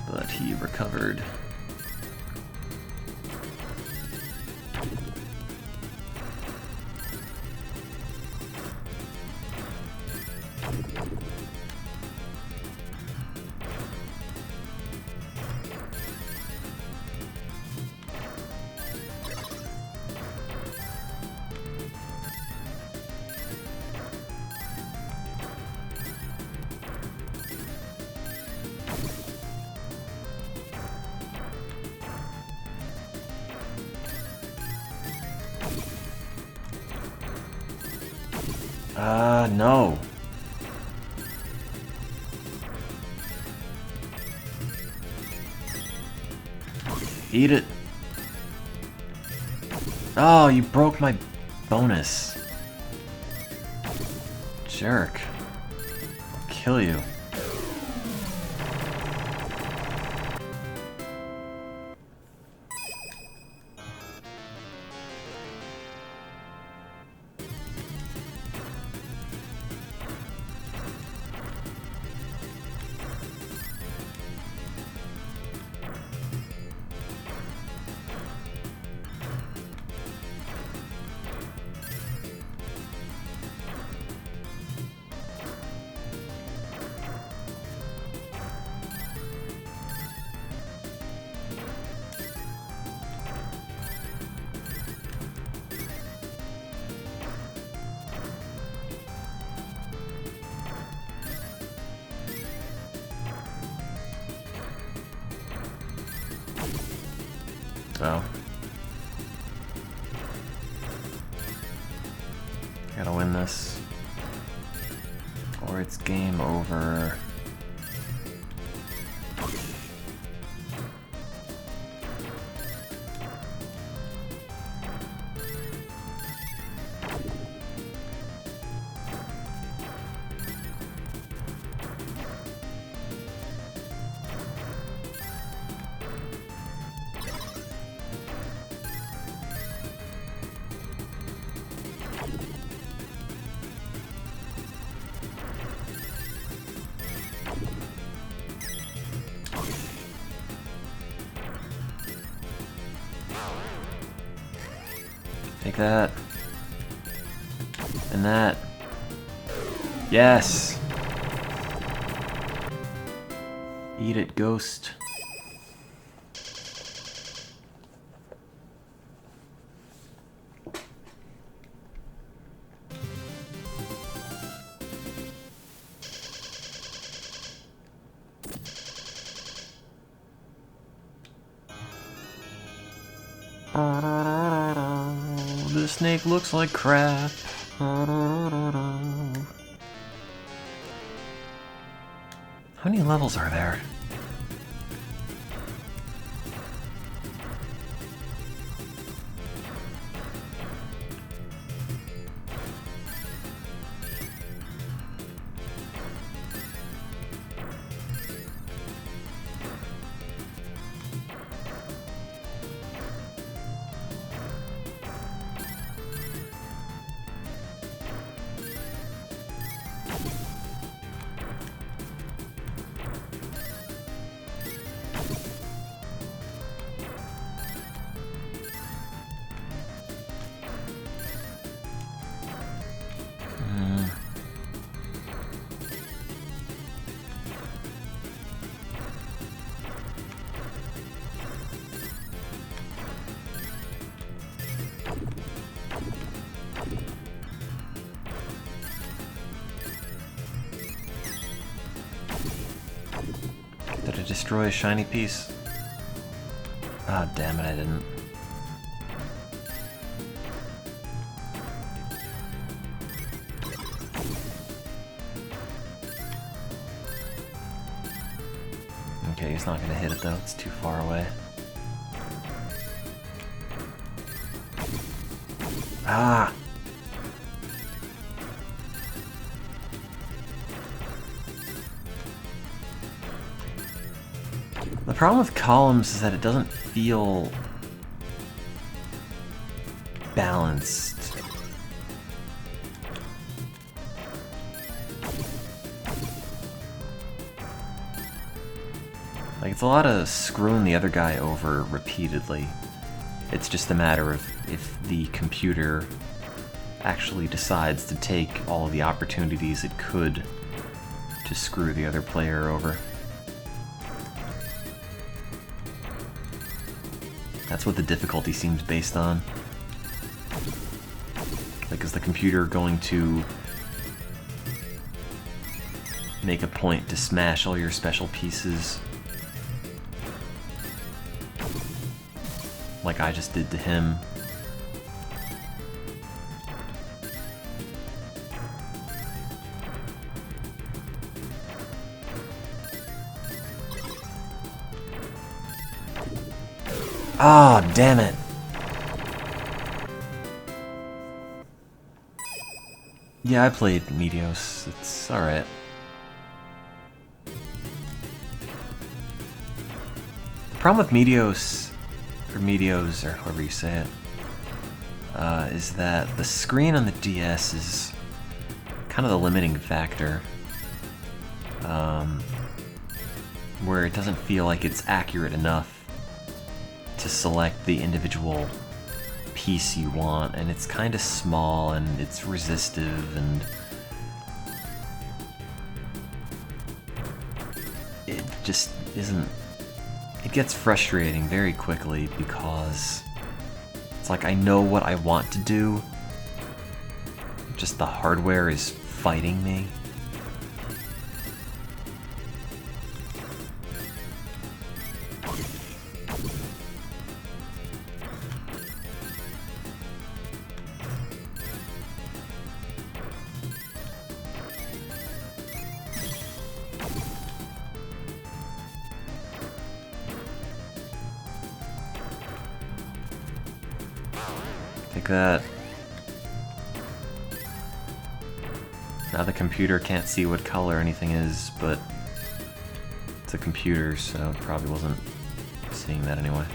But he recovered. No. Eat it. Oh, you broke my bonus. Jerk. I'll kill you. So, gotta win this, or it's game over. Take that. And that. Yes! Eat it, ghost. This snake looks like crap. How many levels are there? Did I destroy a shiny piece? Ah, damn it, I didn't. Okay, he's not gonna hit it though, it's too far away. Ah! The problem with columns is that it doesn't feel balanced. Like, it's a lot of screwing the other guy over repeatedly. It's just a matter of if the computer actually decides to take all of the opportunities it could to screw the other player over. That's what the difficulty seems based on. Like, is the computer going to make a point to smash all your special pieces like I just did to him? Ah, oh, damn it. Yeah, I played Meteos. It's alright. The problem with Meteos, or however you say it, is that the screen on the DS is kind of the limiting factor. Where it doesn't feel like it's accurate enough to select the individual piece you want, and it's kind of small and it's resistive, and it just isn't. It gets frustrating very quickly because it's like I know what I want to do, just the hardware is fighting me. Take that. Now the computer can't see what color anything is, but it's a computer, so it probably wasn't seeing that anyway.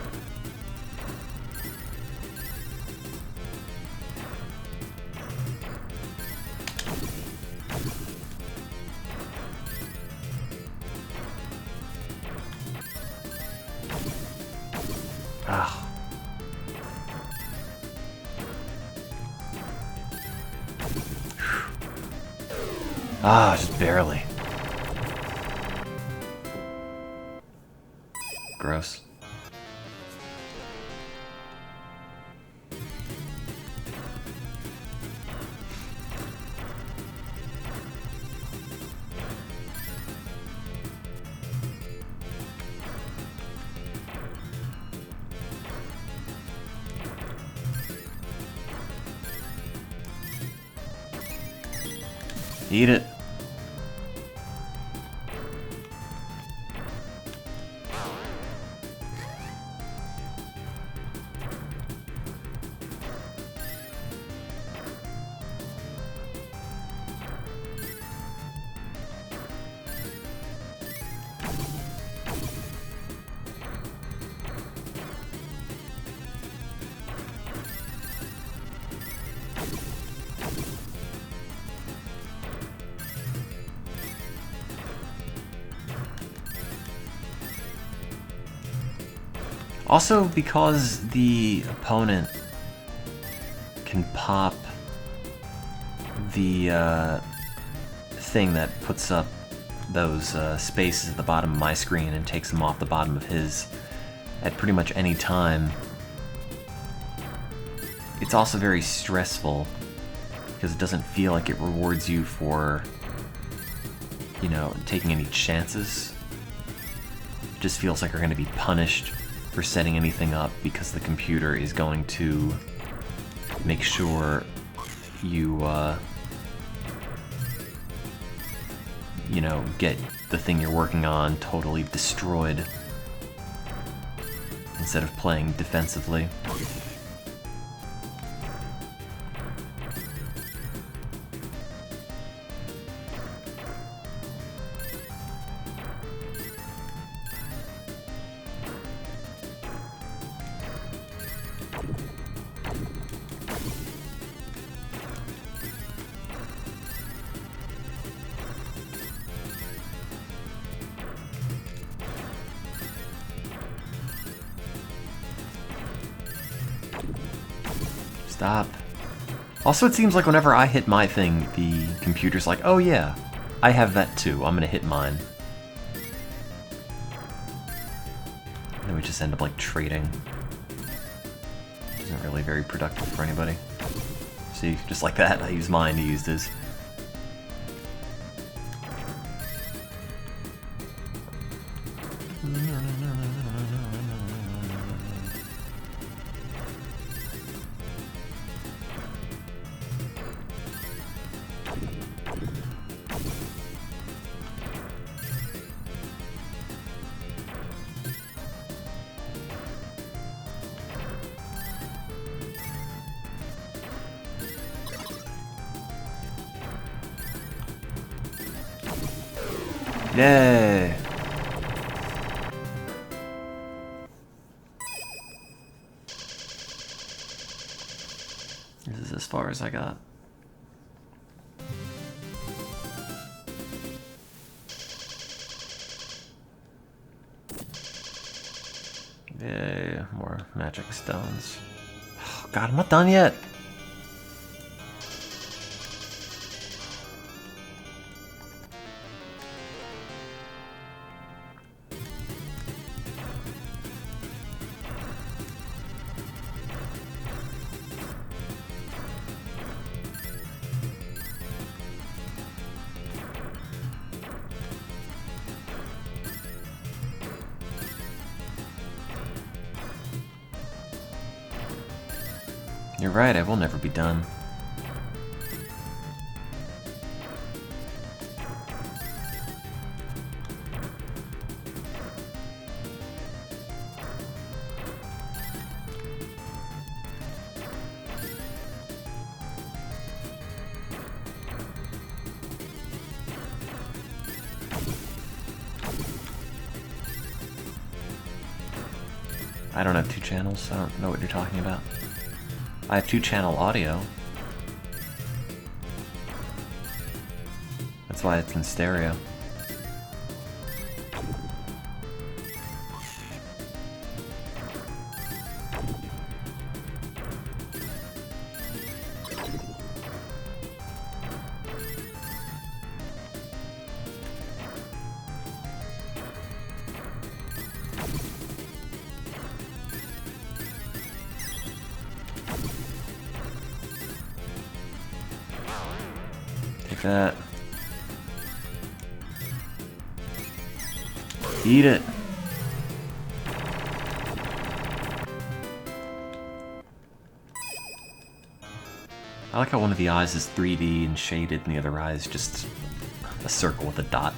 Ah. Ah, just barely. Gross. Eat it. Also, because the opponent can pop the thing that puts up those spaces at the bottom of my screen and takes them off the bottom of his at pretty much any time, it's also very stressful because it doesn't feel like it rewards you for, you know, taking any chances. It just feels like you're going to be punished for setting anything up because the computer is going to make sure you, you know, get the thing you're working on totally destroyed instead of playing defensively. Stop. Also, it seems like whenever I hit my thing, the computer's like, oh yeah, I have that too, I'm gonna hit mine. And then we just end up like trading. Which isn't really very productive for anybody. See, just like that, I used mine, he used his. Yay! This is as far as I got. Yay, more magic stones. Oh, God, I'm not done yet! You're right, I will never be done. I don't have two channels, I don't know what you're talking about. I have two-channel audio. That's why it's in stereo. Take that. Eat it. I like how one of the eyes is 3D and shaded, and the other eye is just a circle with a dot.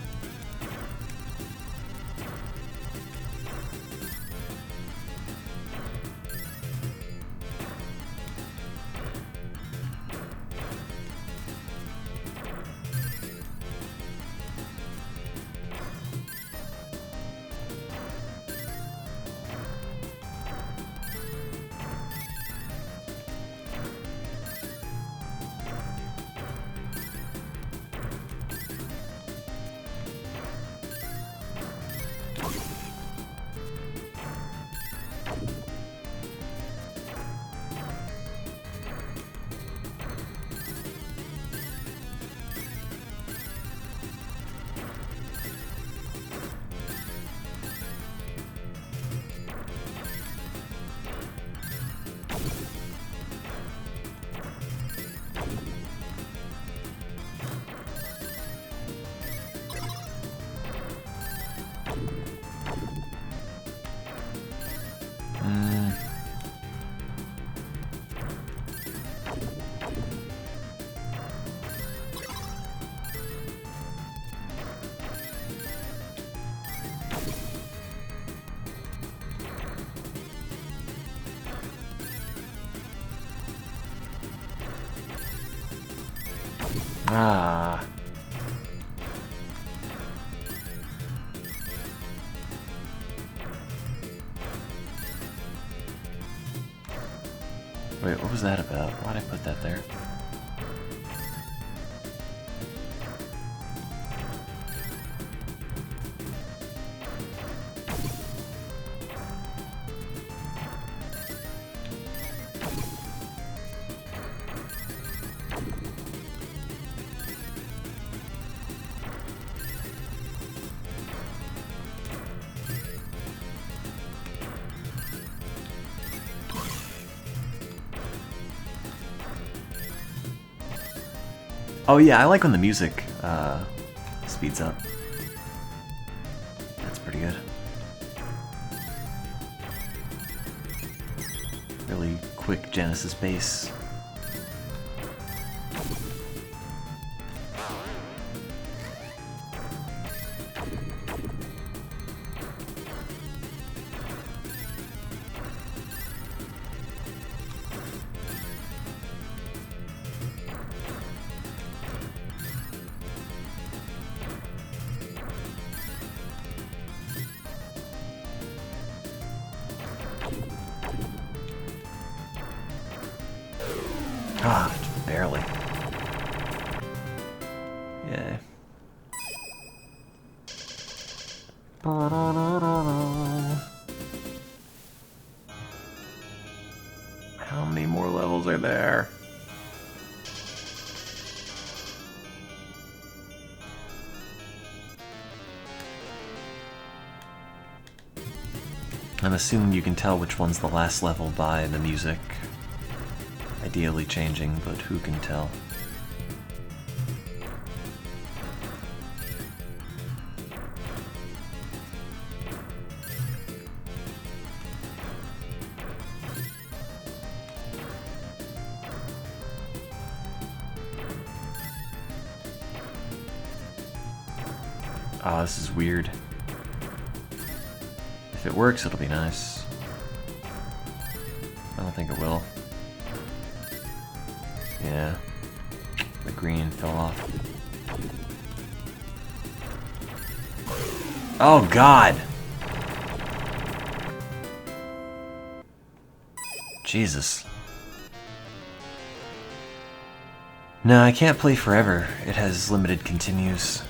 Ah. Wait, what was that about? Why'd I put that there? Oh yeah, I like when the music speeds up. That's pretty good. Really quick Genesis bass. Ah, just barely. Yay. How many more levels are there? I'm assuming you can tell which one's the last level by the music. Ideally changing, but who can tell? Oh, this is weird. If it works, it'll be nice. I don't think it will. Yeah, the green fell off. Oh God! Jesus. No, I can't play forever. It has limited continues.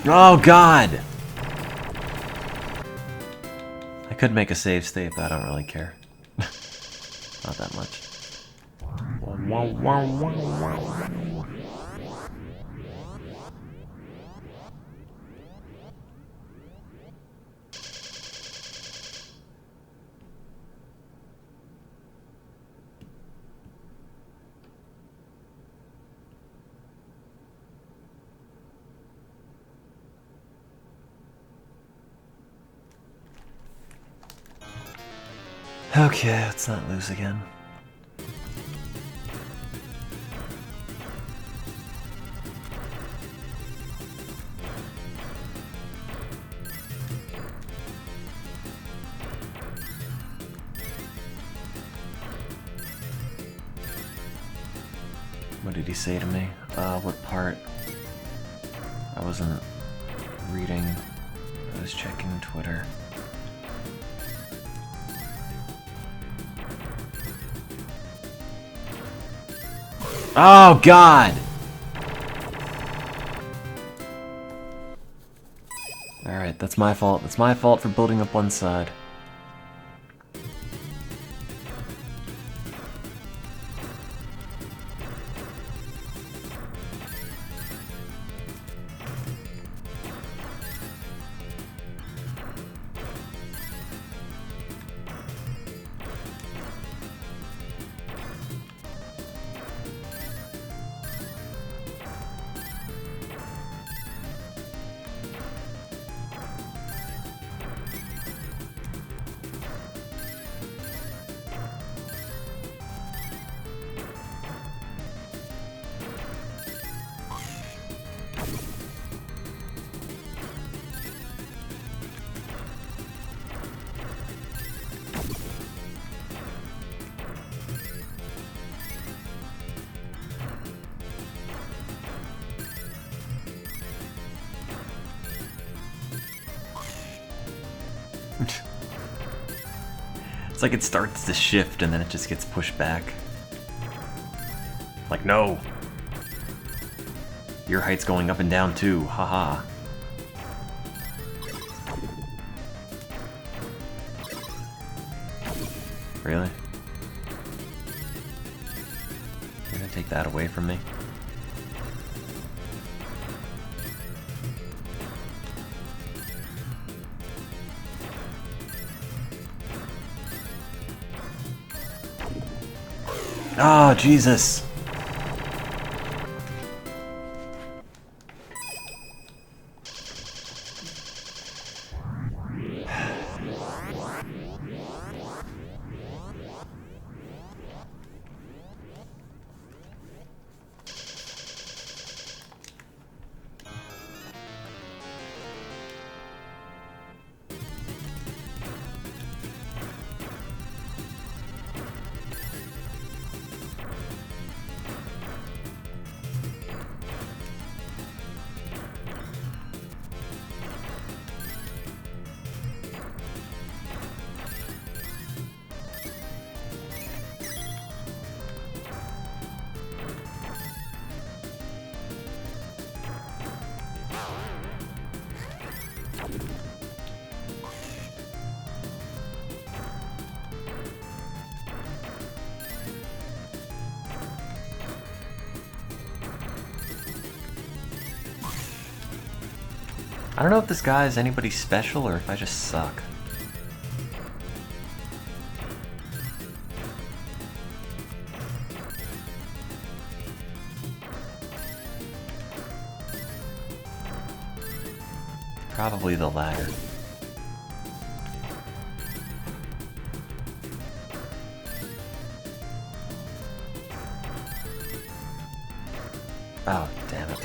Oh god! I could make a save state, but I don't really care. Not that much. Okay, let's not lose again. What did he say to me? What part? I wasn't reading. I was checking Twitter. Oh, God! Alright, that's my fault. That's my fault for building up one side. It's like it starts to shift and then it just gets pushed back. Like, no! Your height's going up and down too, haha. Really? You're gonna take that away from me? Oh, Jesus! I don't know if this guy is anybody special or if I just suck. Probably the latter. Oh, damn it.